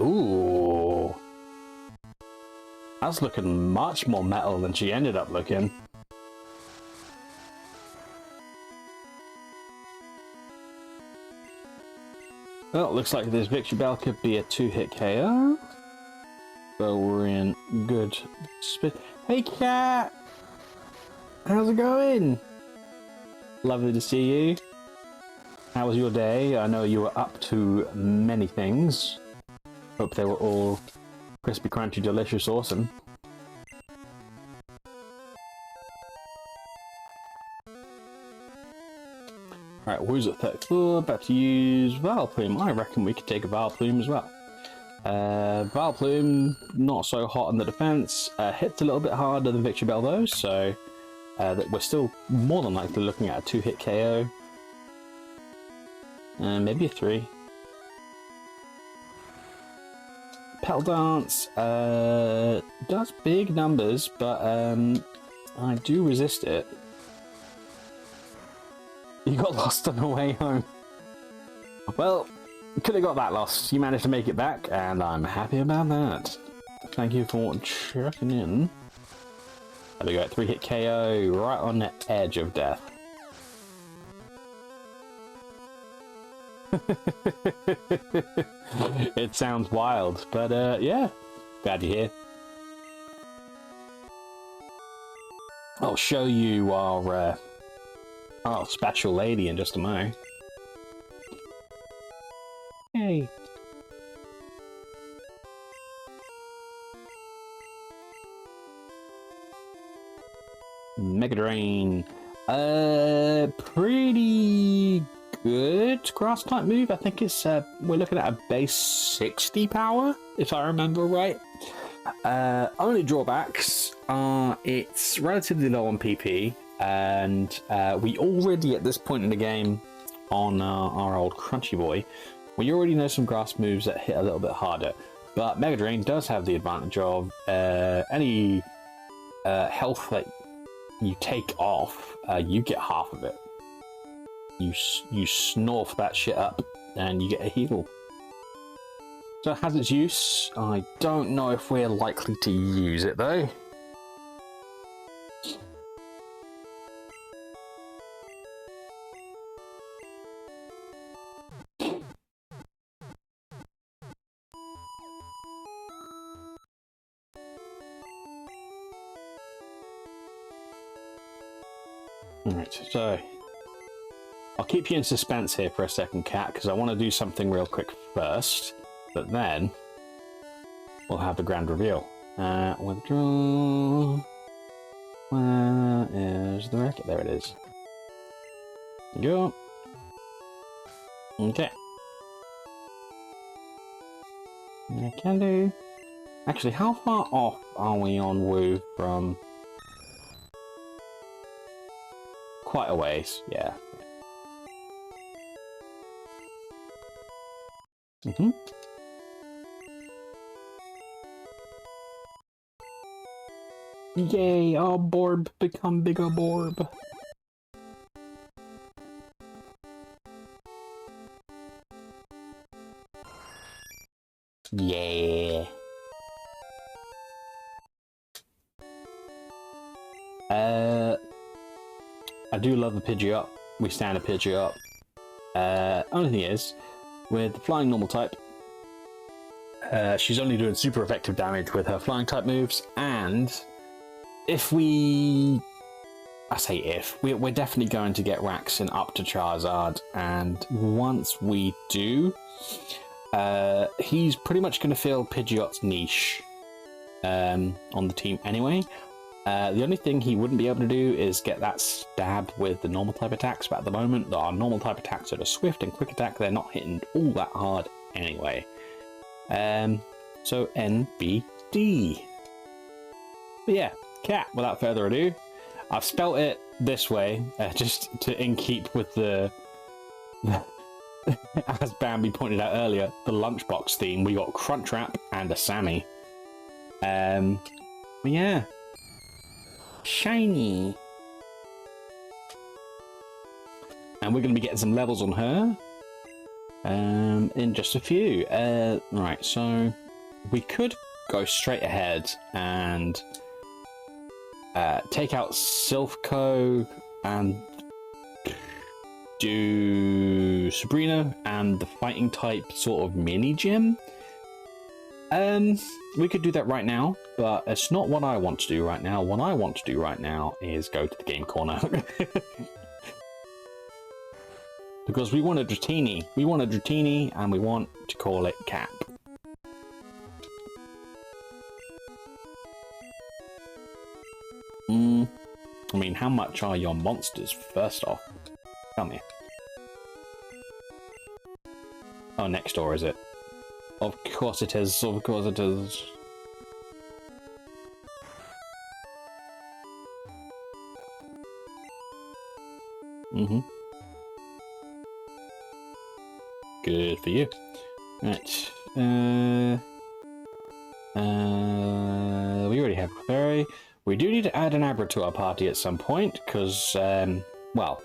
Ooh. That's looking much more metal than she ended up looking. Well, looks like this Victory Bell could be a 2-hit KO. So we're in good spit. Hey cat! How's it going? Lovely to see you. How was your day? I know you were up to many things. Hope they were all crispy, crunchy, delicious, awesome. Alright, Wu's at 34, about to use Vileplume. I reckon we could take a Vileplume as well. Vileplume, not so hot on the defense, hits a little bit harder than Victory Bell though, so that we're still more than likely looking at a 2-hit KO. Maybe a 3. Petal Dance does big numbers, but I do resist it. You got lost on the way home. Well, could have got that lost. You managed to make it back, and I'm happy about that. Thank you for checking in. There we go, 3-hit KO, right on the edge of death. It sounds wild, but yeah, glad you're here. I'll show you our special lady in just a moment. Hey. Mega Drain. Pretty good grass type move. I think it's we're looking at a base 60 power, if I remember right. Only drawbacks are it's relatively low on PP, and we already at this point in the game on our old Crunchy Boy, we already know some grass moves that hit a little bit harder. But Mega Drain does have the advantage of any health that you take off, you get half of it. You snorf that shit up and you get a heal. So it has its use. I don't know if we're likely to use it though. Alright, so I'll keep you in suspense here for a second, Cat, because I want to do something real quick first, but then we'll have the grand reveal. Withdraw. Where is the racket? There it is. Go. Okay. I can do. Actually, how far off are we on Wu from? Quite a ways, yeah. Yay, our Borb become bigger Borb. Yeah. I do love the Pidgeot. We stand a Pidgeot. Only thing is, with the flying normal type, she's only doing super effective damage with her flying type moves, and if we... I say if. We're definitely going to get Raxin up to Charizard, and once we do, he's pretty much going to fill Pidgeot's niche on the team anyway. The only thing he wouldn't be able to do is get that stab with the normal type attacks, but at the moment our normal type attacks are a swift and quick attack. They're not hitting all that hard anyway. So NBD. But yeah, cat, without further ado. I've spelt it this way, just to in keep with the as Bambi pointed out earlier, the lunchbox theme. We got Crunchwrap and a Sammy. But yeah, shiny, and we're going to be getting some levels on her in just a few. Right, so we could go straight ahead and take out Silphco and do Sabrina and the fighting type sort of mini gym. We could do that right now, but it's not what I want to do right now. What I want to do right now is go to the game corner. Because we want a Dratini. We want a Dratini and we want to call it Cap. I mean, how much are your monsters, first off? Tell me. Oh, next door, is it? Of course it is, of course it is. Good for you. Right. We already have Clefairy. We do need to add an Abra to our party at some point, because, well,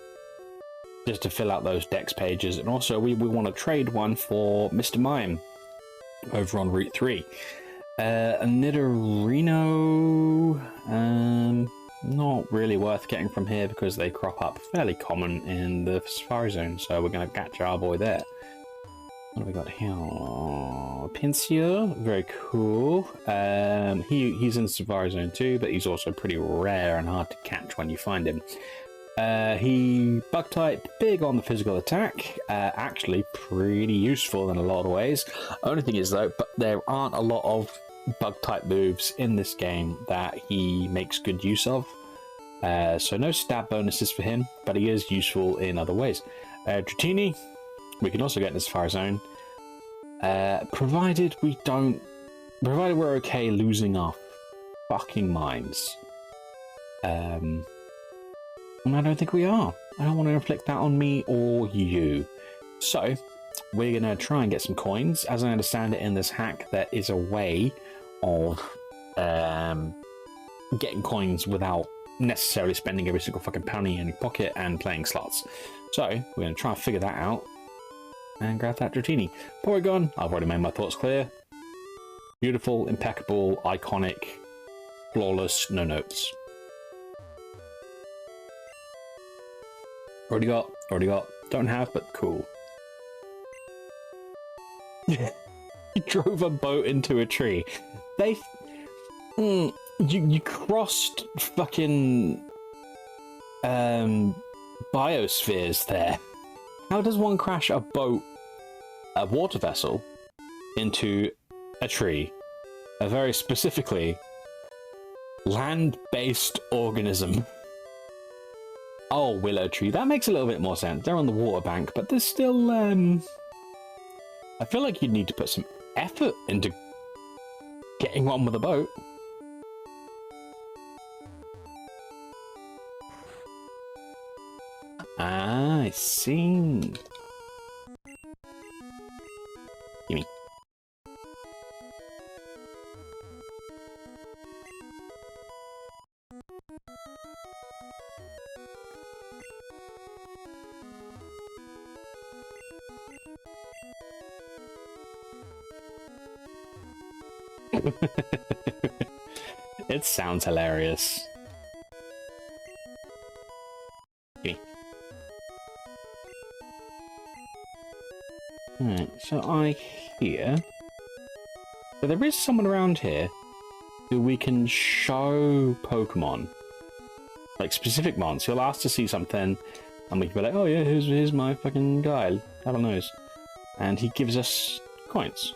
just to fill out those Dex pages, and also we want to trade one for Mr. Mime over on Route 3. A Nidorino, not really worth getting from here because they crop up fairly common in the Safari Zone, so we're going to catch our boy there. What have we got here? Pinsir, very cool. He's in Safari Zone too, but he's also pretty rare and hard to catch when you find him. He bug type, big on the physical attack, actually pretty useful in a lot of ways. Only thing is though, but there aren't a lot of bug type moves in this game that he makes good use of. So no stab bonuses for him, but he is useful in other ways. Dratini, we can also get in this Safari Zone, provided we're okay losing our fucking minds. And I don't think we are. I don't want to inflict that on me or you. So we're gonna try and get some coins. As I understand it, in this hack there is a way of getting coins without necessarily spending every single fucking penny in your pocket and playing slots. So we're gonna try and figure that out and grab that Dratini. Porygon, I've already made my thoughts clear. Beautiful, impeccable, iconic, flawless, no notes. Already got, don't have, but cool. You drove a boat into a tree. They... you crossed fucking... biospheres there. How does one crash a boat, a water vessel, into a tree? A very specifically land-based organism. Oh, willow tree. That makes a little bit more sense. They're on the water bank, but there's still, I feel like you'd need to put some effort into getting one with a boat. Ah, I see. Gimme. It sounds hilarious. Alright, so I hear... So there is someone around here. we can show Pokemon, like specific mons. He'll ask to see something, and we can be like, oh yeah, here's my fucking guy, have a nose. And he gives us coins.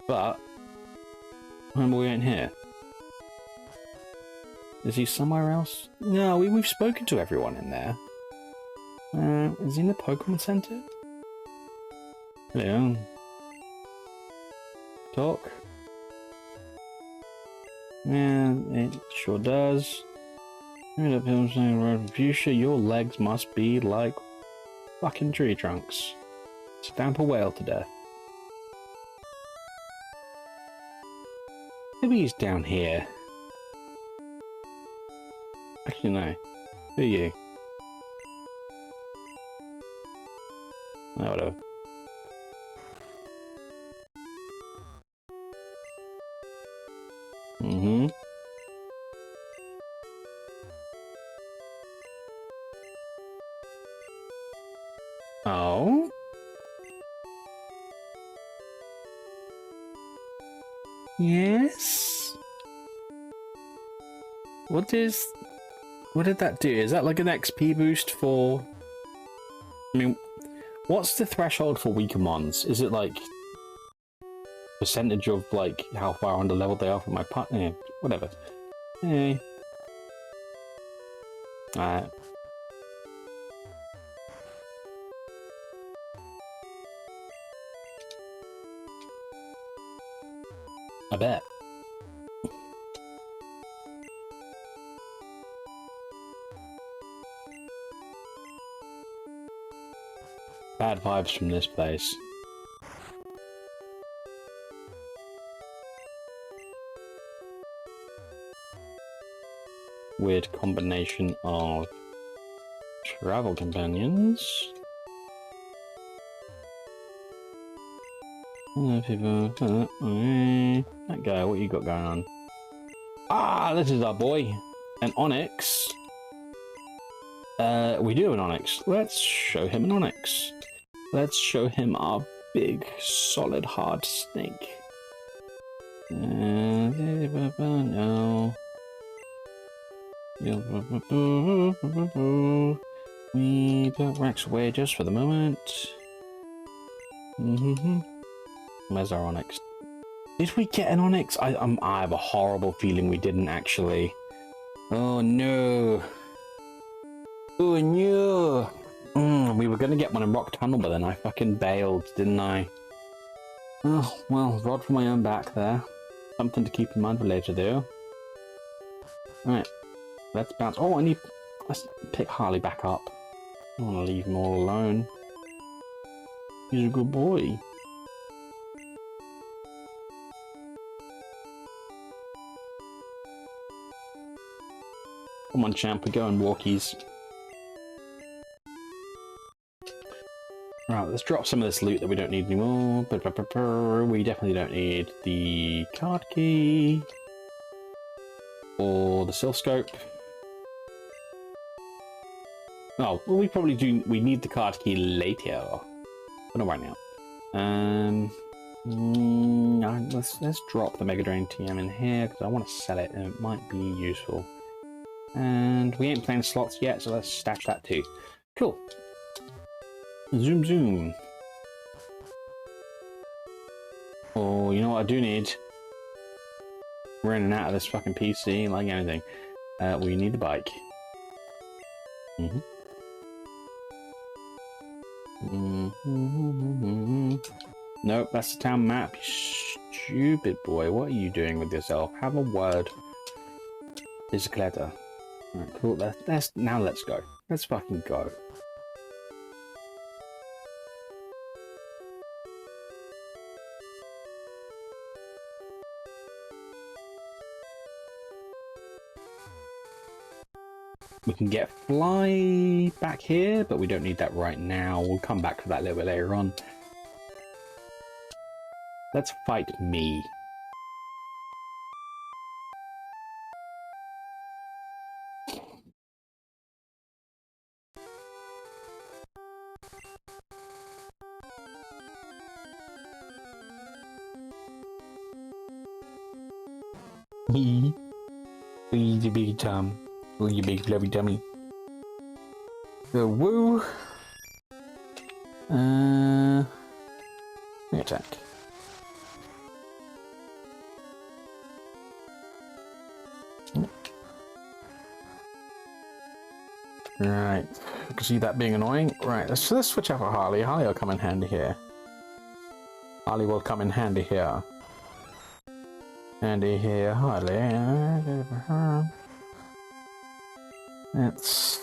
But, remember we ain't here. Is he somewhere else? No, we've spoken to everyone in there. Is he in the Pokemon Center? Hello. Talk. Yeah, it sure does. Fuchsia, your legs must be like fucking tree trunks. Stamp a whale to death. Maybe he's down here. Actually, no. Who are you? Oh, whatever. Mm-hmm. Oh? Yes? What did that do? Is that like an XP boost for... I mean, what's the threshold for weaker mons? Is it like percentage of like how far under level they are from my partner? Yeah, whatever. Hey. Alright. I bet. Bad vibes from this place. Weird combination of travel companions. Hello, people. That guy, what you got going on? Ah, this is our boy. An Onyx. We do an Onyx. Let's show him an Onyx. Let's show him our big, solid, hard snake. No. We put Rex away just for the moment. Where's our Onyx? Did we get an Onyx? I have a horrible feeling we didn't actually. Oh no. Oh no. We were gonna get one in Rock Tunnel, but then I fucking bailed, didn't I? Oh, well, rod for my own back there. Something to keep in mind for later, though. Alright, let's bounce. Oh, let's pick Harley back up. I don't want to leave him all alone. He's a good boy. Come on, champ, we're going walkies. Right, let's drop some of this loot that we don't need anymore. We definitely don't need the card key. Or the oscilloscope. Oh, well, we probably do. We need the card key later. But not right now. Let's drop the Mega Drain TM in here because I want to sell it and it might be useful. And we ain't playing slots yet, so let's stash that too. Cool. Zoom zoom. Oh, you know what I do need? We're in and out of this fucking PC like anything. We need the bike. Nope, that's the town map. You stupid boy. What are you doing with yourself? Have a word. Bicicleta. Alright, cool. Now let's go. Let's fucking go. We can get fly back here, but we don't need that right now. We'll come back to that a little bit later on. Let's fight me. You big Tom. Oh, you big lovey dummy. The woo. Attack. Right. I can see that being annoying. Right, let's switch out for Harley. Harley will come in handy here. Harley will come in handy here. Handy here, Harley. It's...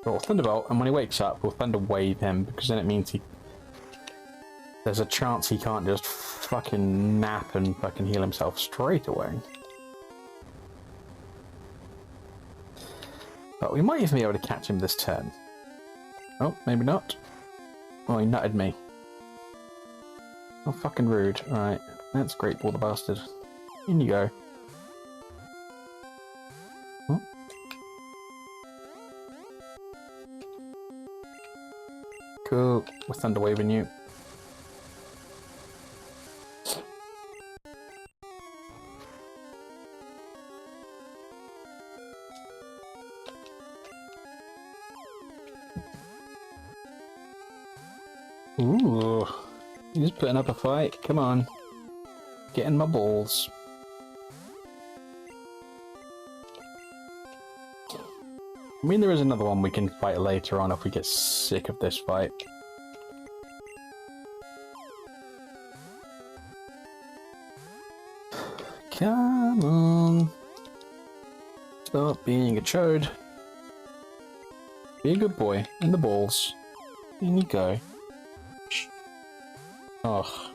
Oh, Thunderbolt, and when he wakes up, we'll Thunder Wave him, because then it means there's a chance he can't just fucking nap and fucking heal himself straight away. But we might even be able to catch him this turn. Oh, maybe not. Oh, he nutted me. Oh, fucking rude. Alright, that's Great Ball the Bastard. In you go. Oh. Cool. We're Thunder Waving you. Ooh, he's putting up a fight. Come on. Get in my balls. I mean, there is another one we can fight later on if we get sick of this fight. Come on. Stop being a chode. Be a good boy. In the balls. In you go. Oh.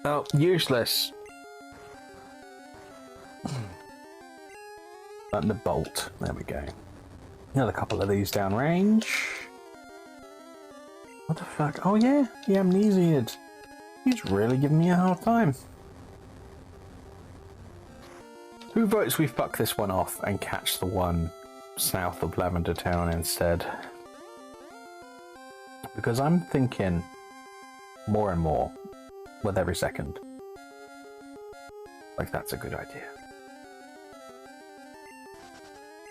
Oh, useless. Thunderbolt. There we go. Another couple of these downrange. What the fuck? Oh yeah, the amnesiad. He's really giving me a hard time. Who votes we fuck this one off and catch the one south of Lavender Town instead? Because I'm thinking more and more with every second. Like, that's a good idea.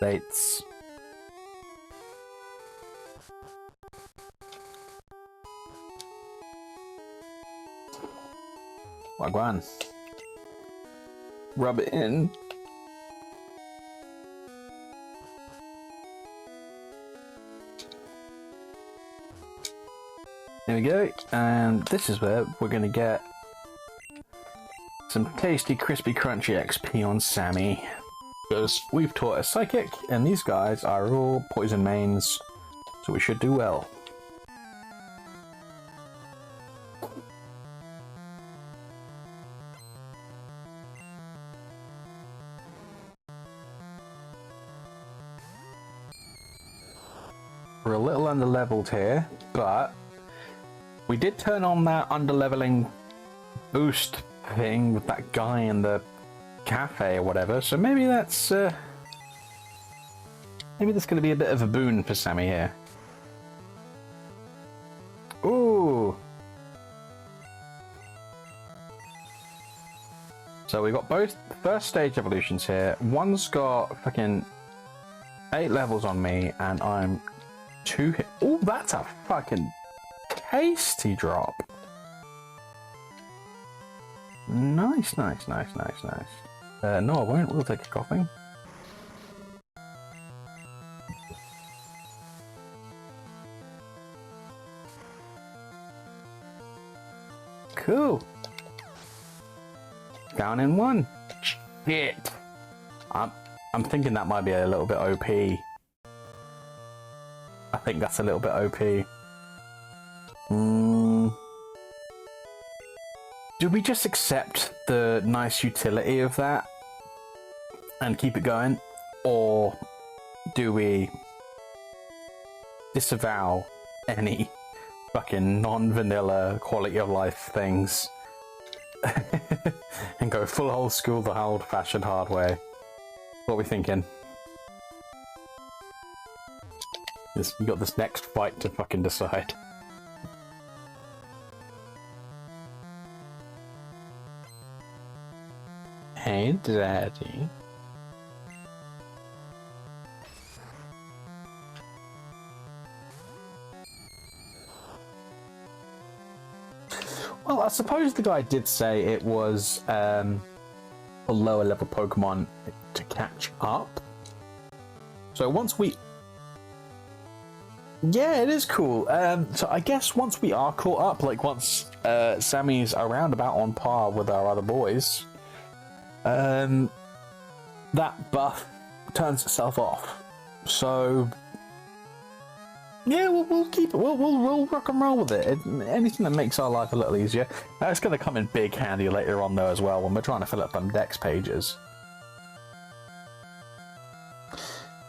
Dates. Wagwan. Rub it in. There we go, and this is where we're going to get some tasty, crispy, crunchy XP on Sammy. Because we've taught a Psychic, and these guys are all poison mains, so we should do well. We're a little under-leveled here, but we did turn on that under-leveling boost thing with that guy in the cafe or whatever, so maybe that's going to be a bit of a boon for Sammy here. Ooh! So we've got both first stage evolutions here. One's got fucking 8 levels on me, and I'm 2 hit. Oh, that's a fucking tasty drop. Nice, nice, nice, nice, nice. No, I won't. We'll take a coughing. Cool. Down in 1. Shit. I'm thinking that might be a little bit OP. I think that's a little bit OP. Do we just accept the nice utility of that and keep it going? Or do we disavow any fucking non-vanilla quality of life things and go full old school the old-fashioned hard way? What are we thinking? You got this next fight to fucking decide. Hey, Daddy. Well, I suppose the guy did say it was a lower level Pokemon to catch up. So once we... Yeah, it is cool. So I guess once we are caught up, like once Sammy's around about on par with our other boys, that buff turns itself off. So yeah, we'll keep it. We'll rock and roll with it. Anything that makes our life a little easier. It's going to come in big handy later on though as well when we're trying to fill up them dex pages.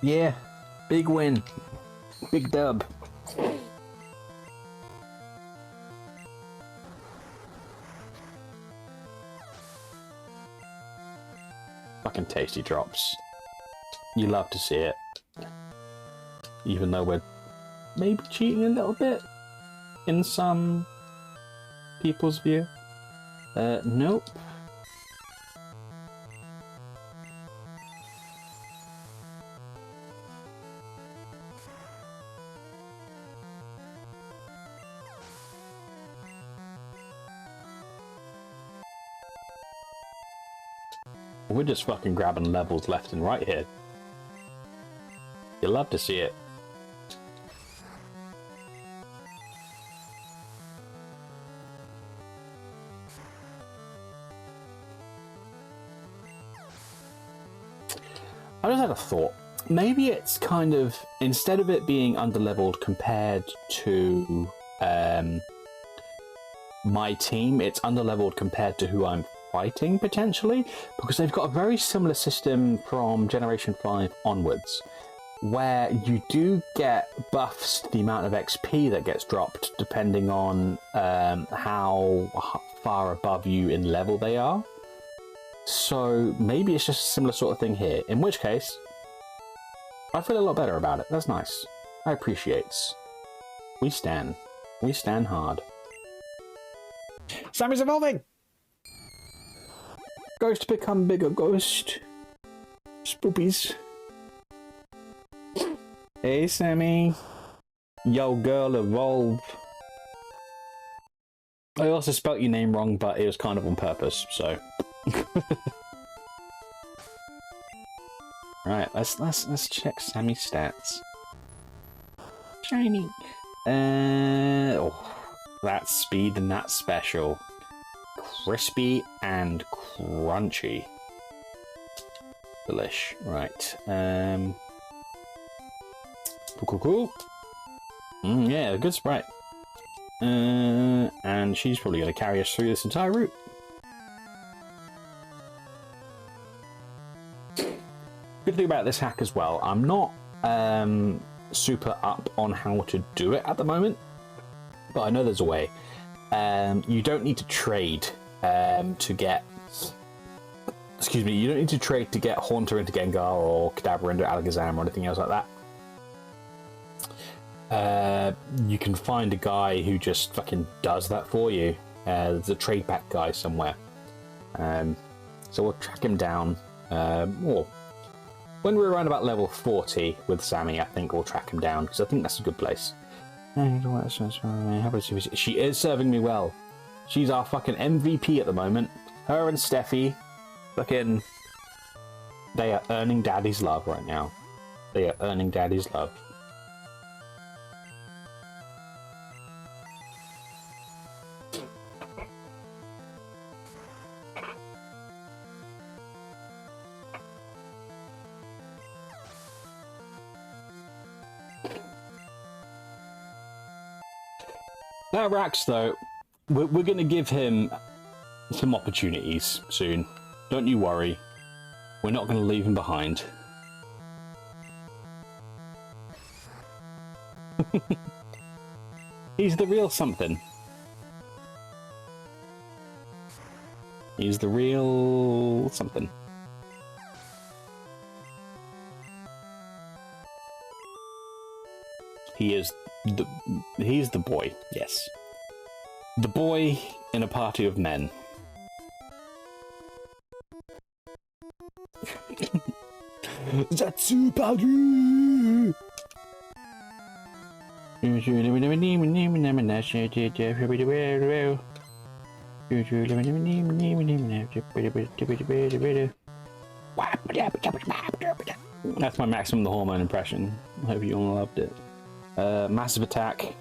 Yeah, big win, big dub. Fucking tasty drops. You love to see it. Even though we're maybe cheating a little bit in some people's view. Nope. We're just fucking grabbing levels left and right here. You love to see it. I just had a thought. Maybe it's kind of, instead of it being underleveled compared to my team, it's underleveled compared to who I'm fighting, potentially, because they've got a very similar system from Generation 5 onwards, where you do get buffs to the amount of XP that gets dropped depending on how far above you in level they are. So maybe it's just a similar sort of thing here, in which case I feel a lot better about it. That's nice. I appreciate. We stand hard. Sammy's evolving! Ghost become bigger ghost. Spoopies. Hey Sammy. Yo girl, evolve. I also spelt your name wrong, but it was kind of on purpose, so. Right, let's check Sammy's stats. Shiny. Oh, that's speed and that's special. Crispy and crunchy. Delish. Right. Cool. Yeah, good sprite. And she's probably going to carry us through this entire route. Good thing about this hack as well, I'm not super up on how to do it at the moment, but I know there's a way. You don't need to trade to get... Excuse me, you don't need to trade to get Haunter into Gengar or Kadabra into Alakazam or anything else like that. You can find a guy who just fucking does that for you. There's a trade back guy somewhere. So we'll track him down. Or when we're around about level 40 with Sammy, I think we'll track him down, because I think that's a good place. She is serving me well. She's our fucking MVP at the moment. Her and Steffi, fucking... They are earning Daddy's love right now. They are earning Daddy's love. That Rax, though, we're going to give him some opportunities soon. Don't you worry. We're not going to leave him behind. He's the real something. He's the real something. He's the boy, yes. The boy in a party of men. Zatsu powder! That's my maximum the hormone impression. I hope you all loved it. Massive attack.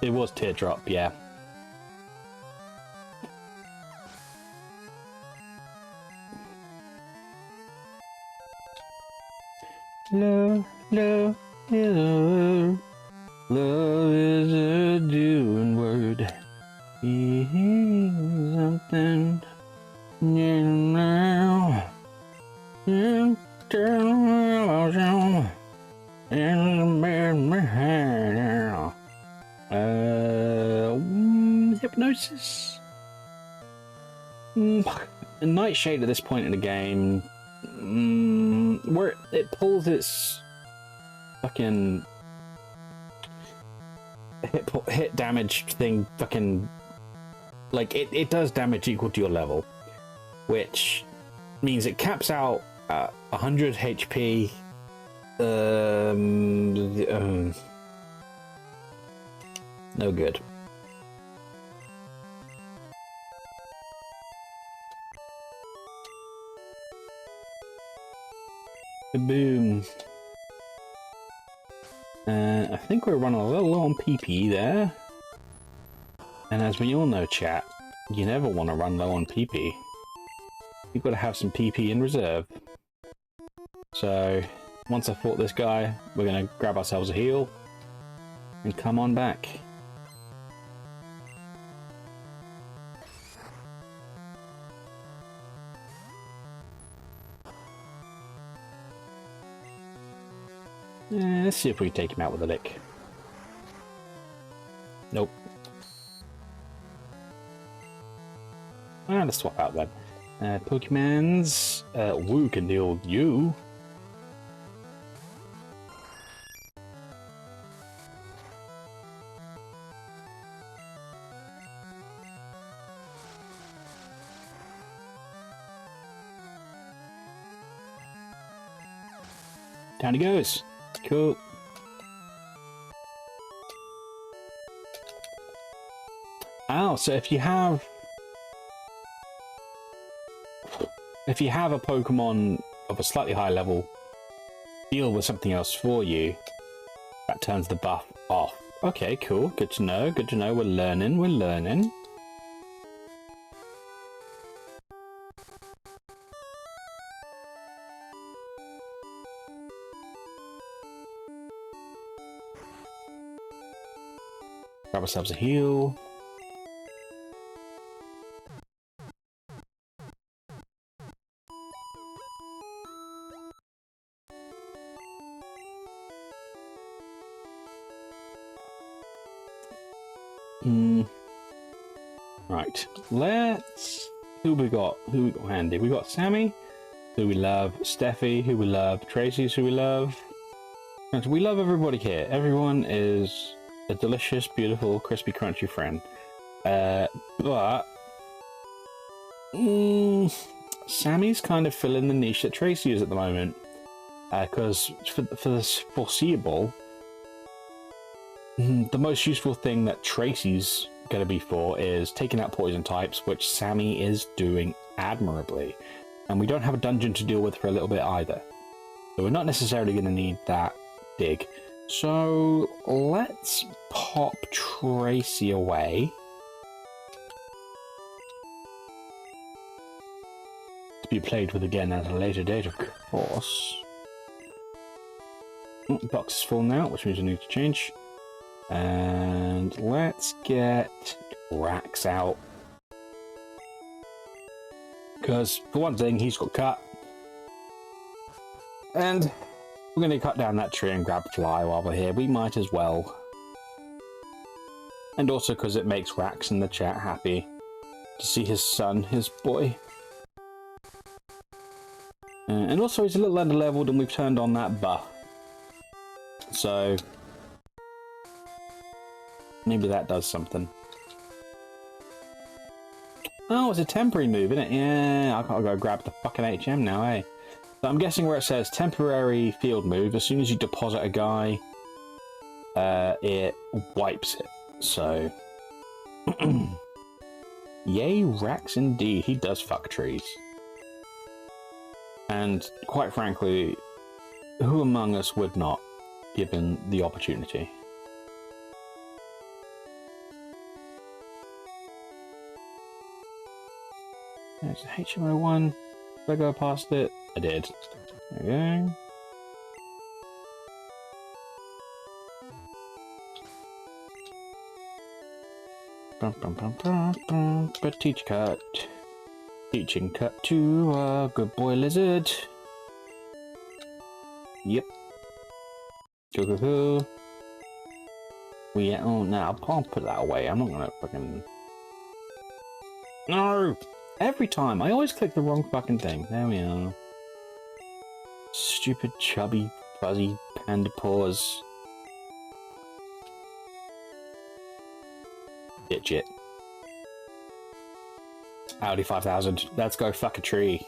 It was teardrop, yeah. Love, love, love, love is a doing word. Something now. Hypnosis. Nightshade at this point in the game, where it pulls its fucking hit damage thing, fucking like it does damage equal to your level, which means it caps out at 100 HP. No good. Boom. I think we're running a little low on PP there. And as we all know, chat, you never want to run low on PP. You've got to have some PP in reserve. So, once I fought this guy, we're going to grab ourselves a heal and come on back. Let's see if we can take him out with a lick. Nope. Let's swap out then. Pokemons. Woo can deal with you. Down he goes. Cool. Oh, so if you have a Pokemon of a slightly higher level deal with something else for you, that turns the buff off. Okay, cool. Good to know. Good to know. We're learning. We're learning. Grab ourselves a heal. Right, let's... Who we got handy? We got Sammy, who we love, Steffi, who we love, Tracy's who we love. We love everybody here. Everyone is a delicious, beautiful, crispy, crunchy friend. But Sammy's kind of filling the niche that Tracy is at the moment. Because for this foreseeable, the most useful thing that Tracy's going to be for is taking out poison types, which Sammy is doing admirably. And we don't have a dungeon to deal with for a little bit either. So we're not necessarily going to need that dig. So let's pop Tracy away. To be played with again at a later date, of course. The box is full now, which means we need to change. And let's get Rax out. Because, for one thing, he's got cut. And we're going to cut down that tree and grab Fly while we're here. We might as well. And also because it makes Rax in the chat happy to see his son, his boy. And also he's a little under-leveled and we've turned on that buff. So maybe that does something. Oh, it's a temporary move, isn't it? Yeah, I gotta go grab the fucking HM now, eh? So I'm guessing where it says temporary field move, as soon as you deposit a guy, it wipes it. So, yay, Rax indeed. He does fuck trees. And quite frankly, who among us would not, given the opportunity? There's HMO1. Did I go past it? I did. There we go. But teach cut. Teaching cut to a good boy lizard. Yep. Go. Oh no, I'll put that away. I'm not gonna fucking. No! Every time. I always click the wrong fucking thing. There we are. Stupid, chubby, fuzzy panda paws. Shit. Audi 5000. Let's go fuck a tree.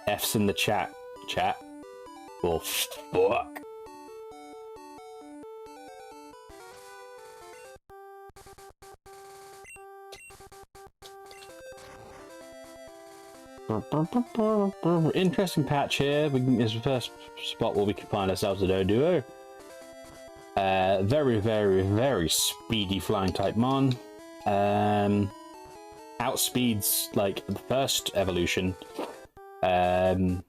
F's in the chat. Oh, fuck. Interesting patch here. It's the first spot where we can find ourselves a Doduo. Very, very, very speedy flying type mon. Outspeeds like the first evolution. Well,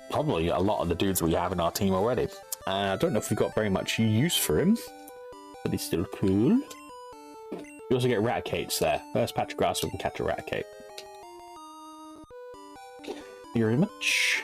probably a lot of the dudes we have in our team already. I don't know if we've got very much use for him, but he's still cool. You also get Raticates there. First patch of grass we can catch a Raticate. Thank you very much.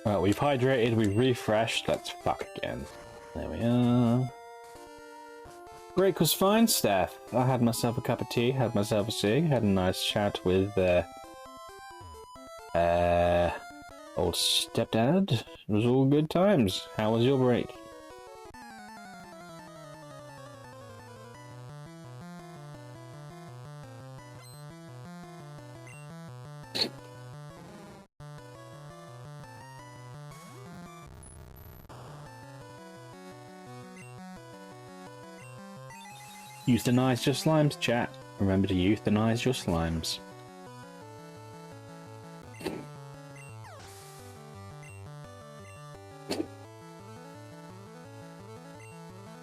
Well, we've hydrated, we've refreshed, let's fuck again. There we are. Break was fine, Steph. I had myself a cup of tea, had myself a cig, had a nice chat with old stepdad. It was all good times. How was your break? Euthanize your slimes, chat. Remember to euthanize your slimes.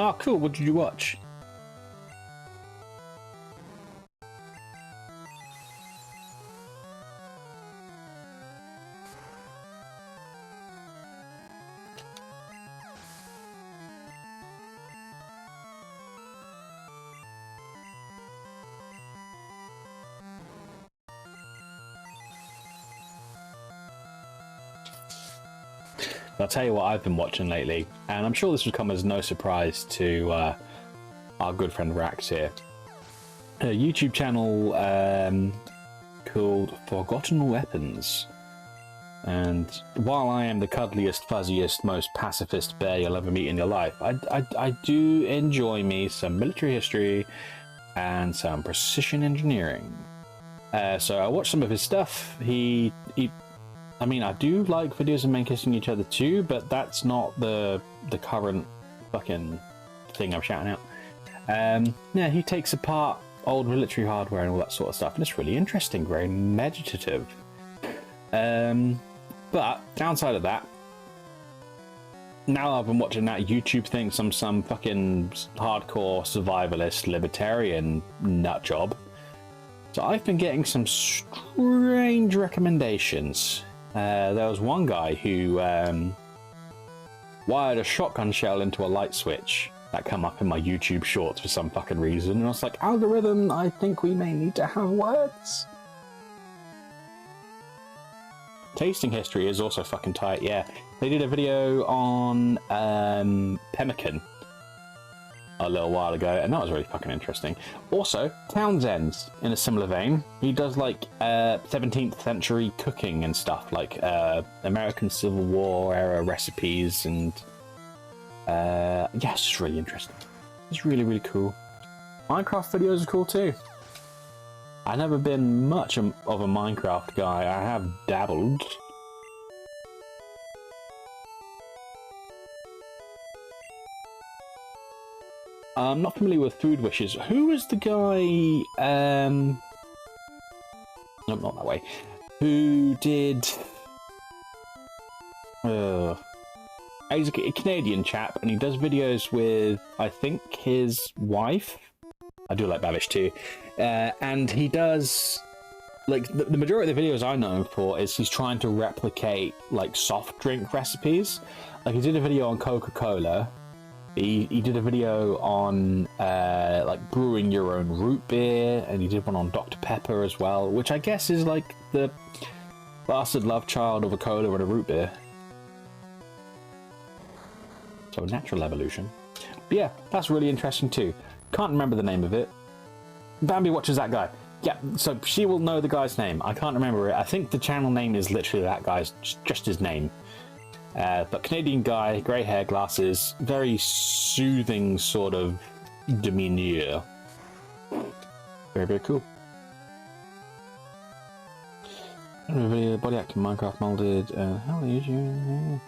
Oh, cool. What did you watch? I'll tell you what I've been watching lately, and I'm sure this will come as no surprise to our good friend Rax here. A YouTube channel called Forgotten Weapons. And while I am the cuddliest, fuzziest, most pacifist bear you'll ever meet in your life, I do enjoy me some military history and some precision engineering. So I watched some of his stuff. I mean, I do like videos of men kissing each other too, but that's not the current fucking thing I'm shouting out. Yeah, he takes apart old military hardware and all that sort of stuff, and it's really interesting, very meditative. But downside of that, now I've been watching that YouTube thing, some fucking hardcore survivalist libertarian nut job. So I've been getting some strange recommendations. There was one guy who wired a shotgun shell into a light switch. That came up in my YouTube shorts for some fucking reason, and I was like, algorithm, I think we may need to have words. Tasting history is also fucking tight, yeah. They did a video on pemmican a little while ago, and that was really fucking interesting. Also, Townsend's in a similar vein. He does like 17th century cooking and stuff, like American Civil War era recipes, and yeah, it's just really interesting. It's really, really cool. Minecraft videos are cool too. I've never been much of a Minecraft guy. I have dabbled. I'm not familiar with Food Wishes. Who was the guy? No, not that way. Who did? He's a Canadian chap, and he does videos with, I think, his wife. I do like Babish too, and he does like the majority of the videos I know him for is he's trying to replicate like soft drink recipes. Like he did a video on Coca-Cola. He did a video on like brewing your own root beer, and he did one on Dr. Pepper as well, which I guess is like the bastard love child of a cola and a root beer. So natural evolution. But yeah, that's really interesting too. Can't remember the name of it. Bambi watches that guy. Yeah, so she will know the guy's name. I can't remember it. I think the channel name is literally that guy's, just his name. But Canadian guy, grey hair, glasses, very soothing sort of demeanor. Very, very cool. Video, body acting Minecraft molded. How are you?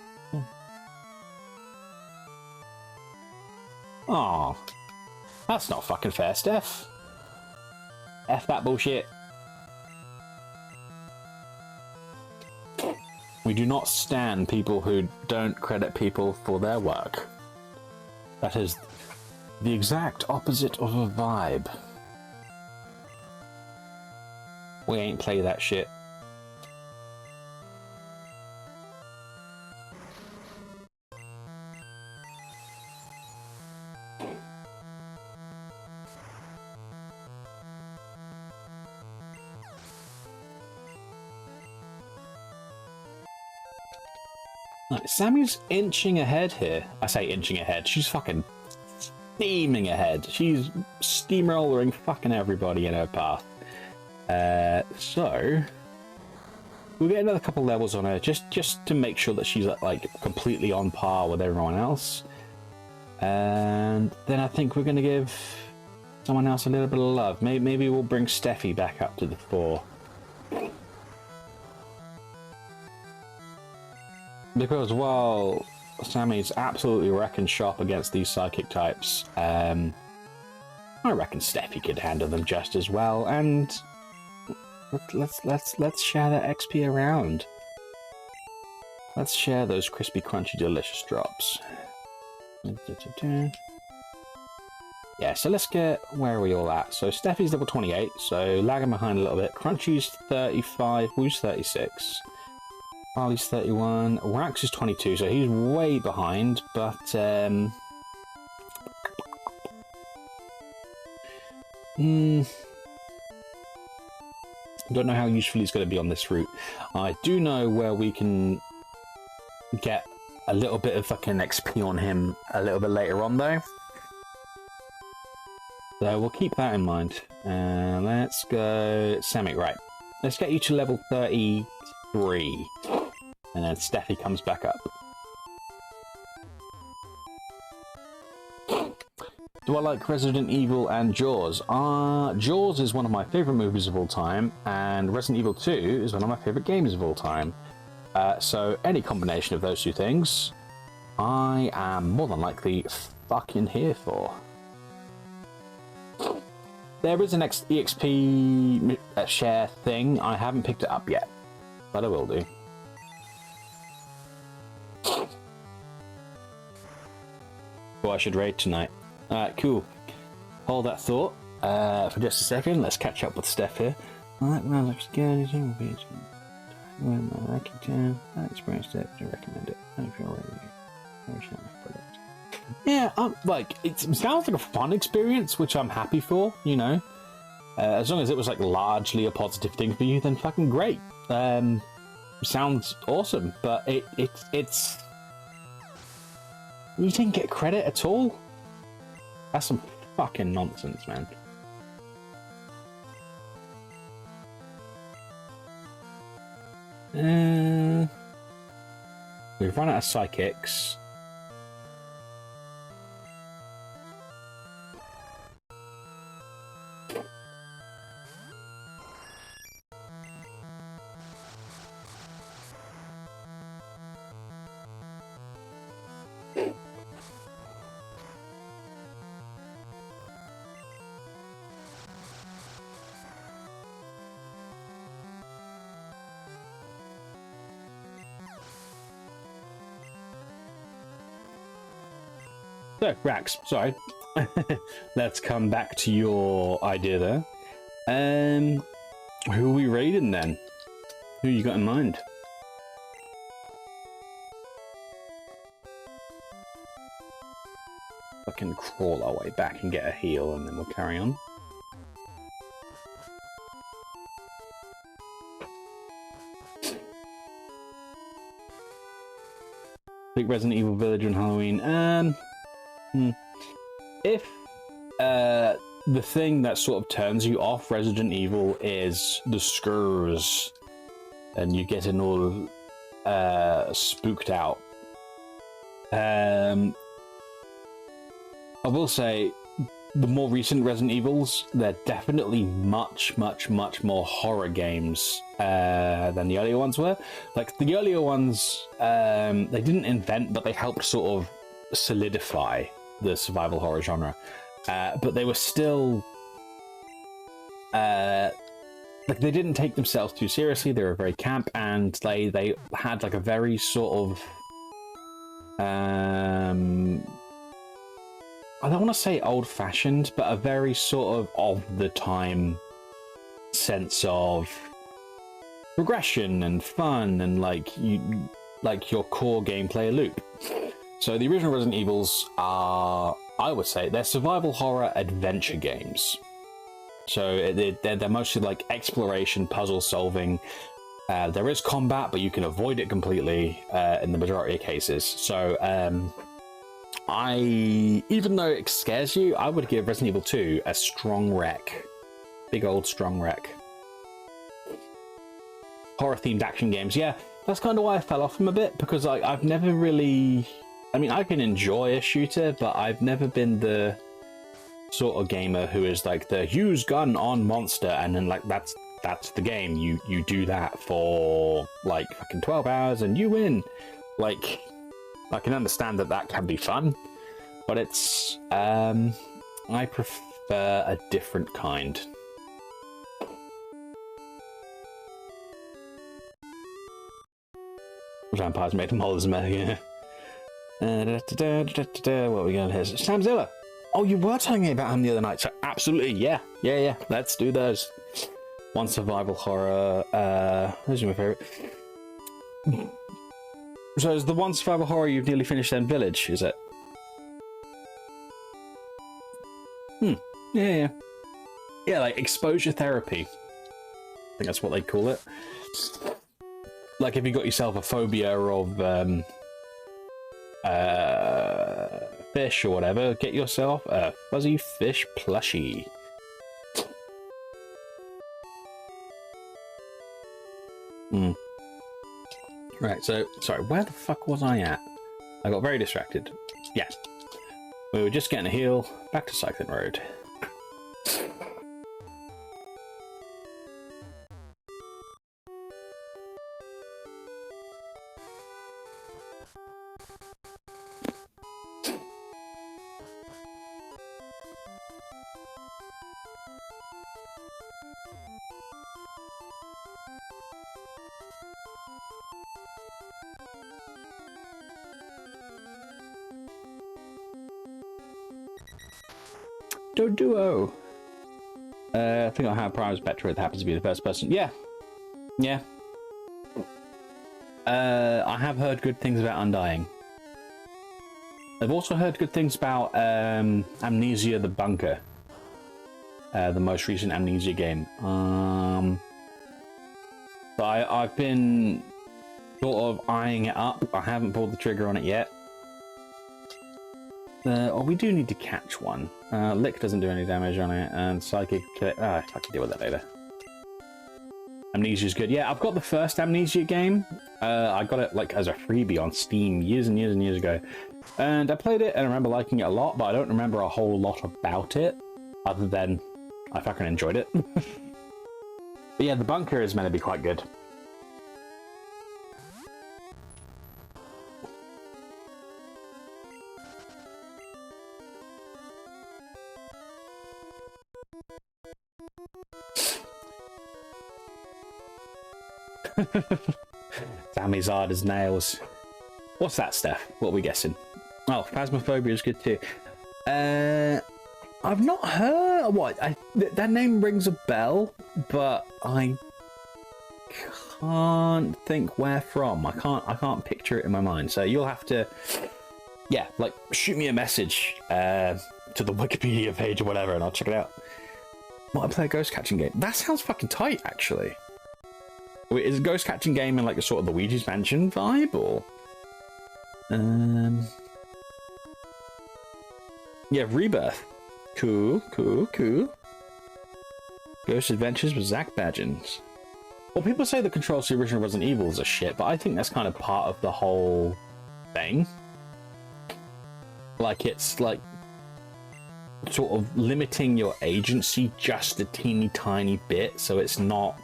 Oh, that's not fucking fair, Steph. F that bullshit. We do not stan people who don't credit people for their work. That is the exact opposite of a vibe. We ain't play that shit. Right, Sammy's inching ahead here. I say inching ahead. She's fucking steaming ahead. She's steamrollering fucking everybody in her path. So we'll get another couple levels on her just to make sure that she's like completely on par with everyone else. And then I think we're gonna give someone else a little bit of love. Maybe we'll bring Steffi back up to the fore. Because while Sammy's absolutely wrecking shop against these psychic types, I reckon Steffi could handle them just as well. And let's share that XP around. Let's share those crispy, crunchy, delicious drops. Yeah, so let's get, where are we all at? So Steffi's level 28, so lagging behind a little bit. Crunchy's 35, Woo's 36. Harley's 31, Rax is 22, so he's way behind, but don't know how useful he's going to be on this route. I do know where we can get a little bit of fucking XP on him a little bit later on though. So we'll keep that in mind. Let's go Sammy, right. Let's get you to level 33. And then Steffi comes back up. Do I like Resident Evil and Jaws? Jaws is one of my favourite movies of all time, and Resident Evil 2 is one of my favourite games of all time. So any combination of those two things, I am more than likely fucking here for. There is an EXP share thing. I haven't picked it up yet, but I will do. Oh, I should raid tonight. Alright, cool. Hold that thought. for just a second. Let's catch up with Steph here. Well, that man looks good. I can tell. I experienced it. I recommend it. I feel like yeah, like it sounds like a fun experience, which I'm happy for. You know, as long as it was like largely a positive thing for you, then fucking great. Sounds awesome, but it's you didn't get credit at all. That's some fucking nonsense, man. We've run out of psychics. So, Rax, sorry. Let's come back to your idea there. Who are we raiding then? Who you got in mind? I can crawl our way back and get a heal and then we'll carry on. Big Resident Evil Village on Halloween. If the thing that sort of turns you off Resident Evil is the scares and you getting all spooked out, I will say the more recent Resident Evils, they're definitely much more horror games than the earlier ones were. Like the earlier ones, they didn't invent, but they helped sort of solidify the survival horror genre, but they were still like they didn't take themselves too seriously. They were very camp, and they had like a very sort of I don't want to say old-fashioned, but a very sort of the time sense of progression and fun and like your core gameplay loop. So the original Resident Evils are, I would say, they're survival horror adventure games. So they're mostly like exploration, puzzle solving. There is combat, but you can avoid it completely in the majority of cases. So even though it scares you, I would give Resident Evil 2 a strong wreck. Big old strong wreck. Horror-themed action games, yeah, that's kind of why I fell off them a bit, because I've never really... I mean, I can enjoy a shooter, but I've never been the sort of gamer who is like the use gun on monster, and then like that's the game. You do that for like fucking 12 hours and you win. Like, I can understand that can be fun, but it's I prefer a different kind. Vampires made from moles, yeah. What are we going here? Sam Zilla. Oh, you were telling me about him the other night, so absolutely, yeah. Let's do those. One survival horror. Those are my favorite. So is the one survival horror you've nearly finished then Village, is it? Yeah, like exposure therapy. I think that's what they call it. Like if you got yourself a phobia of fish or whatever, get yourself a fuzzy fish plushie. Right, so, sorry, where the fuck was I at? I got very distracted. Yeah. We were just getting a heal, back to Cycling Road. Duo. I think I have Prime Spectre. It happens to be the first person. Yeah. Yeah. I have heard good things about Undying. I've also heard good things about Amnesia the Bunker. The most recent Amnesia game. But I've been sort of eyeing it up. I haven't pulled the trigger on it yet. Oh, we do need to catch one. Lick doesn't do any damage on it, and Psychic... I can deal with that later. Amnesia's good. Yeah, I've got the first Amnesia game. I got it like as a freebie on Steam years and years and years ago. And I played it and I remember liking it a lot, but I don't remember a whole lot about it, other than I fucking enjoyed it. But yeah, the bunker is meant to be quite good. Samizard as nails. What's that, Steph? What are we guessing? Oh, Phasmophobia is good too. I've not heard what that name rings a bell, but I can't think where from. I can't picture it in my mind. So you'll have to, yeah, like shoot me a message to the Wikipedia page or whatever, and I'll check it out. Multiplayer ghost catching game. That sounds fucking tight, actually. Wait, is a ghost catching game in like a sort of the Luigi's Mansion vibe, or? Yeah, Rebirth. Cool. Ghost Adventures with Zach Badgins. Well, people say the controls to the original Resident Evil are shit, but I think that's kind of part of the whole thing. Like, it's like sort of limiting your agency just a teeny tiny bit, so it's not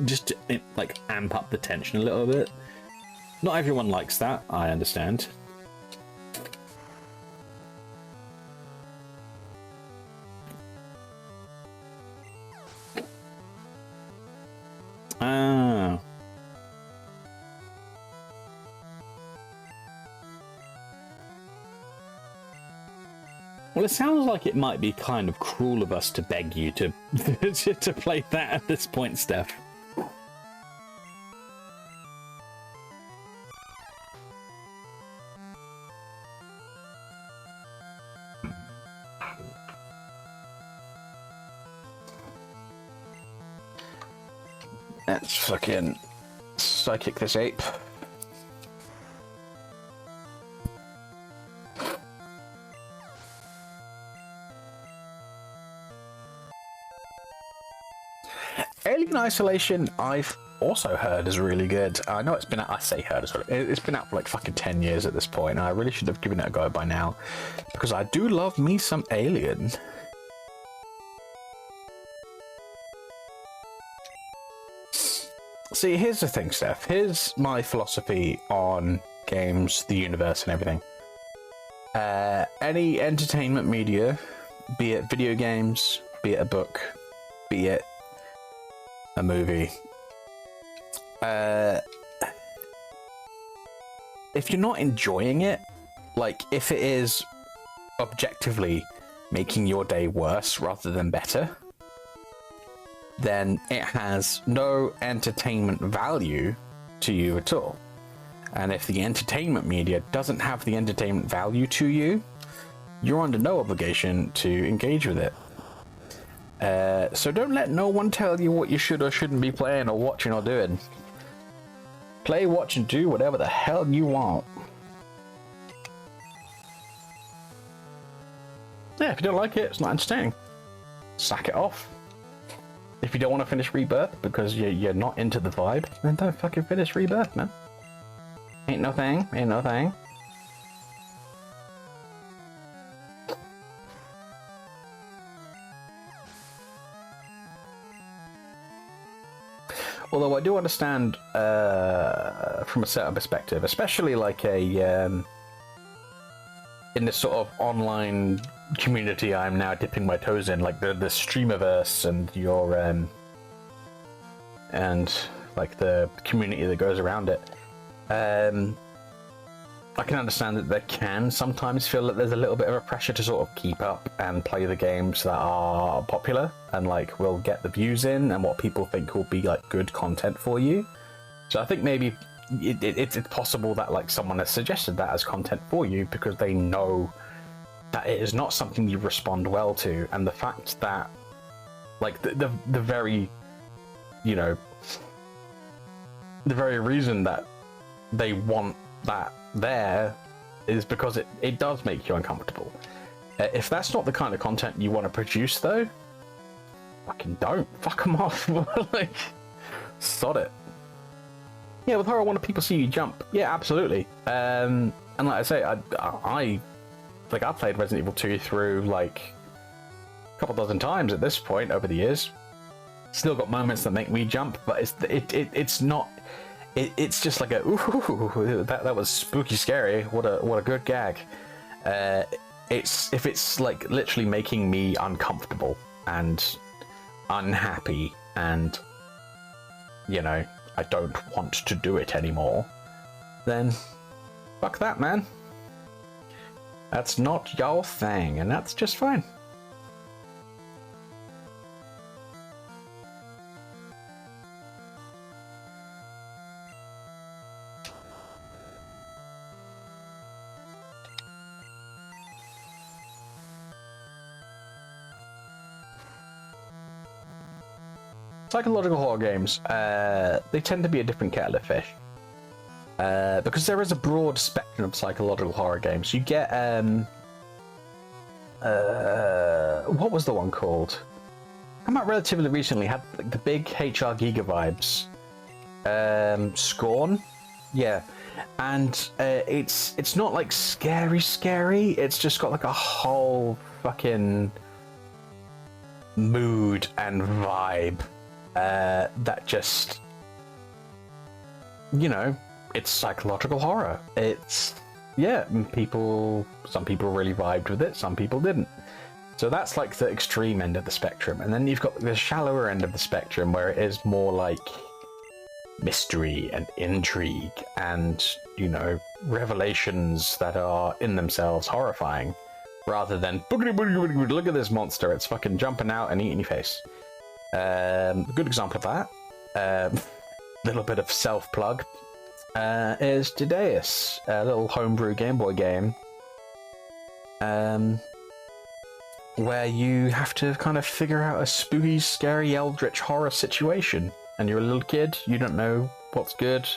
just to, like, amp up the tension a little bit. Not everyone likes that, I understand. Ah. Well, it sounds like it might be kind of cruel of us to beg you to to play that at this point, Steph. Let's fucking psychic this ape. Alien Isolation, I've also heard is really good. I know it's been out, I say heard as well. It's been out for like fucking 10 years at this point, and I really should have given it a go by now, because I do love me some Alien. See, here's the thing, Steph. Here's my philosophy on games, the universe, and everything. Any entertainment media, be it video games, be it a book, be it a movie, if you're not enjoying it, like if it is objectively making your day worse rather than better, then it has no entertainment value to you at all. And if the entertainment media doesn't have the entertainment value to you, you're under no obligation to engage with it. So don't let no one tell you what you should or shouldn't be playing or watching or doing. Play, watch, and do whatever the hell you want. Yeah, if you don't like it, it's not entertaining. Sack it off. If you don't want to finish Rebirth because you're not into the vibe, then don't fucking finish Rebirth, man. Ain't no thing, ain't no thing. Although I do understand from a certain perspective, especially like in this sort of online community I'm now dipping my toes in, like the streamerverse and your and like the community that goes around it. I can understand that there can sometimes feel that there's a little bit of a pressure to sort of keep up and play the games that are popular and like will get the views in and what people think will be like good content for you. So I think maybe it's possible that like someone has suggested that as content for you because they know that it is not something you respond well to, and the fact that like the very, you know, the very reason that they want that there is because it does make you uncomfortable. If that's not the kind of content you want to produce, though, fucking don't. Fuck them off. Like, sod it. Yeah, with horror, I want people see you jump. Yeah, absolutely. And like I say, I like I've played Resident Evil 2 through like a couple dozen times at this point over the years. Still got moments that make me jump, but it's not. It's just like a ooh, that was spooky scary. What a good gag. If it's like literally making me uncomfortable and unhappy, and you know I don't want to do it anymore, then fuck that, man. That's not your thing, and that's just fine. Psychological horror games, they tend to be a different kettle of fish. Because there is a broad spectrum of psychological horror games. You get, what was the one called? Come out relatively recently, had like, the big HR Giga vibes. Scorn? Yeah. And it's not like scary, it's just got like a whole fucking mood and vibe. That just, you know, it's psychological horror. It's, yeah, some people really vibed with it, some people didn't. So that's like the extreme end of the spectrum. And then you've got the shallower end of the spectrum where it is more like mystery and intrigue and, you know, revelations that are in themselves horrifying, rather than look at this monster, it's fucking jumping out and eating your face. A good example of that, little bit of self-plug, is Dedeus, a little homebrew Game Boy game, where you have to kind of figure out a spooky, scary, eldritch horror situation. And you're a little kid, you don't know what's good,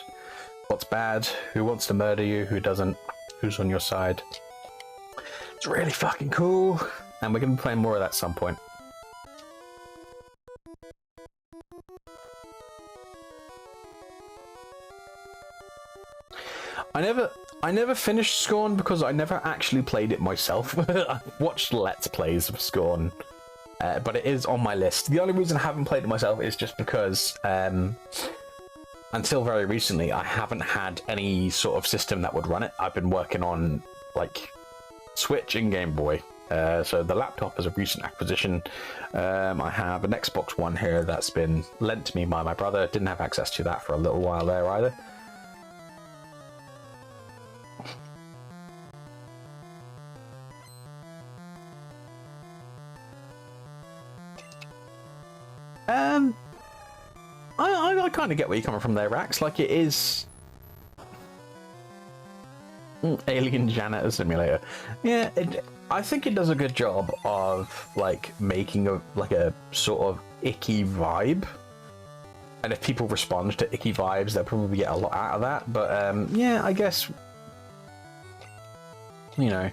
what's bad, who wants to murder you, who doesn't, who's on your side. It's really fucking cool, and we're going to be playing more of that at some point. I never finished Scorn because I never actually played it myself. I've watched Let's Plays of Scorn, but it is on my list. The only reason I haven't played it myself is just because until very recently I haven't had any sort of system that would run it. I've been working on like Switch and Game Boy. So the laptop is a recent acquisition. I have an Xbox One here that's been lent to me by my brother. Didn't have access to that for a little while there either. I kind of get where you're coming from there, Rax. Like, it is Alien Janitor Simulator. Yeah, I think it does a good job of like making a sort of icky vibe. And if people respond to icky vibes, they'll probably get a lot out of that. But yeah, I guess, you know,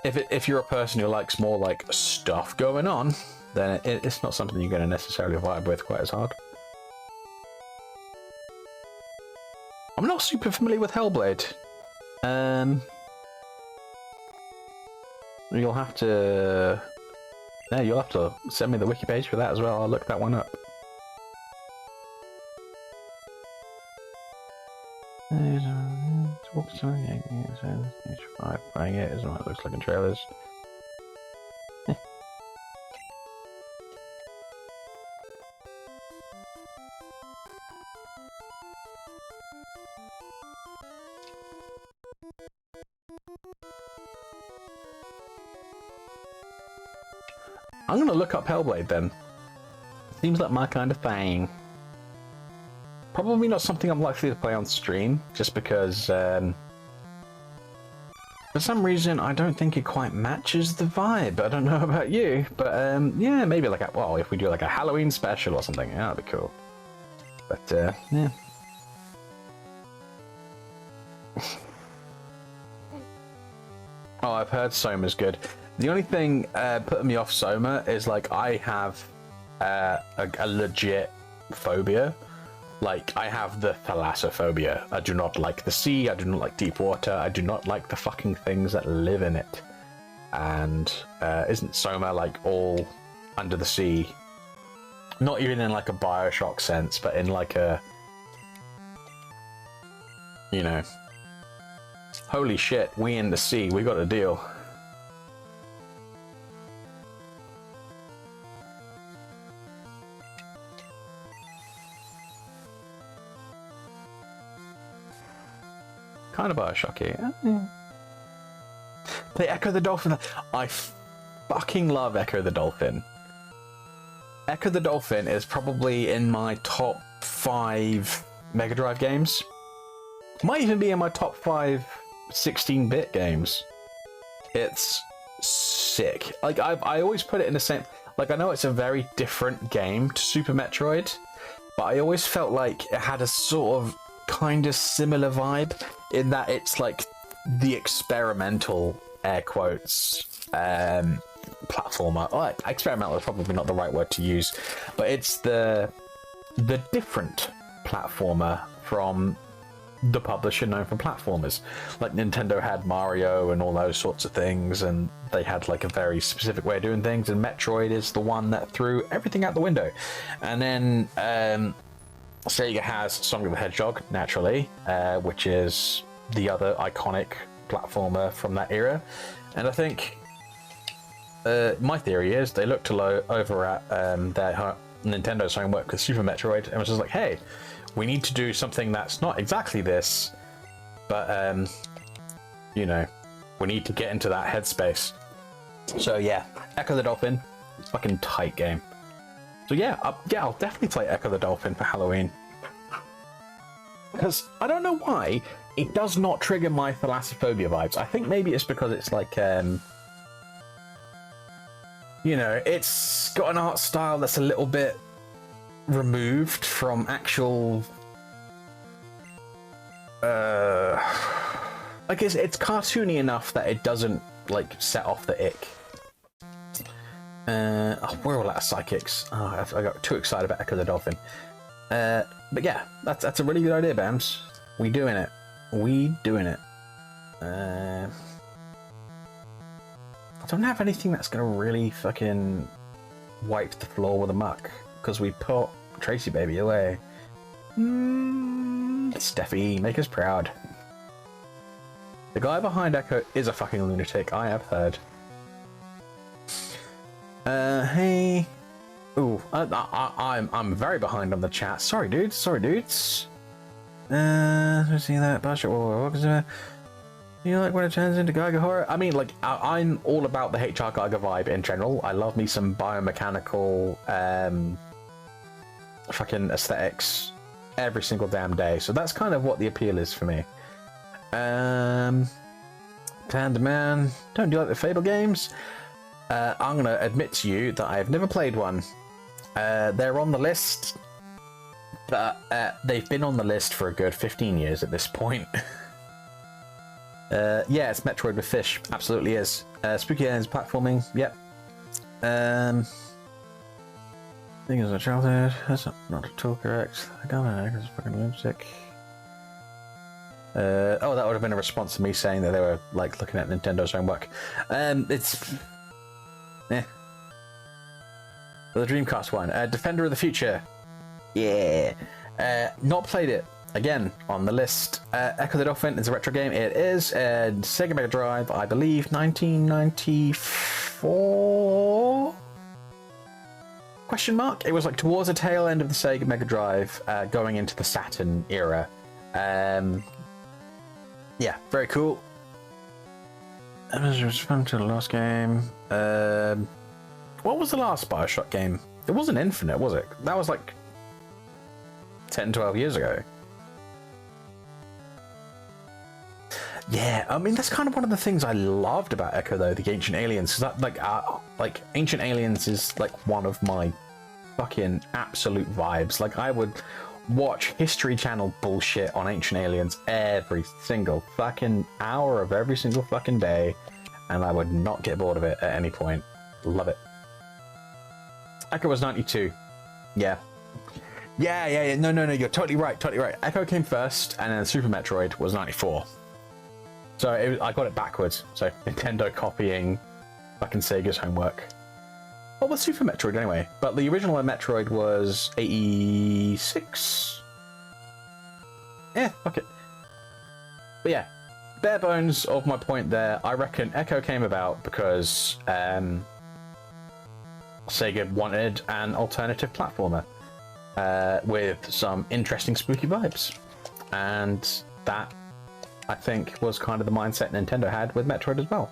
if you're a person who likes more like stuff going on, then it's not something you're going to necessarily vibe with quite as hard. I'm not super familiar with Hellblade. You'll have to... Yeah, you'll have to send me the wiki page for that as well. I'll look that one up. Playing it isn't what it looks like in trailers. I'm gonna look up Hellblade then. Seems like my kind of thing. Probably not something I'm likely to play on stream, just because for some reason I don't think it quite matches the vibe. I don't know about you, but yeah, maybe like well, if we do like a Halloween special or something, yeah, that'd be cool. But yeah. Oh, I've heard Soma's good. The only thing putting me off Soma is like I have a legit phobia. Like I have the thalassophobia. I do not like the sea. I do not like deep water. I do not like the fucking things that live in it. And isn't Soma like all under the sea? Not even in like a Bioshock sense, but in like a, you know, holy shit, we in the sea, we got a deal. Kind of Bioshocky. Play Echo the Dolphin. I fucking love Echo the Dolphin. Echo the Dolphin is probably in my top 5 Mega Drive games. Might even be in my top 5 16-bit games. It's sick. Like I always put it in the same. Like I know it's a very different game to Super Metroid, but I always felt like it had a sort of kind of similar vibe in that it's like the experimental air quotes platformer. Oh, experimental is probably not the right word to use, but it's the different platformer from the publisher known for platformers. Like Nintendo had Mario and all those sorts of things, and they had like a very specific way of doing things, and Metroid is the one that threw everything out the window. And then Sega has Sonic the Hedgehog, naturally, which is the other iconic platformer from that era. And I think my theory is they looked over at their Nintendo's homework with Super Metroid and was just like, hey, we need to do something that's not exactly this, but you know, we need to get into that headspace. So yeah, Echo the Dolphin, fucking tight game. So yeah, I'll definitely play Echo the Dolphin for Halloween. Because I don't know why it does not trigger my thalassophobia vibes. I think maybe it's because it's like, you know, it's got an art style that's a little bit removed from actual, like it's cartoony enough that it doesn't like set off the ick. Oh, we're all out of psychics. Oh, I got too excited about Echo the Dolphin. But yeah, that's a really good idea, Bams. We doing it. I don't have anything that's gonna really fucking wipe the floor with a muck because we put Tracy Baby away. Steffi, make us proud. The guy behind Echo is a fucking lunatic, I have heard. Hey. Ooh, I'm very behind on the chat. Sorry, dudes. Let's see that. You like when it turns into Geiger horror? I mean, like, I'm all about the HR Geiger vibe in general. I love me some biomechanical, fucking aesthetics every single damn day. So that's kind of what the appeal is for me. Panda Man, don't you like the Fable games? I'm gonna admit to you that I have never played one. They're on the list, but they've been on the list for a good 15 years at this point. Yeah, it's Metroid with fish. Absolutely is. Spooky Aliens platforming. Yep. Thing is a childhood. That's not at all correct. I got it. It's fucking lipstick. Oh, that would have been a response to me saying that they were like looking at Nintendo's homework. It's. The Dreamcast one. Defender of the Future. Yeah. Not played it. Again, on the list. Echo the Dolphin is a retro game. It is Sega Mega Drive, I believe, 1994? Question mark? It was like towards the tail end of the Sega Mega Drive, going into the Saturn era. Yeah, very cool. It was fun to the last game. What was the last Bioshock game? It wasn't Infinite, was it? That was like 10, 12 years ago. Yeah, I mean, that's kind of one of the things I loved about Echo, though, the Ancient Aliens. Cause that, like Ancient Aliens is like one of my fucking absolute vibes. Like, I would watch History Channel bullshit on Ancient Aliens every single fucking hour of every single fucking day, and I would not get bored of it at any point. Love it. Echo was 92. Yeah. Yeah. No. You're totally right. Echo came first, and then Super Metroid was 94. So I got it backwards. So Nintendo copying fucking Sega's homework. What was Super Metroid anyway? But the original Metroid was 86. Yeah, fuck it. But yeah, bare bones of my point there. I reckon Echo came about because Sega wanted an alternative platformer with some interesting spooky vibes, and that, I think, was kind of the mindset Nintendo had with Metroid as well.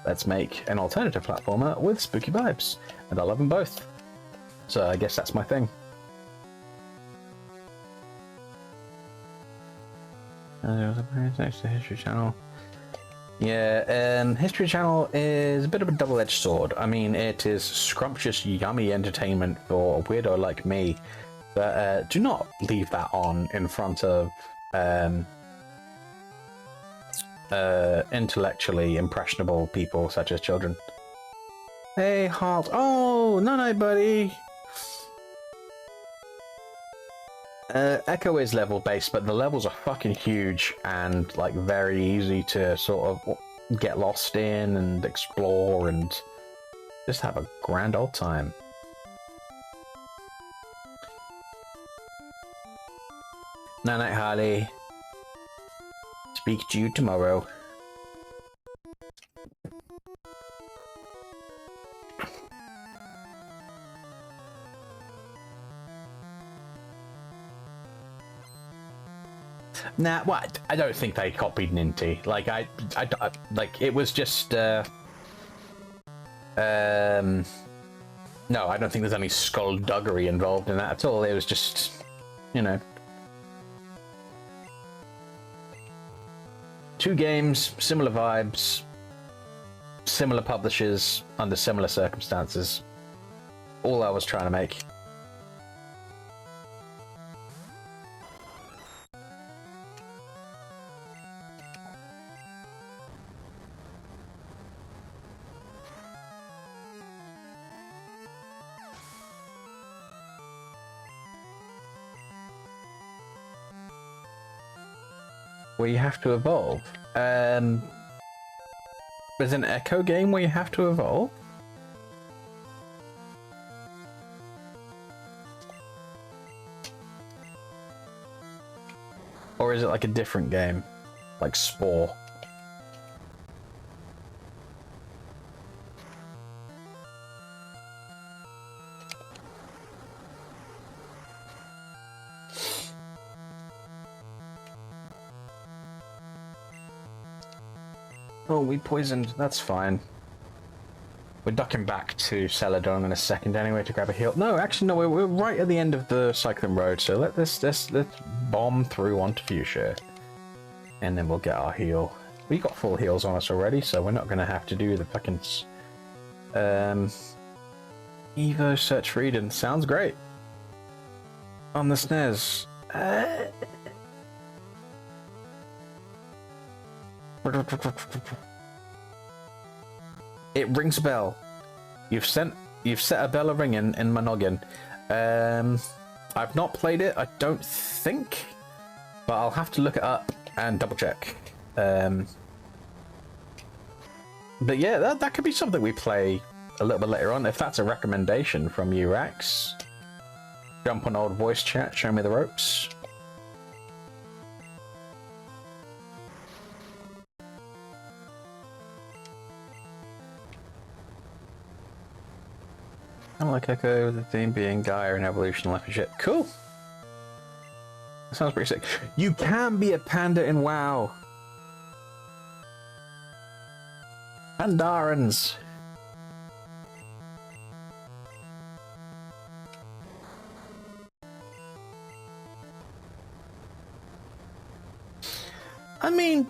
Let's make an alternative platformer with spooky vibes, and I love them both. So I guess that's my thing. Thanks to History Channel. Yeah, History Channel is a bit of a double-edged sword. I mean, it is scrumptious, yummy entertainment for a weirdo like me, but do not leave that on in front of intellectually impressionable people such as children. Hey, Halt. Oh, no, buddy. Echo is level based, but the levels are fucking huge and like very easy to sort of get lost in and explore and just have a grand old time. Night night, Harley. Speak to you tomorrow. Nah, what? I don't think they copied Ninty. Like, I like, it was just, no, I don't think there's any skullduggery involved in that at all. It was just, you know, two games, similar vibes, similar publishers, under similar circumstances. All I was trying to make. Where you have to evolve. There's an Echo game where you have to evolve? Or is it like a different game? Like Spore? Oh, we poisoned. That's fine. We're ducking back to Celadon in a second anyway to grab a heal. No, actually, no, we're right at the end of the cycling road, so let's bomb through onto Fuchsia. And then we'll get our heal. We got full heals on us already, so we're not going to have to do the fucking... Evo Search for Eden. Sounds great. On the SNES. It rings a bell. You've set a bell a ringing in my noggin. I've not played it, I don't think, but I'll have to look it up and double check. But yeah, that could be something we play a little bit later on. If that's a recommendation from you, Rex, jump on old voice chat, show me the ropes. I like Echo, the theme being Gaia and evolution, life and shit. Cool. That sounds pretty sick. You can be a panda in WoW. Pandarans. I mean...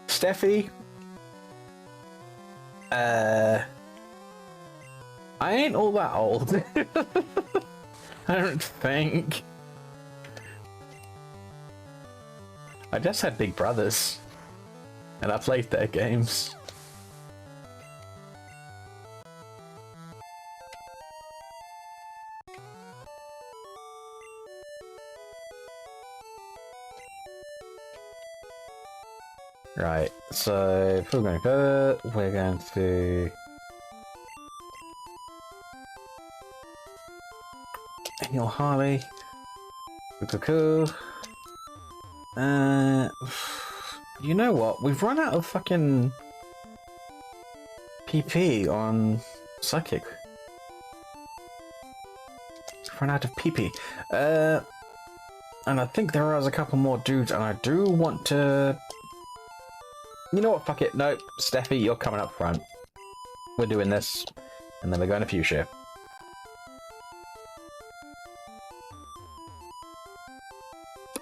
Steffi? I ain't all that old. I don't think. I just had big brothers. And I played their games. Right, so if we're going to go, we're going to... Annual Harley. Cool. You know what? We've run out of fucking PP on Psychic. We've run out of PP. And I think there is a couple more dudes, and I do want to... You know what? Fuck it. Nope. Steffi, you're coming up front. We're doing this, and then we're going to Fuchsia.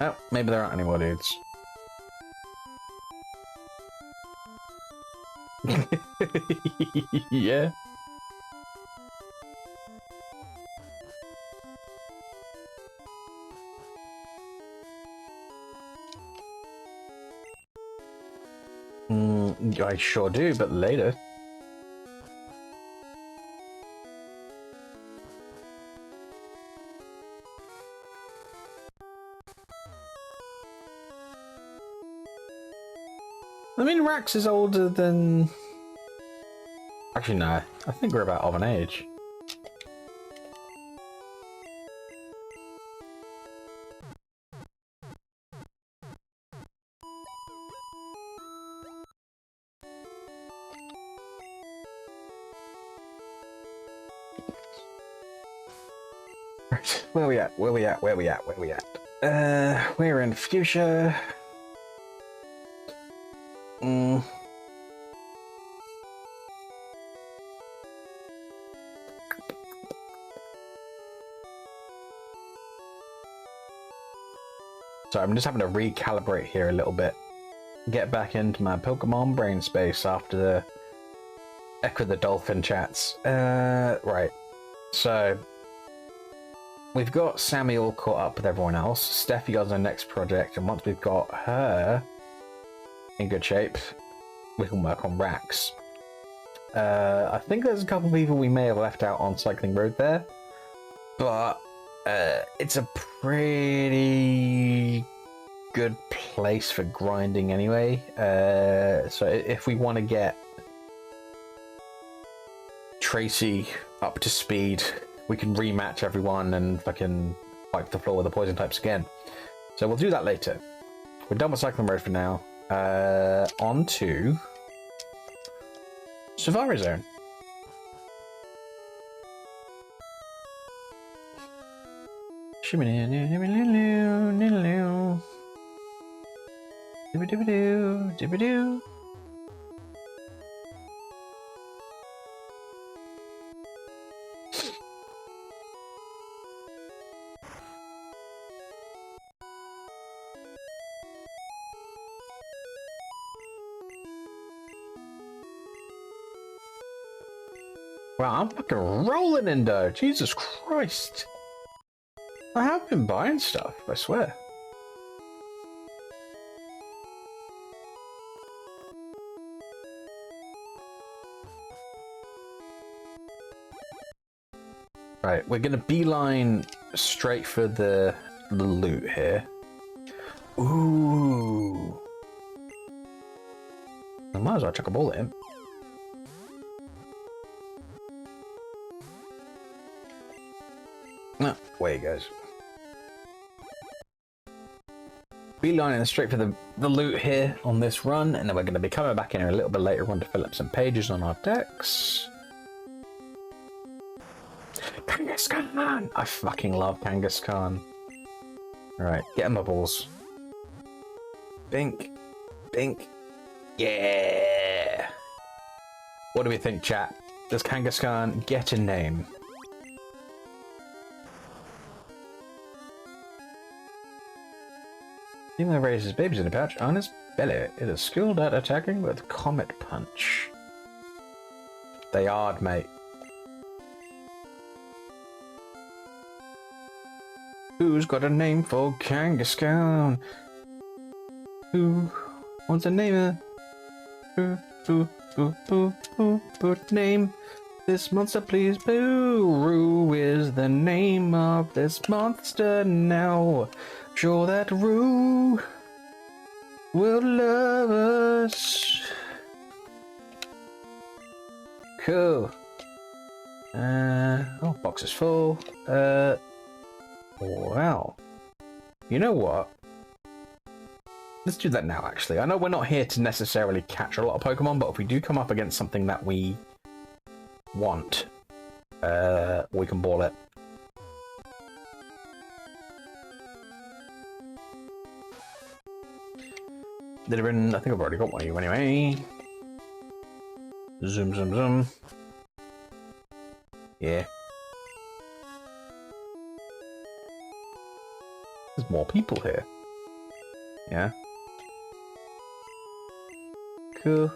Oh, maybe there aren't any more dudes. Yeah. I sure do, but later. I mean, Rax is older than... Actually, no. I think we're about of an age. Right, where we at? Where we at? Where we at? Where we at? We're in Fuchsia. So I'm just having to recalibrate here a little bit. Get back into my Pokemon brain space after the Echo the Dolphin chats. Right. So we've got Sammy all caught up with everyone else. Steffi goes on the next project, and once we've got her in good shape, we can work on Rax. I think there's a couple of people we may have left out on Cycling Road there, but it's a pretty good place for grinding anyway. So if we want to get Tracy up to speed, we can rematch everyone and fucking wipe the floor with the poison types again. So we'll do that later. We're done with Cycling Road for now. On to Safari Zone. Wow, I'm fucking rolling in dough. Jesus Christ. I have been buying stuff, I swear. Right, we're gonna beeline straight for the loot here. Ooh. I might as well chuck a bullet in. No, away he goes. Beelining straight for the loot here on this run, and then we're going to be coming back in here a little bit later on to fill up some pages on our decks. Kangaskhan! I fucking love Kangaskhan. Alright, get him my balls. Bink. Bink. Yeah! What do we think, chat? Does Kangaskhan get a name? Even though it raises babies in a pouch, on its belly, it is skilled at attacking with Comet Punch. They are, mate. Who's got a name for Kangaskhan? Who wants a name? Who, name this monster, please. Roo is the name of this monster now. Sure that Roo will love us. Cool. Oh, box is full. Wow. You know what? Let's do that now, actually. I know we're not here to necessarily catch a lot of Pokemon, but if we do come up against something that we want, we can ball it. I think I've already got one of you anyway. Zoom, zoom, zoom. Yeah. There's more people here. Yeah. Cool.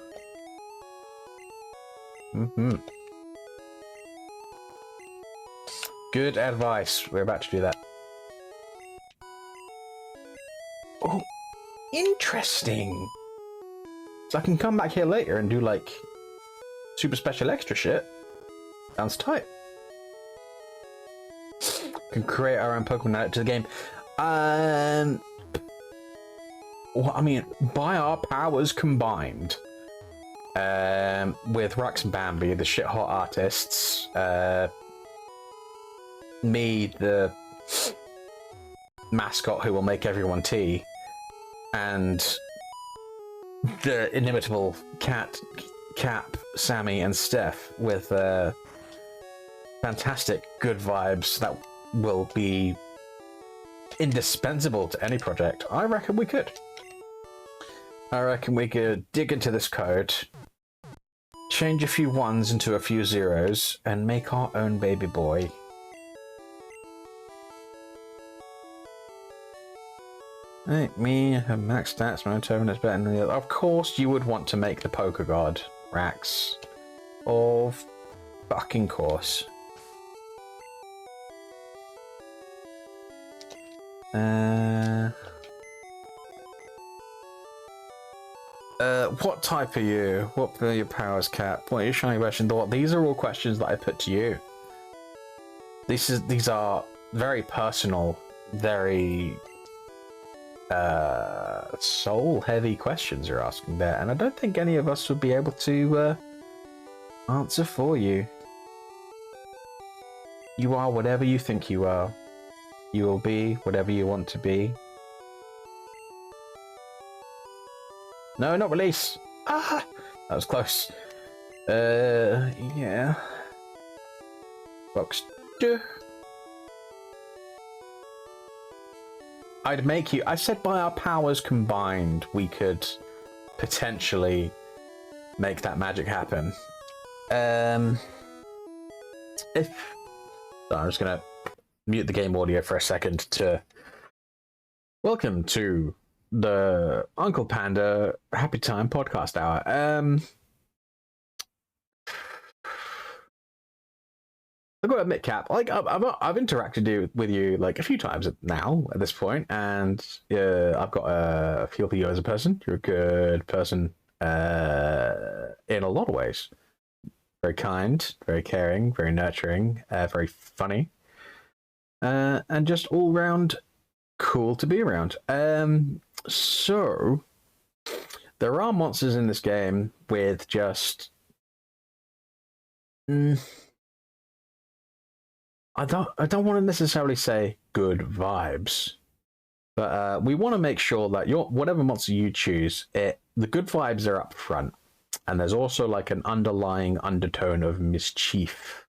Good advice. We're about to do that. Oh, interesting. So I can come back here later and do like super special extra shit. Sounds tight. Can create our own Pokemon add it to the game. Well, I mean, by our powers combined, with Rex and Bambi, the shit hot artists, me, the mascot who will make everyone tea, and the inimitable Cat, Cap, Sammy, and Steph with fantastic good vibes that will be indispensable to any project. I reckon we could. I reckon we could dig into this code, change a few ones into a few zeros, and make our own baby boy. Like me, have max stats, my turn is better than the other. Of course you would want to make the Poker God, Rax. Of fucking course. What type are you? What are your powers, Cap? What are your shiny version? These are all questions that I put to you. These are very personal, very soul-heavy questions you're asking there, and I don't think any of us would be able to answer for you. You are whatever you think you are. You will be whatever you want to be. No, not release. Ah, that was close. Yeah. Box 2. I'd make you. I said by our powers combined, we could potentially make that magic happen. So I'm just gonna mute the game audio for a second to welcome to the Uncle Panda Happy Time Podcast Hour. I've got to admit, Cap, like I've interacted with you like a few times now at this point, and I've got a feel for you as a person. You're a good person in a lot of ways. Very kind, very caring, very nurturing, very funny, and just all round cool to be around. So there are monsters in this game with just I don't want to necessarily say good vibes, but we want to make sure that whatever monster you choose, the good vibes are up front, and there's also like an underlying undertone of mischief.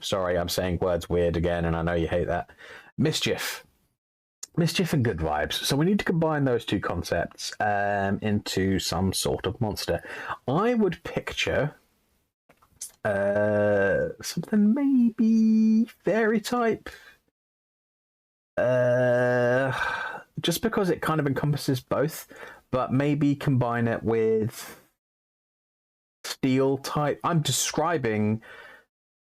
Sorry, I'm saying words weird again, and I know you hate that. Mischief and good vibes. So we need to combine those two concepts into some sort of monster. I would picture something maybe fairy type.
just because it kind of encompasses both, but maybe combine it with steel type. I'm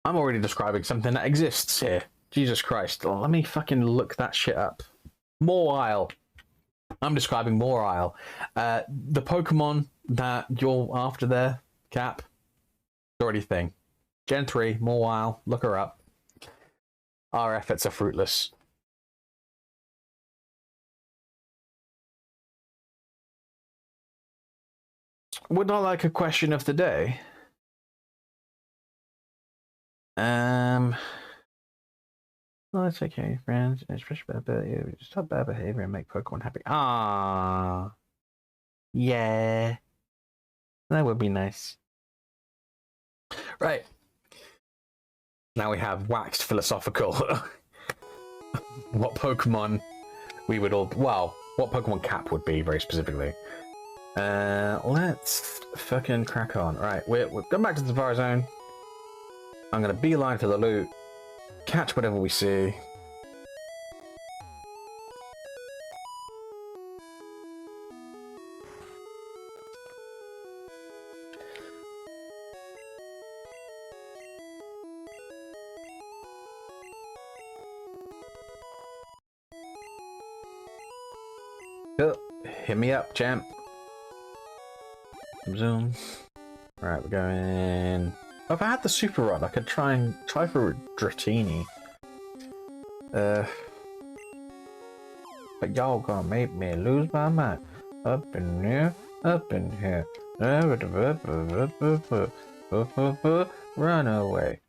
already describing something that exists here. Jesus Christ. Let me fucking look that shit up. Mawile. I'm describing Mawile. The Pokemon that you're after there, Cap, already a thing. Gen 3, Mawile, look her up. Our efforts are fruitless. Would I like a question of the day? Well, it's okay, friends. Especially bad behavior. Just stop bad behavior and make Pokemon happy. Ah, yeah, that would be nice. Right. Now we have waxed philosophical. What Pokemon we would all... Well, what Pokemon Cap would be, very specifically. Let's fucking crack on. Right, we're going back to the Safari Zone. I'm going to beeline for the loot. Catch whatever we see. Oh, hit me up, champ. Zoom. Right, we're going... Oh, if I had the super rod, I could try for Dratini. But y'all gonna make me lose my mind. Up in here, up in here. Run away.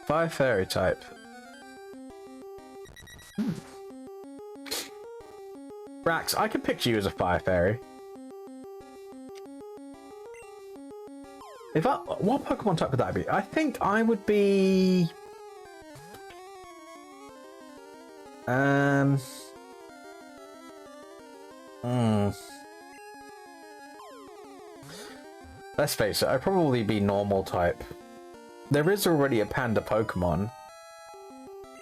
Fire fairy type. Rax, I can picture you as a fire fairy. What Pokemon type would that be? I think I would be... Let's face it, I'd probably be normal type. There is already a panda Pokemon,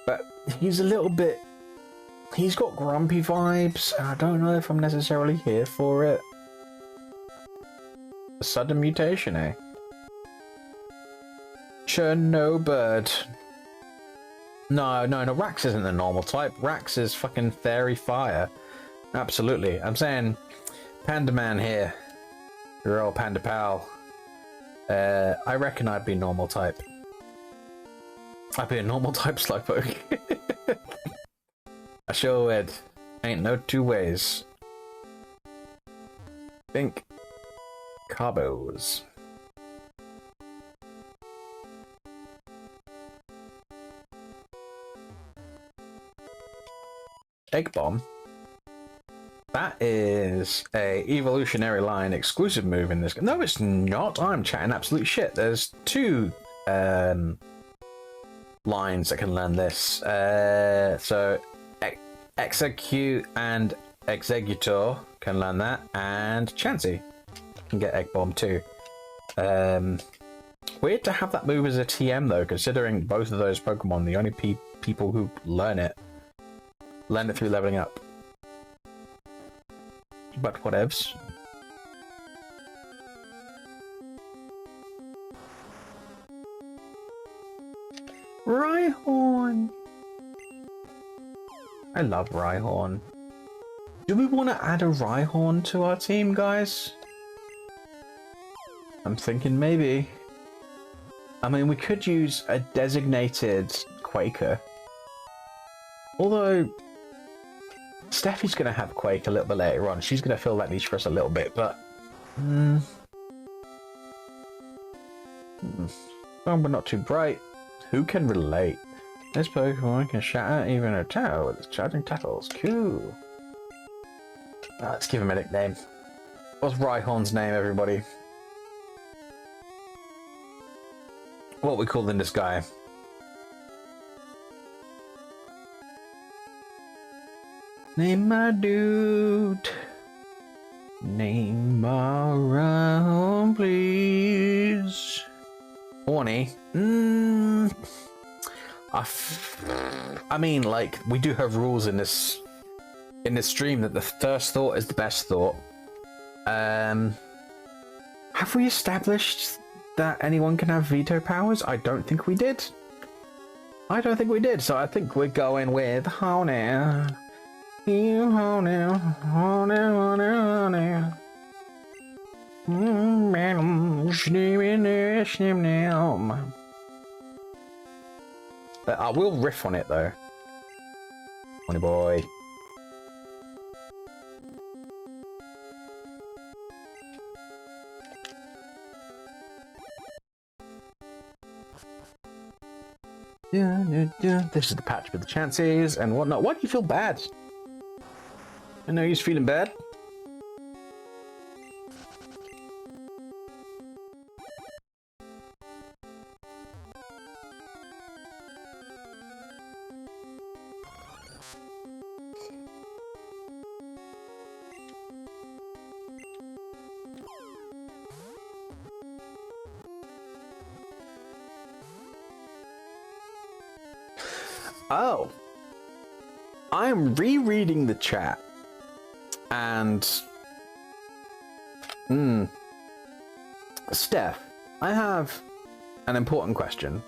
but he's a little bit... He's got grumpy vibes, and I don't know if I'm necessarily here for it. A sudden mutation, eh? Chernobird. No, Rax isn't the normal type. Rax is fucking fairy fire. Absolutely. I'm saying Panda Man here. Your old panda pal. I reckon I'd be normal type. I'd be a normal type Slowpoke. I sure would. Ain't no two ways. Think. Carbos. Egg Bomb. That is a evolutionary line exclusive move in this game. No, it's not. I'm chatting absolute shit. There's two lines that can learn this. So Execute and Executor can learn that, and Chansey can get Egg Bomb too. Weird to have that move as a TM though, considering both of those Pokemon, the only people who learn it through leveling up. But whatevs. Rhyhorn. I love Rhyhorn. Do we want to add a Rhyhorn to our team, guys? I'm thinking maybe. I mean, we could use a designated Quaker. Although, Steffi's going to have Quake a little bit later on. She's going to fill that niche for us a little bit, but... Oh, but not too bright. Who can relate? This Pokemon can shatter even a tower with its charging tackles. Cool. Let's give him a nickname. What's Rhyhorn's name, everybody? What are we calling this guy? Name my dude. Name my Rhyhorn, please. Horny. I mean, like, we do have rules in this stream that the first thought is the best thought. Have we established that anyone can have veto powers? I don't think we did. I don't think we did, so I think we're going with Honey. You honey, honey, honey, honey. But I will riff on it though. Honey boy. This is the patch with the chances and whatnot. Why do you feel bad? I know he's feeling bad. Oh, I'm rereading the chat, and Steph, I have an important question.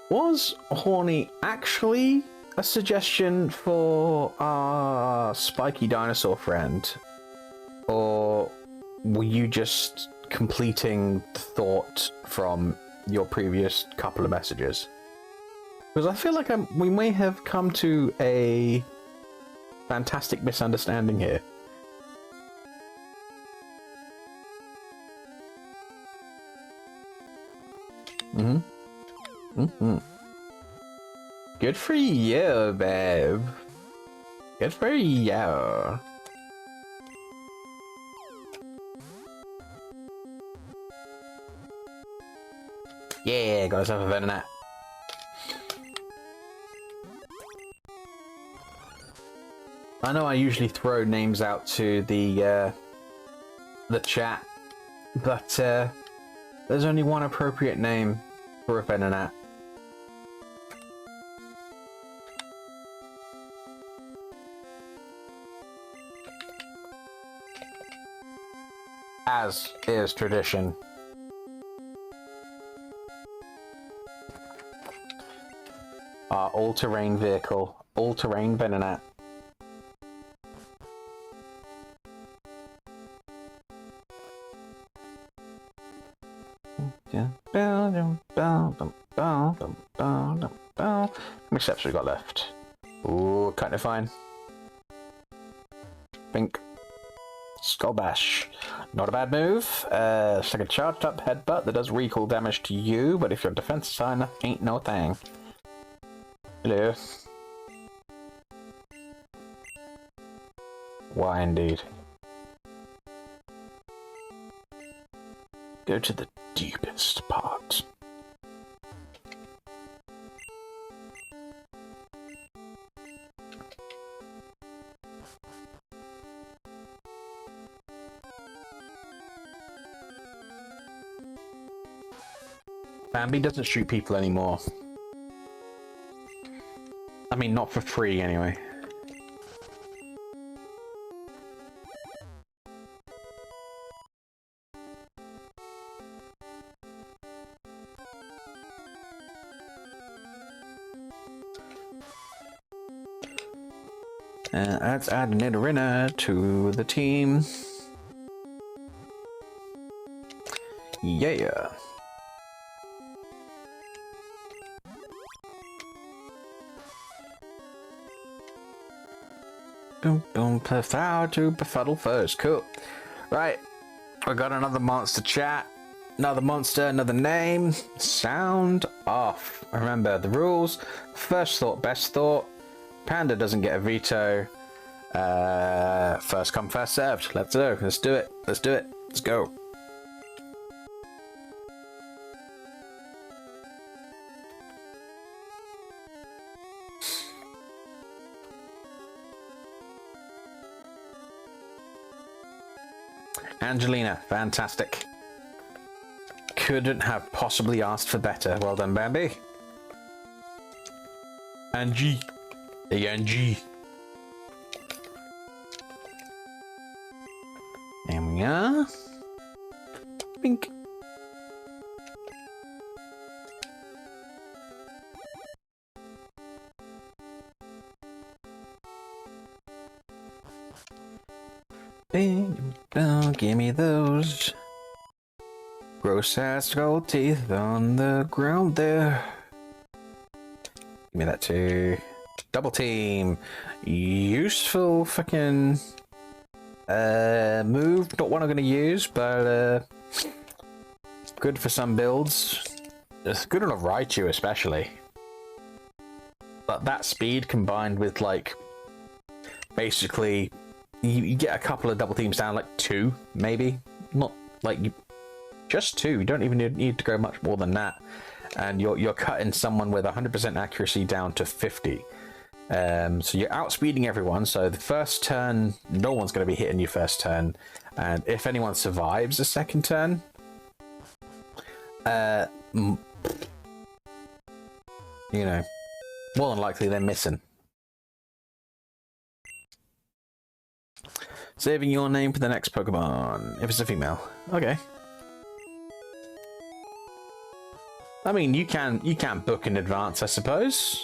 Was horny actually a suggestion for our spiky dinosaur friend, or were you just completing the thought from your previous couple of messages? Because I feel like we may have come to a fantastic misunderstanding here. Good for you, babe. Good for you. Yeah, got yourself a Venonat. I know I usually throw names out to the chat, but there's only one appropriate name for a Venonat. As is tradition. Our all-terrain vehicle, all-terrain Venonat. How many steps we got left? Ooh, kind of fine. Think. Skull Bash. Not a bad move. It's like a charged up headbutt that does recoil damage to you, but if your defense is high enough, ain't no thing. Hello. Why indeed? Go to the deepest part. Bambi doesn't shoot people anymore. I mean, not for free anyway. Let's add an Nidorina to the team. Yeah. Boom, boom, prefer to befuddle first. Cool. Right. We got another monster chat. Another monster, another name. Sound off. Remember the rules. First thought, best thought. Panda doesn't get a veto. First come, first served. Let's go. Let's do it. Let's do it. Let's go. Angelina, fantastic. Couldn't have possibly asked for better. Well done, Bambi. Angie. Hey, Angie. There we are. Pink. Don't give me those gross ass gold teeth on the ground there. Give me that too. Double team. Useful fucking move. Not one I'm gonna use, but good for some builds. It's good on a Raichu especially. But that speed combined with like basically you get a couple of double teams down, like 2 maybe, not like just 2. You don't even need to go much more than that, and you're cutting someone with 100% accuracy down to 50. So you're outspeeding everyone. So the first turn, no one's going to be hitting you first turn, and if anyone survives the second turn, you know, more than likely they're missing. Saving your name for the next Pokemon, if it's a female. Okay. I mean, you can book in advance, I suppose.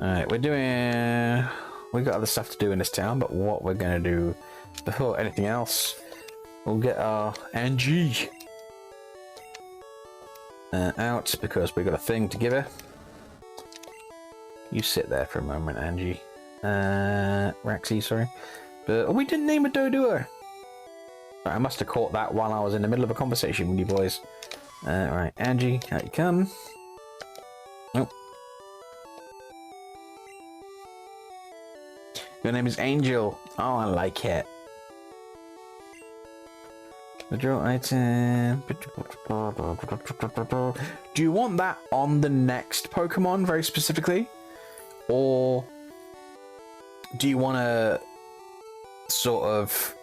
Alright, we got other stuff to do in this town, but what we're gonna do before anything else, we'll get our Angie out, because we got a thing to give her. You sit there for a moment, Angie. Raxie, sorry. But we didn't name a Doduo. I must have caught that while I was in the middle of a conversation with you boys. Right, Angie, out you come. Oh. Your name is Angel. Oh, I like it. Withdraw item. Do you want that on the next Pokemon very specifically? Or do you want to sort of,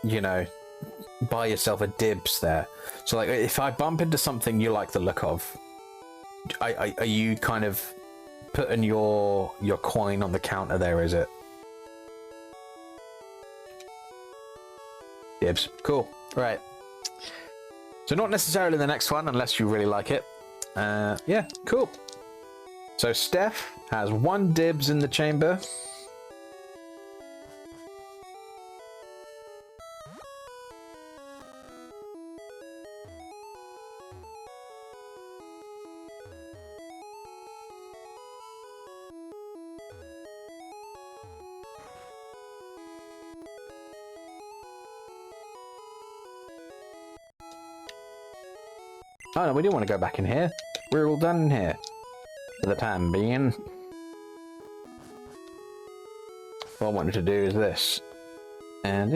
you know, buy yourself a dibs there? So like if I bump into something you like the look of, are you kind of putting your coin on the counter there, is it? Dibs. Cool. Right. So not necessarily the next one unless you really like it. Yeah, cool. So Steph has 1 dibs in the chamber. Oh no, we didn't want to go back in here. We're all done in here. For the time being. What I wanted to do is this. And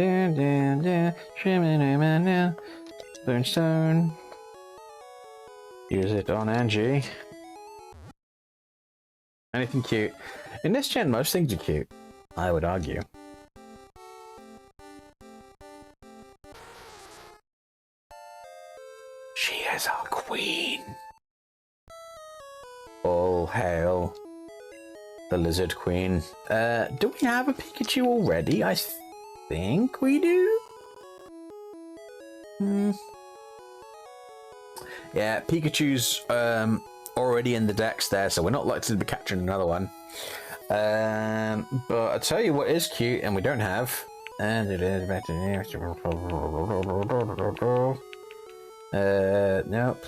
Burnstone. Use it on Angie. Anything cute. In this gen, most things are cute, I would argue. She is our queen. All hail the lizard queen. Do we have a Pikachu already? I think we do. Yeah, Pikachu's already in the decks there, so we're not likely to be capturing another one. But I'll tell you what is cute, and we don't have. And it is back to nope.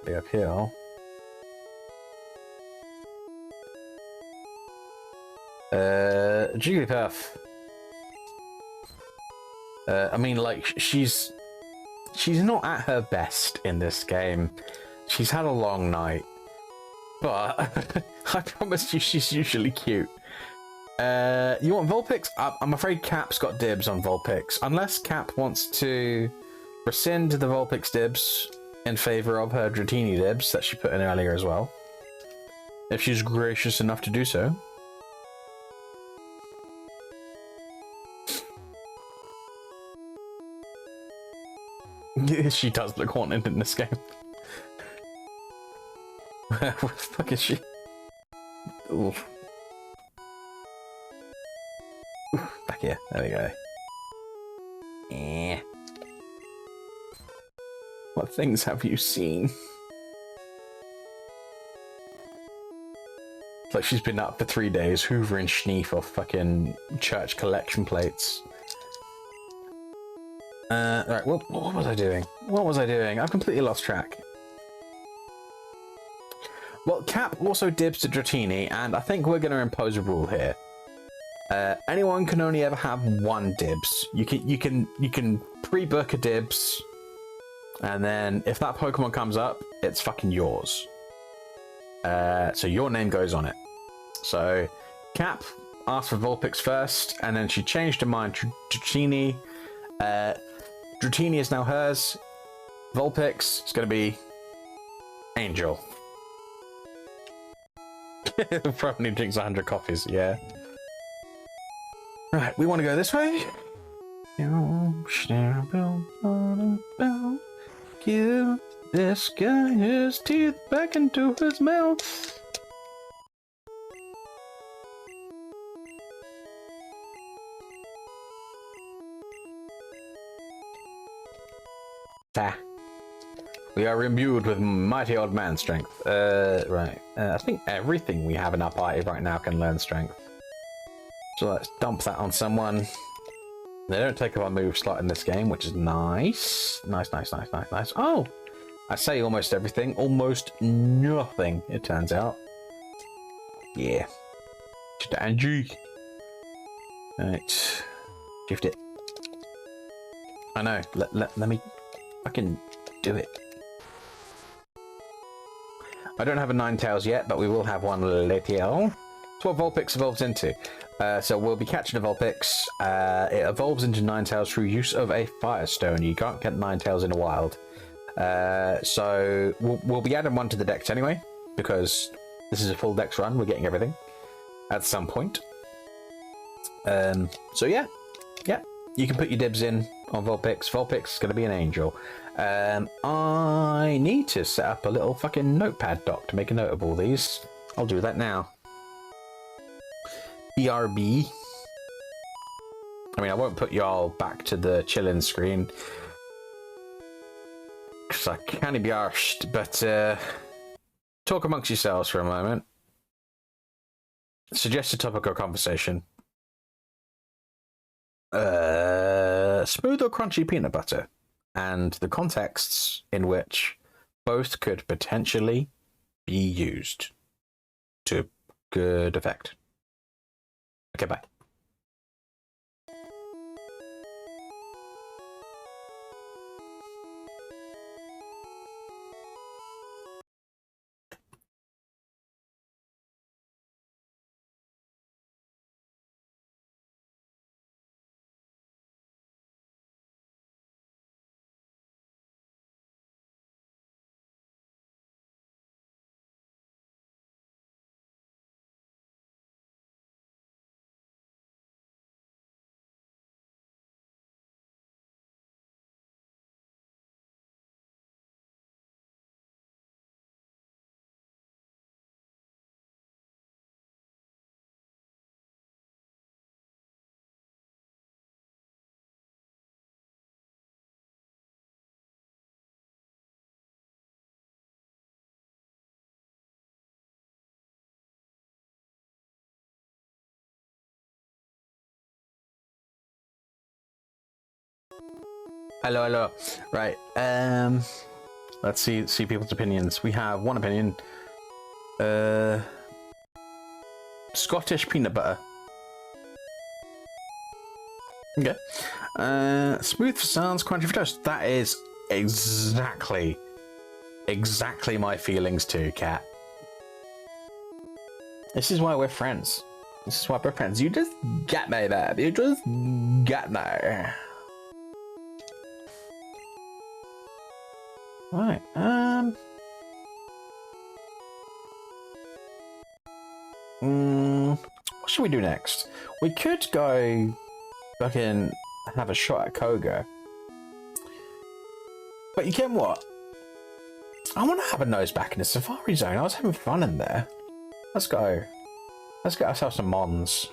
Be up here. Jigglypuff. I mean, like, she's not at her best in this game. She's had a long night. But I promise you she's usually cute. You want Vulpix? I'm afraid Cap's got dibs on Vulpix. Unless Cap wants to rescind the Vulpix dibs in favor of her Dratini dibs that she put in earlier as well. If she's gracious enough to do so. She does look haunted in this game. Where the fuck is she? Oof. Back here. There we go. What things have you seen? It's like she's been up for 3 days, hoovering schneef off fucking church collection plates. Right, what was I doing? What was I doing? I've completely lost track. Well, Cap also dibs to Dratini, and I think we're going to impose a rule here. Anyone can only ever have 1 dibs. You can pre-book a dibs, and then if that Pokemon comes up, it's fucking yours. So your name goes on it. So Cap asked for Vulpix first, and then she changed her mind to Dratini. Dratini is now hers. Vulpix is going to be Angel. Probably drinks 100 coffees, yeah. Right, we want to go this way. Give this guy his teeth back into his mouth. We are imbued with mighty old man strength. Right. I think everything we have in our party right now can learn strength. So let's dump that on someone. They don't take up our move slot in this game, which is nice. Nice. Oh! I say almost everything. Almost nothing, it turns out. Yeah. Just Angie. Right. Shift it. I know. Let me fucking do it. I don't have a Ninetales yet, but we will have one later. That's what Vulpix evolves into. So we'll be catching a Vulpix. It evolves into Ninetales through use of a Firestone. You can't get Ninetales in the wild. So we'll be adding one to the dex anyway, because this is a full dex run. We're getting everything at some point. So yeah, you can put your dibs in on Vulpix. Vulpix is going to be an angel. I need to set up a little fucking notepad doc to make a note of all these. I'll do that now. BRB. I mean, I won't put y'all back to the chilling screen, because I can't be arsed, but talk amongst yourselves for a moment. Suggest a topic of conversation. Smooth or crunchy peanut butter, and the contexts in which both could potentially be used to good effect. Okay, bye. Hello. Right. Let's see people's opinions. We have one opinion. Scottish peanut butter. Okay. Smooth for sounds, crunchy for toast. That is exactly my feelings too, Cat. This is why we're friends. You just get me, babe. You just get me. Right. What should we do next? We could go fucking have a shot at Koga. But you get what? I want to have a nose back in the Safari Zone. I was having fun in there. Let's go. Let's get ourselves some Mons.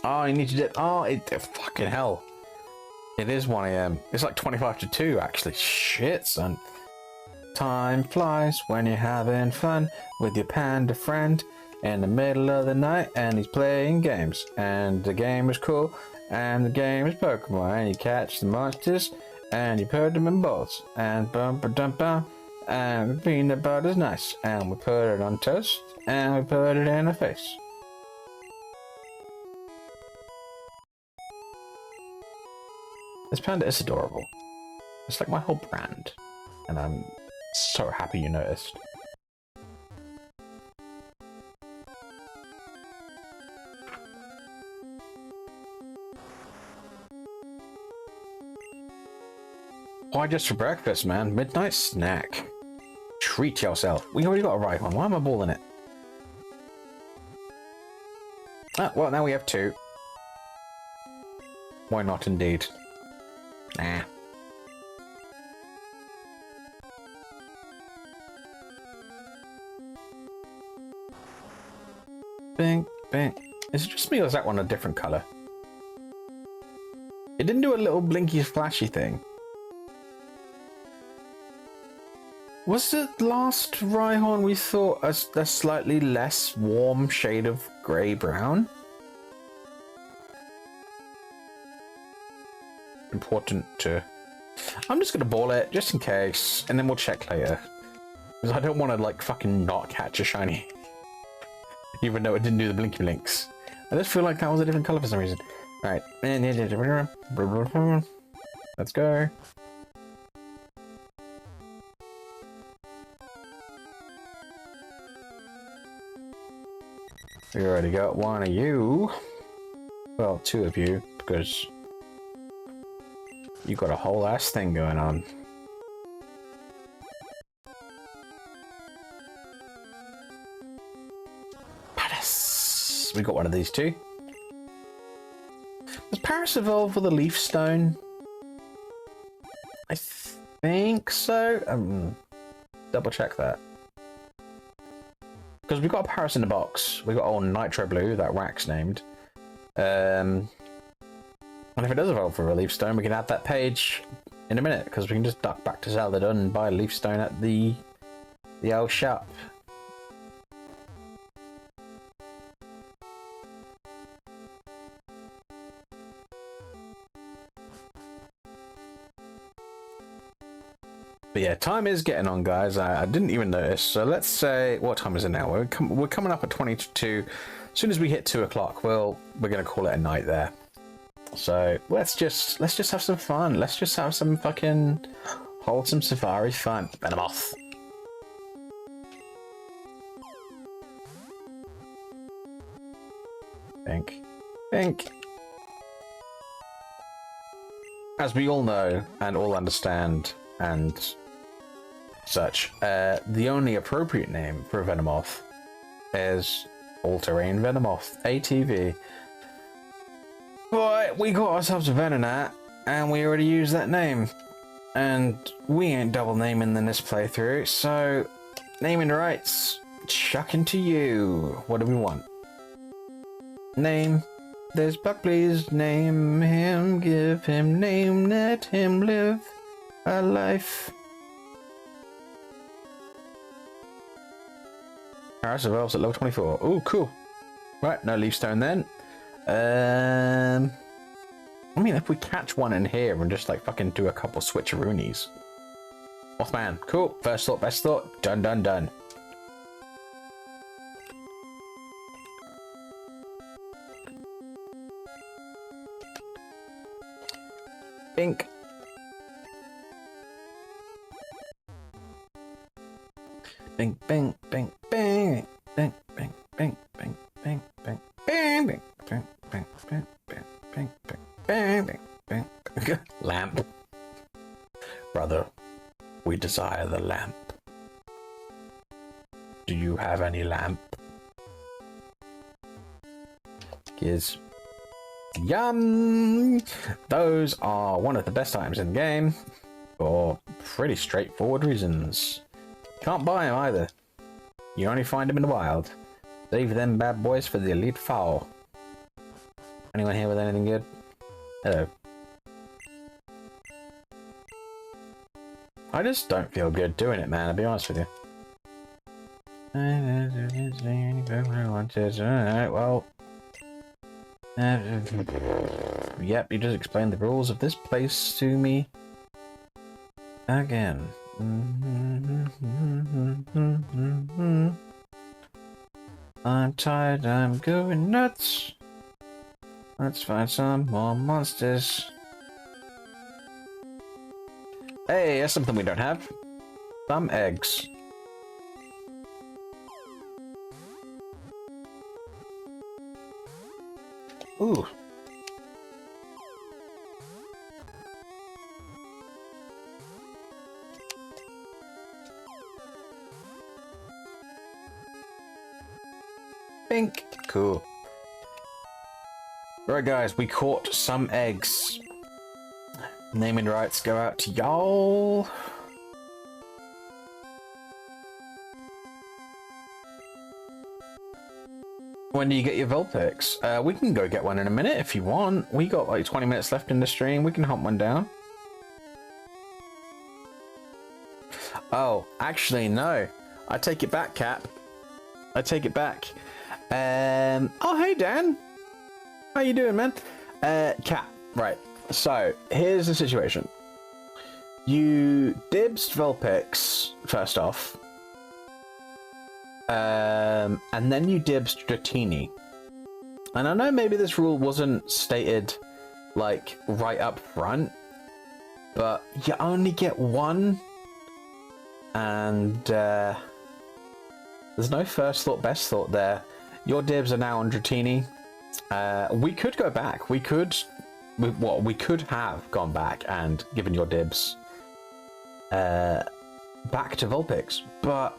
Oh, you need to do... Oh, fucking hell. It is 1 AM. It's like 25 to 2, actually. Shit, son. Time flies when you're having fun with your panda friend in the middle of the night, and he's playing games. And the game is cool, and the game is Pokemon. And you catch the monsters, and you put them in bowls. And bum-ba-dum-bum, and peanut butter's nice. And we put it on toast, and we put it in our face. This panda is adorable. It's like my whole brand. And I'm so happy you noticed. Why just for breakfast, man? Midnight snack. Treat yourself. We already got a right one. Why am I balling it? Ah, well, now we have 2. Why not, indeed? Nah. Bing, bing. Is it just me or is that one a different colour? It didn't do a little blinky flashy thing. Was the last Rhyhorn we thought a slightly less warm shade of grey-brown? Important to... I'm just gonna ball it, just in case, and then we'll check later. Because I don't want to, like, fucking not catch a shiny. Even though it didn't do the blinky blinks. I just feel like that was a different colour for some reason. Right. Let's go. We already got one of you. Well, 2 of you, because you got a whole ass thing going on. Paris! We got one of these too. Does Paris evolve with a leaf stone? I think so. Double check that. Because we got a Paris in the box. We got old Nitro Blue that Wax named. And if it does evolve for a leaf stone, we can add that page in a minute, because we can just duck back to Zelda and buy a leaf stone at the old shop. But yeah, time is getting on, guys. I didn't even notice. So let's say, what time is it now? We're coming up at 22. As soon as we hit 2 o'clock, we're gonna call it a night there. So let's just have some fun. Let's just have some fucking wholesome safari fun. Venomoth. Think. As we all know and all understand and such, the only appropriate name for a Venomoth is All-Terrain Venomoth, ATV. But we got ourselves a Venonat, and we already used that name. And we ain't double naming in this playthrough, so naming rights, chucking to you. What do we want? Name. There's Buck, please name him, give him name, let him live a life. Paris evolves at level 24. Oh, cool. Right, no leaf stone then. I mean, if we catch one in here and just like fucking do a couple switcheroonies. Mothman, cool. First thought, best thought. Done, done, done. Bink. Bing, bing, bing, bing, bing, bing, bing, bing, bing, bing, bing, bing, bing, bing, bing, desire the lamp. Do you have any lamp? Is yum! Those are one of the best items in the game for pretty straightforward reasons. Can't buy them either. You only find them in the wild. Save them bad boys for the elite foul. Anyone here with anything good? Hello. I just don't feel good doing it, man, I'll be honest with you. Alright, well. Yep, you just explained the rules of this place to me. Again. I'm tired, I'm going nuts. Let's find some more monsters. Hey, that's something we don't have. Some eggs. Ooh. Pink. Cool. Right, guys, we caught some eggs. Naming rights go out to y'all. When do you get your Vulpix? We can go get one in a minute if you want. We got like 20 minutes left in the stream. We can hunt one down. Oh, actually, no. I take it back, Cap. I take it back. Oh, hey, Dan. How you doing, man? Cap, right. So, here's the situation. You dibs Vulpix, first off. And then you dibs Dratini. And I know maybe this rule wasn't stated, like, right up front. But you only get one. And, there's no first thought, best thought there. Your dibs are now on Dratini. We could go back. We could have gone back and given your dibs back to Vulpix, but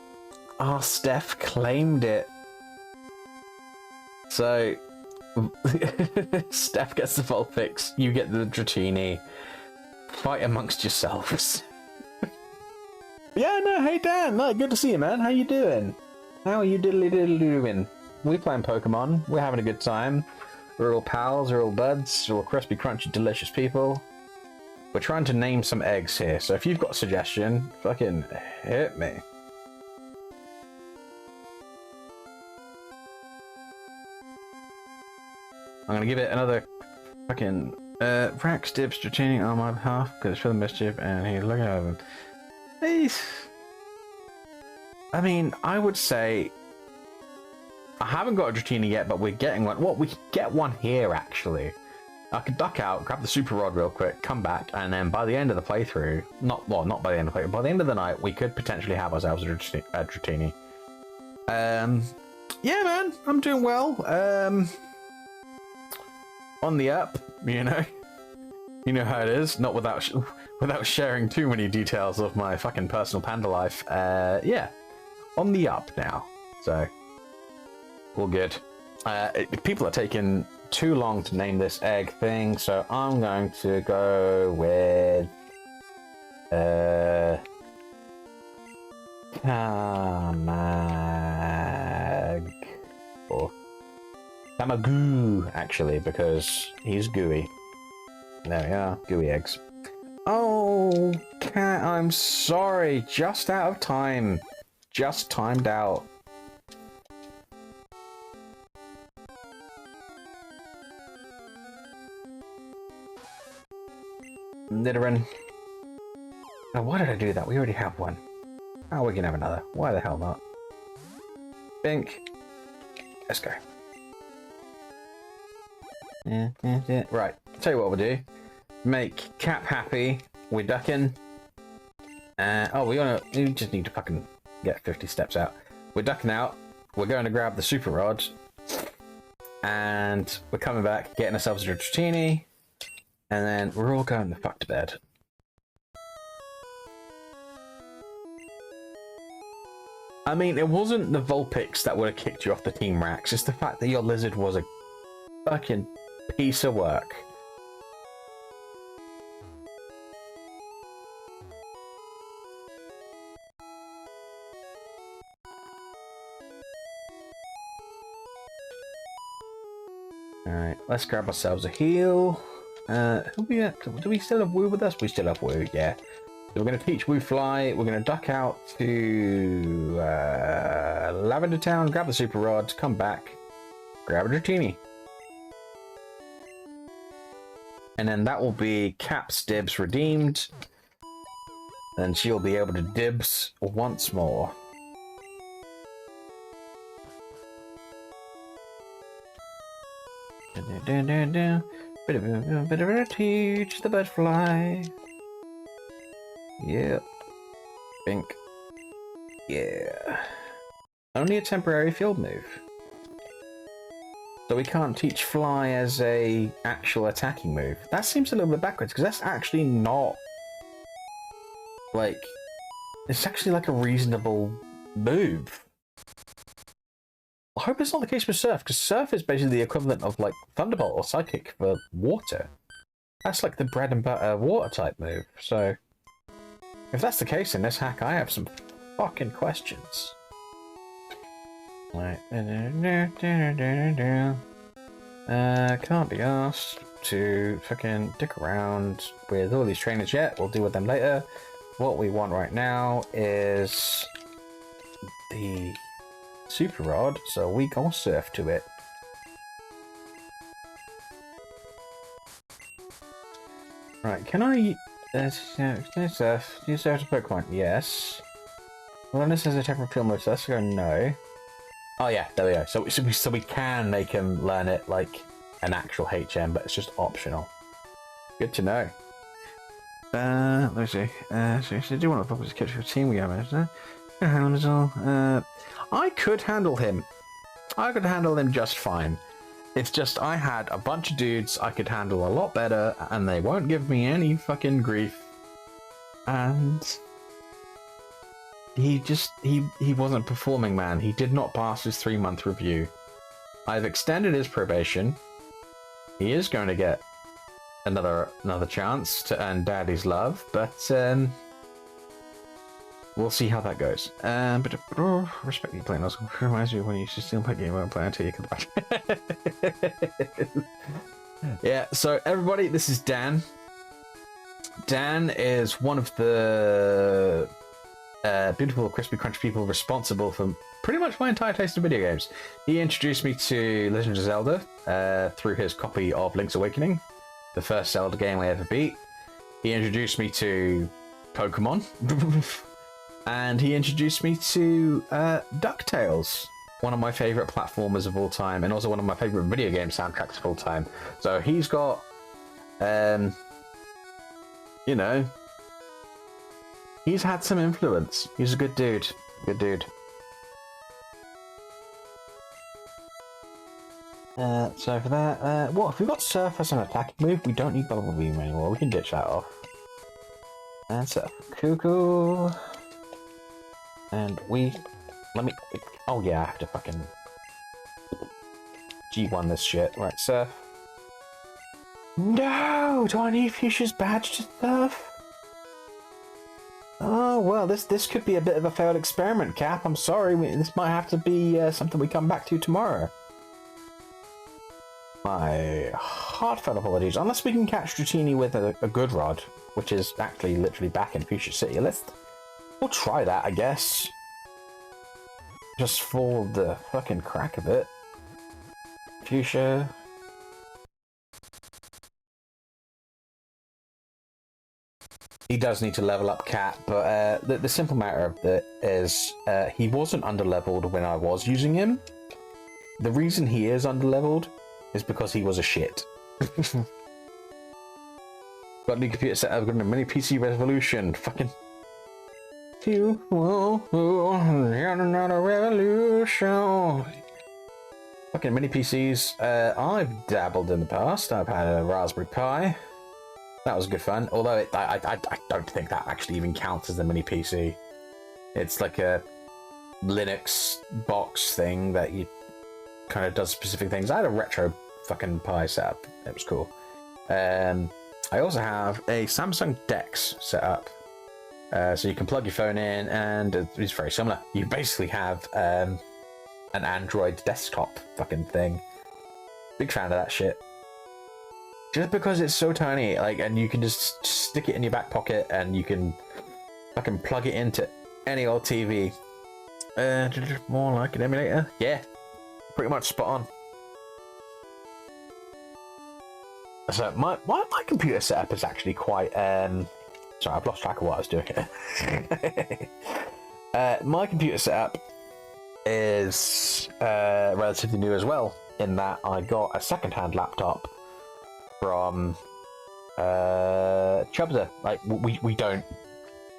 our Steph claimed it. So Steph gets the Vulpix, you get the Dratini. Fight amongst yourselves. Yeah, no, hey Dan, no, good to see you, man. How you doing? How are you diddly doing? We playing Pokemon. We're having a good time. We're all pals, we're all buds, we're all crispy, crunchy, delicious people. We're trying to name some eggs here, so if you've got a suggestion, fucking hit me. I'm gonna give it another fucking Rax dibs Dratini on my behalf because it's for the mischief, and he's looking at him. He's. I mean, I would say. I haven't got a Dratini yet, but we're getting one. Well, we could get one here, actually. I could duck out, grab the Super Rod real quick, come back, and then by the end of the playthrough, not by the end of the playthrough, by the end of the night, we could potentially have ourselves a Dratini. Yeah, man, I'm doing well. On the up, you know. You know how it is, not without sharing too many details of my fucking personal panda life. Yeah, on the up now, so all good. People are taking too long to name this egg thing, so I'm going to go with Tamag or Tamagoo, actually, because he's gooey. There we are, gooey eggs. Oh, cat, I'm sorry, just out of time. Just timed out. Nidoran. Now, why did I do that? We already have one. Oh, we can have another. Why the hell not? Bink. Let's go. Right, tell you what we'll do. Make Cap happy. We're ducking. Oh, we just need to fucking get 50 steps out. We're ducking out. We're going to grab the Super Rod. And we're coming back, getting ourselves a Dratini. And then we're all going the fuck to bed. I mean, it wasn't the Vulpix that would have kicked you off the team racks. It's the fact that your lizard was a fucking piece of work. Alright, let's grab ourselves a heal. Who we at? Do we still have Woo with us? We still have Woo, yeah. So we're going to teach Woo Fly. We're going to duck out to Lavender Town, grab the Super Rod, come back, grab a Dratini. And then that will be Cap's dibs redeemed. Then she'll be able to dibs once more. Bit of a teach the butterfly. Yep. Bink. Yeah. Only a temporary field move. So we can't teach Fly as a actual attacking move. That seems a little bit backwards, because that's actually not... like... it's actually like a reasonable move. I hope it's not the case with Surf, because Surf is basically the equivalent of, like, Thunderbolt or Psychic for water. That's like the bread and butter water type move, so... if that's the case in this hack, I have some fucking questions. Right. Can't be asked to fucking dick around with all these trainers yet. We'll deal with them later. What we want right now is the Super Rod, so we go surf to it. Right, can I... surf. Do you surf to Pokemon? Yes. Well, this has a temporary field move, so let's go no. Oh yeah, there we go. So we can make him learn it like an actual HM, but it's just optional. Good to know. Let me see. So do you want to focus catch your team? We have it. I could handle him. I could handle him just fine. It's just I had a bunch of dudes I could handle a lot better, and they won't give me any fucking grief. And he wasn't performing, man. He did not pass his 3-month review. I've extended his probation. He is going to get another chance to earn Daddy's love, but we'll see how that goes. But respect you playing. Also reminds you when you should still play game won't play until you come back. Yeah. So everybody, this is Dan. Dan is one of the beautiful, crispy, crunchy people responsible for pretty much my entire taste in video games. He introduced me to Legend of Zelda through his copy of Link's Awakening, the first Zelda game I ever beat. He introduced me to Pokémon, and he introduced me to DuckTales, one of my favorite platformers of all time, and also one of my favorite video game soundtracks of all time. So he's got, you know, he's had some influence. He's a good dude. Good dude. So for that, what if we've got Surf as an attacking move? We don't need Bubble Beam anymore. We can ditch that off. And Surf. Cuckoo. And oh yeah, I have to fucking G1 this shit. Right, Surf. No! Do I need Fuchsia's badge to Surf? Oh, well, this could be a bit of a failed experiment, Cap. I'm sorry. This might have to be something we come back to tomorrow. My heartfelt apologies. Unless we can catch Dratini with a good rod, which is actually literally back in Fuchsia City. We'll try that, I guess. Just for the fucking crack of it. Fuchsia. He does need to level up Cat, but the simple matter of it is he wasn't underleveled when I was using him. The reason he is underleveled is because he was a shit. Got a new computer set up, got a mini PC revolution. Fucking you another revolution. Fucking mini PCs. I've dabbled in the past. I've had a Raspberry Pi. That was good fun. Although I don't think that actually even counts as a mini PC. It's like a Linux box thing that you kind of does specific things. I had a retro fucking Pi setup. It was cool. I also have a Samsung Dex set up. So you can plug your phone in, and it's very similar. You basically have an Android desktop fucking thing. Big fan of that shit. Just because it's so tiny, like, and you can just stick it in your back pocket, and you can fucking plug it into any old TV. More like an emulator. Yeah, pretty much spot on. So my computer setup is actually quite sorry, I've lost track of what I was doing here. My computer setup is relatively new as well, in that I got a second-hand laptop from Chubzer. Like, we don't.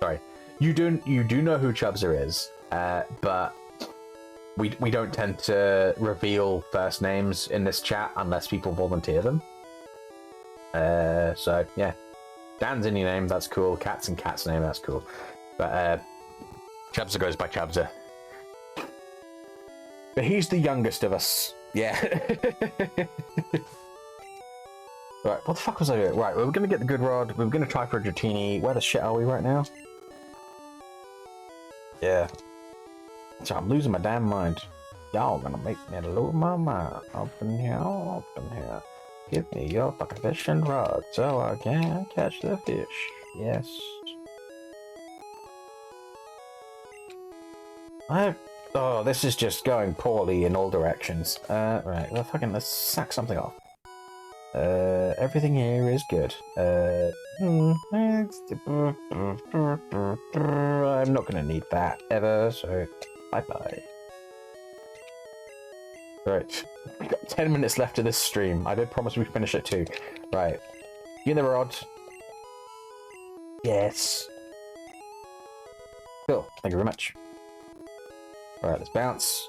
Sorry, you do know who Chubzer is, but we don't tend to reveal first names in this chat unless people volunteer them. So yeah, Dan's in your name, that's cool. Cat's in Cat's name, that's cool. But Chubzer goes by Chubzer. But he's the youngest of us. Yeah. Right, what the fuck was I doing? Right, we're gonna get the good rod. We're gonna try for a Dratini. Where the shit are we right now? Yeah. So I'm losing my damn mind. Y'all gonna make me lose my mind. Up in here, up in here. Give me your fucking fishing rod so I can catch the fish. Yes. Oh, this is just going poorly in all directions. Right, well, let's sack something off. Everything here is good. I'm not gonna need that ever, so bye-bye. Right, we've got 10 minutes left of this stream. I did promise we'd finish at 2. Right, you in the rod? Yes. Cool, thank you very much. Alright, let's bounce.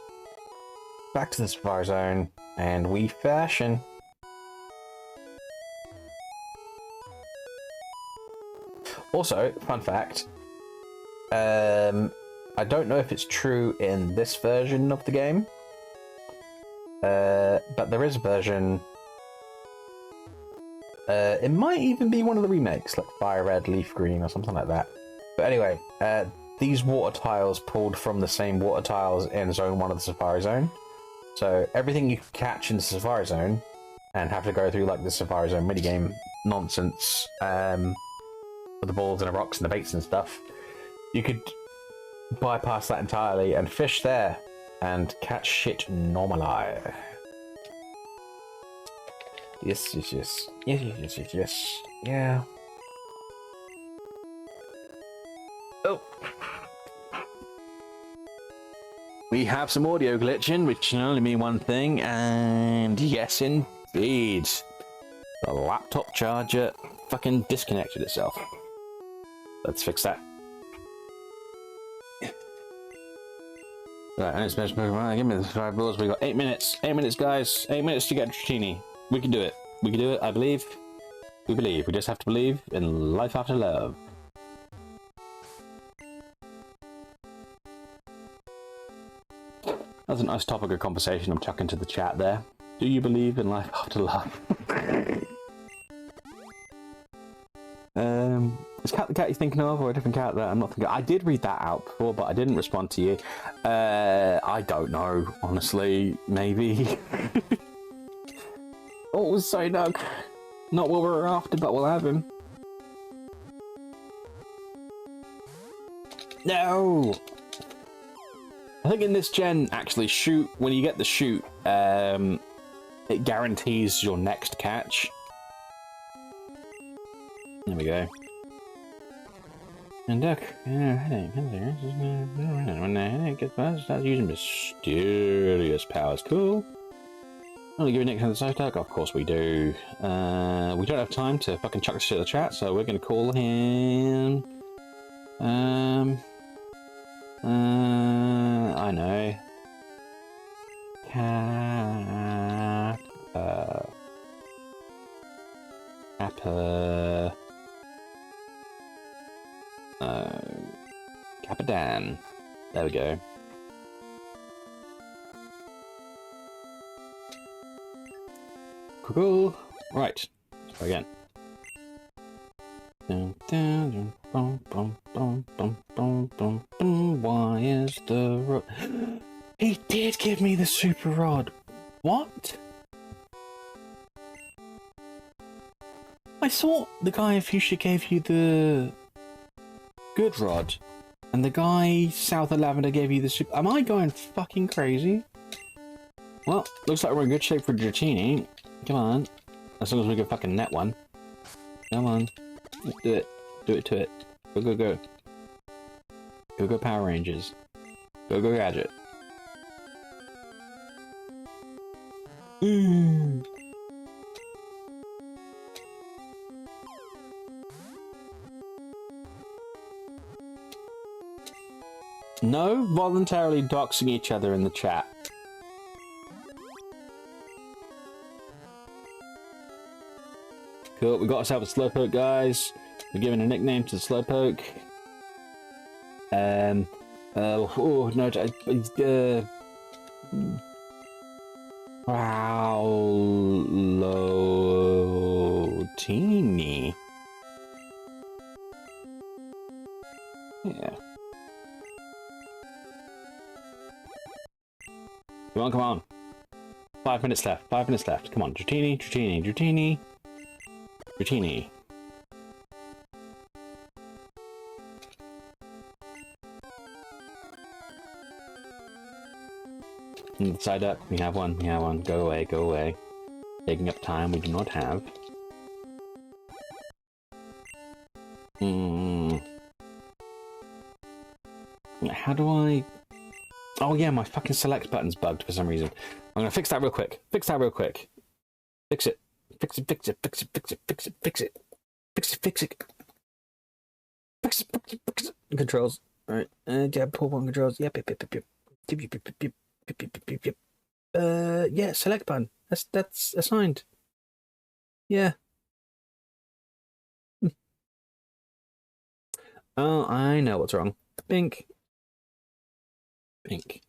Back to the Safari Zone, and we fashion. Also, fun fact, I don't know if it's true in this version of the game, but there is a version, it might even be one of the remakes, like Fire Red, Leaf Green, or something like that. But anyway, these water tiles pulled from the same water tiles in Zone 1 of the Safari Zone. So everything you catch in the Safari Zone, and have to go through like the Safari Zone minigame nonsense, with the balls and the rocks and the baits and stuff, you could bypass that entirely and fish there and catch shit normally. Yes. Yeah. Oh. We have some audio glitching, which can only mean one thing, and yes, indeed. The laptop charger fucking disconnected itself. Let's fix that. Right, and it's best Pokemon. Give me the 5 balls. We got 8 minutes. 8 minutes, guys. 8 minutes to get Dratini. We can do it. We can do it. I believe. We believe. We just have to believe in life after love. That's a nice topic of conversation I'm chucking to the chat there. Do you believe in life after love? Is Cat the cat you're thinking of, or a different cat that I'm not thinking? I did read that out before, but I didn't respond to you. I don't know, honestly. Maybe. Oh, sorry, Doug. Not what we're after, but we'll have him. No. I think in this gen, actually, shoot when you get the shoot, it guarantees your next catch. There we go. And duck, headache. When the headache gets bad, starts using mysterious powers. Cool. Only give a nickname to the side duck? Of course we do. We don't have time to fucking chuck this shit in the chat, so we're gonna call him. I know. Capitan. There we go.
cool. Right. Let's try again. Dun, dun, dun, bum, bum, bum, bum, bum, bum, bum. Why is the rod? He did give me the super rod. What? I thought the guy of Fuchsia gave you the good rod, and the guy south of Lavender gave you the super. Am I going fucking crazy? Well, looks like we're in good shape for Dratini. Come on, as long as we can fucking net one. Come on, let's do it. Do it to it. Go go go. Go go Power Rangers. Go go Gadget. No voluntarily doxing each other in the chat. Cool, we got ourselves a Slowpoke, guys. We're giving a nickname to the Slowpoke. Oh no, Rowlotini. Yeah. Come on, come on. 5 minutes left. 5 minutes left. Come on, Dratini, Dratini, Dratini, Dratini. Side up. We have one. We have one. Go away. Go away. Taking up time we do not have. How do I... Oh yeah, my fucking select button's bugged for some reason. I'm gonna fix that real quick. Fix that real quick. Fix it. Fix it, fix it, fix it, fix it, fix it, fix it. Fix it, fix it. Fix it, fix it, fix it. Controls. Alright. Yeah, pull one controls. Yep, yep, yep, yep, yep. Yep, yep, yep, yep, yep, yep. Yeah, select button. That's assigned. Yeah. Oh, I know what's wrong. Pink. Pink.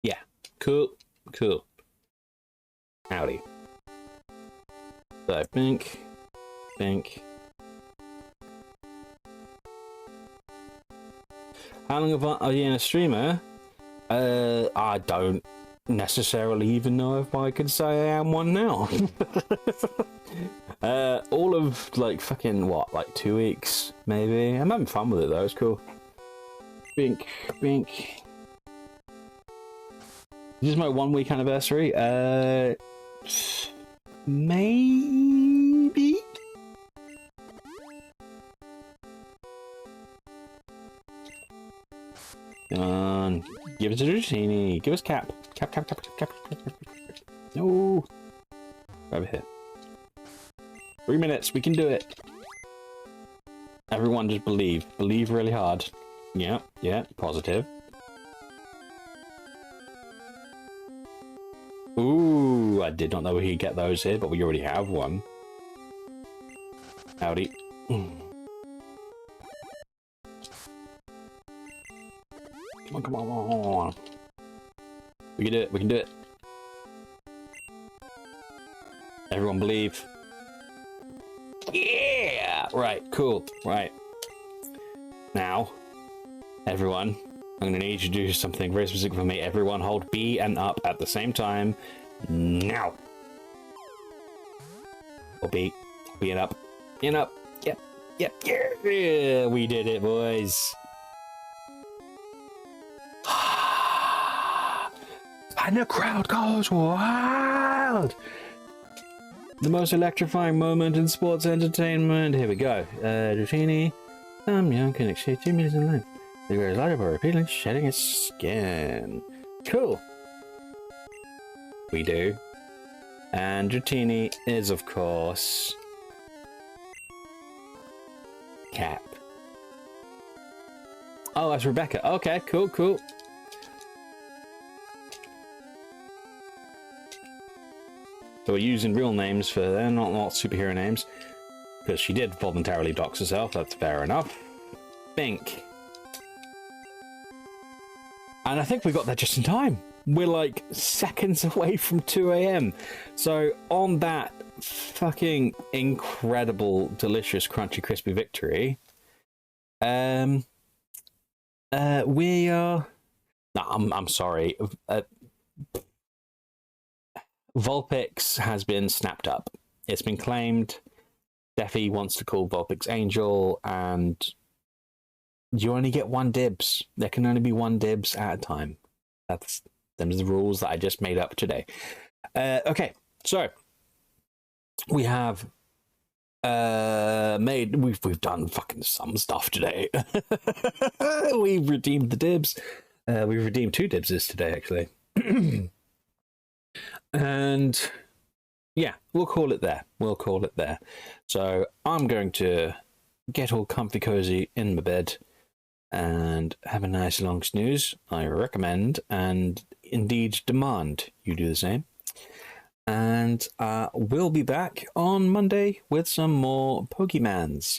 Yeah. Cool. Cool. Howdy. So, pink. Pink. How long have I been a streamer? I don't necessarily even know if I could say I am one now. All of like fucking what, like 2 weeks maybe. I'm having fun with it though. It's cool. Bink, bink. This is my 1 week anniversary. Maybe. Come on, give us a Dratini. Give us Cap. Cap, cap, cap, cap, cap, cap, cap. No. Over here. 3 minutes. We can do it. Everyone just believe. Believe really hard. Yeah, yeah. Positive. Ooh, I did not know we could get those here, but we already have one. Howdy. Come on, come on, come on, come on. We can do it, we can do it. Everyone believe. Yeah! Right, cool, right. Now, everyone, I'm going to need you to do something very specific for me. Everyone hold B and up at the same time. Now! Or B. B and up. B and up. Yep, yep, yeah! We did it, boys. And the crowd goes wild! The most electrifying moment in sports entertainment. Here we go. Dratini. Some young can exceed 2 meters in length. The grows lighter by repeatedly shedding its skin. Cool. We do. And Dratini is, of course, Cap. Oh, that's Rebecca. Okay, cool, cool. So we're using real names for them, not superhero names. Because she did voluntarily dox herself, that's fair enough. Bink. And I think we got there just in time. we're like seconds away from 2 a.m. So on that fucking incredible, delicious, crunchy, crispy victory, we are. No, I'm sorry. Vulpix has been snapped up. It's been claimed. Steffi wants to call Vulpix Angel, and you only get one dibs. There can only be one dibs at a time. That's them's the rules that I just made up today. Okay, so we have we've done fucking some stuff today. We've redeemed the dibs. We've redeemed 2 dibses today, actually. And yeah, we'll call it there. We'll call it there. So I'm going to get all comfy cozy in my bed and have a nice long snooze. I recommend and indeed demand you do the same. And we'll be back on Monday with some more Pokemans.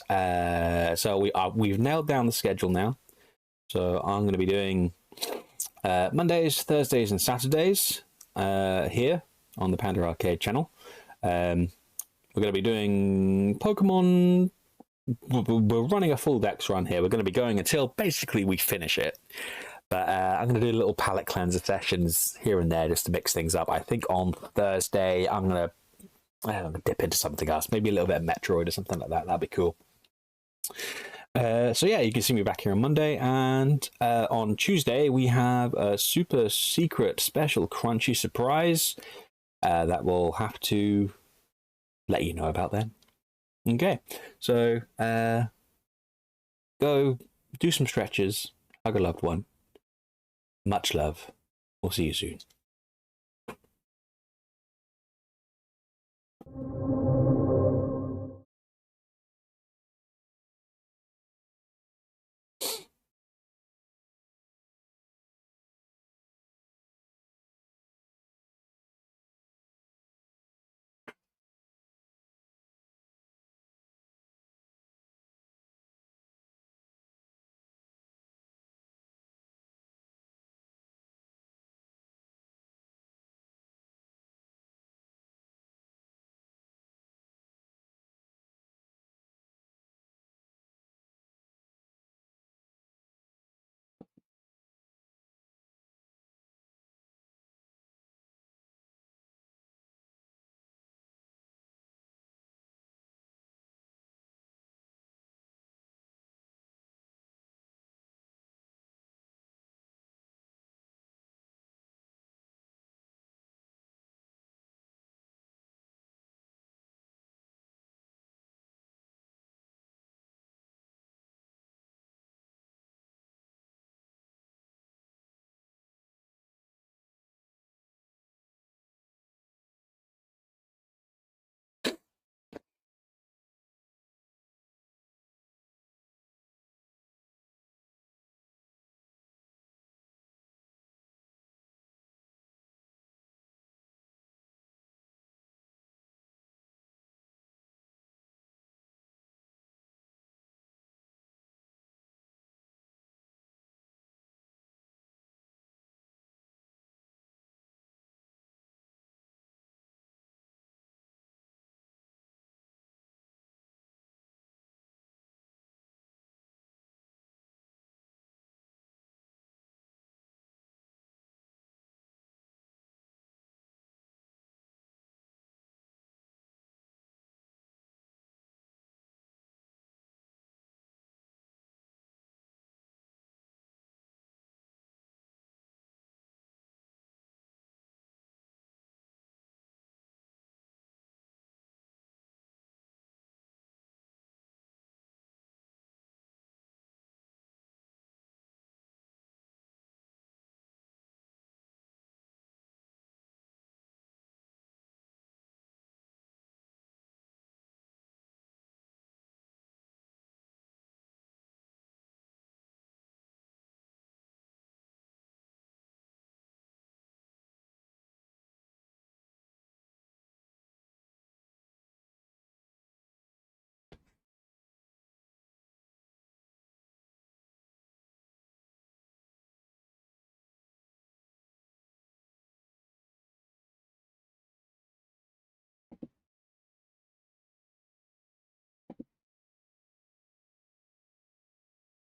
So we've nailed down the schedule now. So I'm going to be doing Mondays, Thursdays, and Saturdays here on the Panda Arcade channel. We're going to be doing Pokemon. We're running a full Dex run here. We're going to be going until basically we finish it. But I'm going to do little palate cleanser sessions here and there just to mix things up. I think on Thursday I'm going to dip into something else. Maybe a little bit of Metroid or something like that. That'd be cool. So yeah, you can see me back here on Monday. And on Tuesday we have a super secret special crunchy surprise that we'll have to let you know about then. Okay, so go do some stretches, hug a loved one. Much love. We'll see you soon.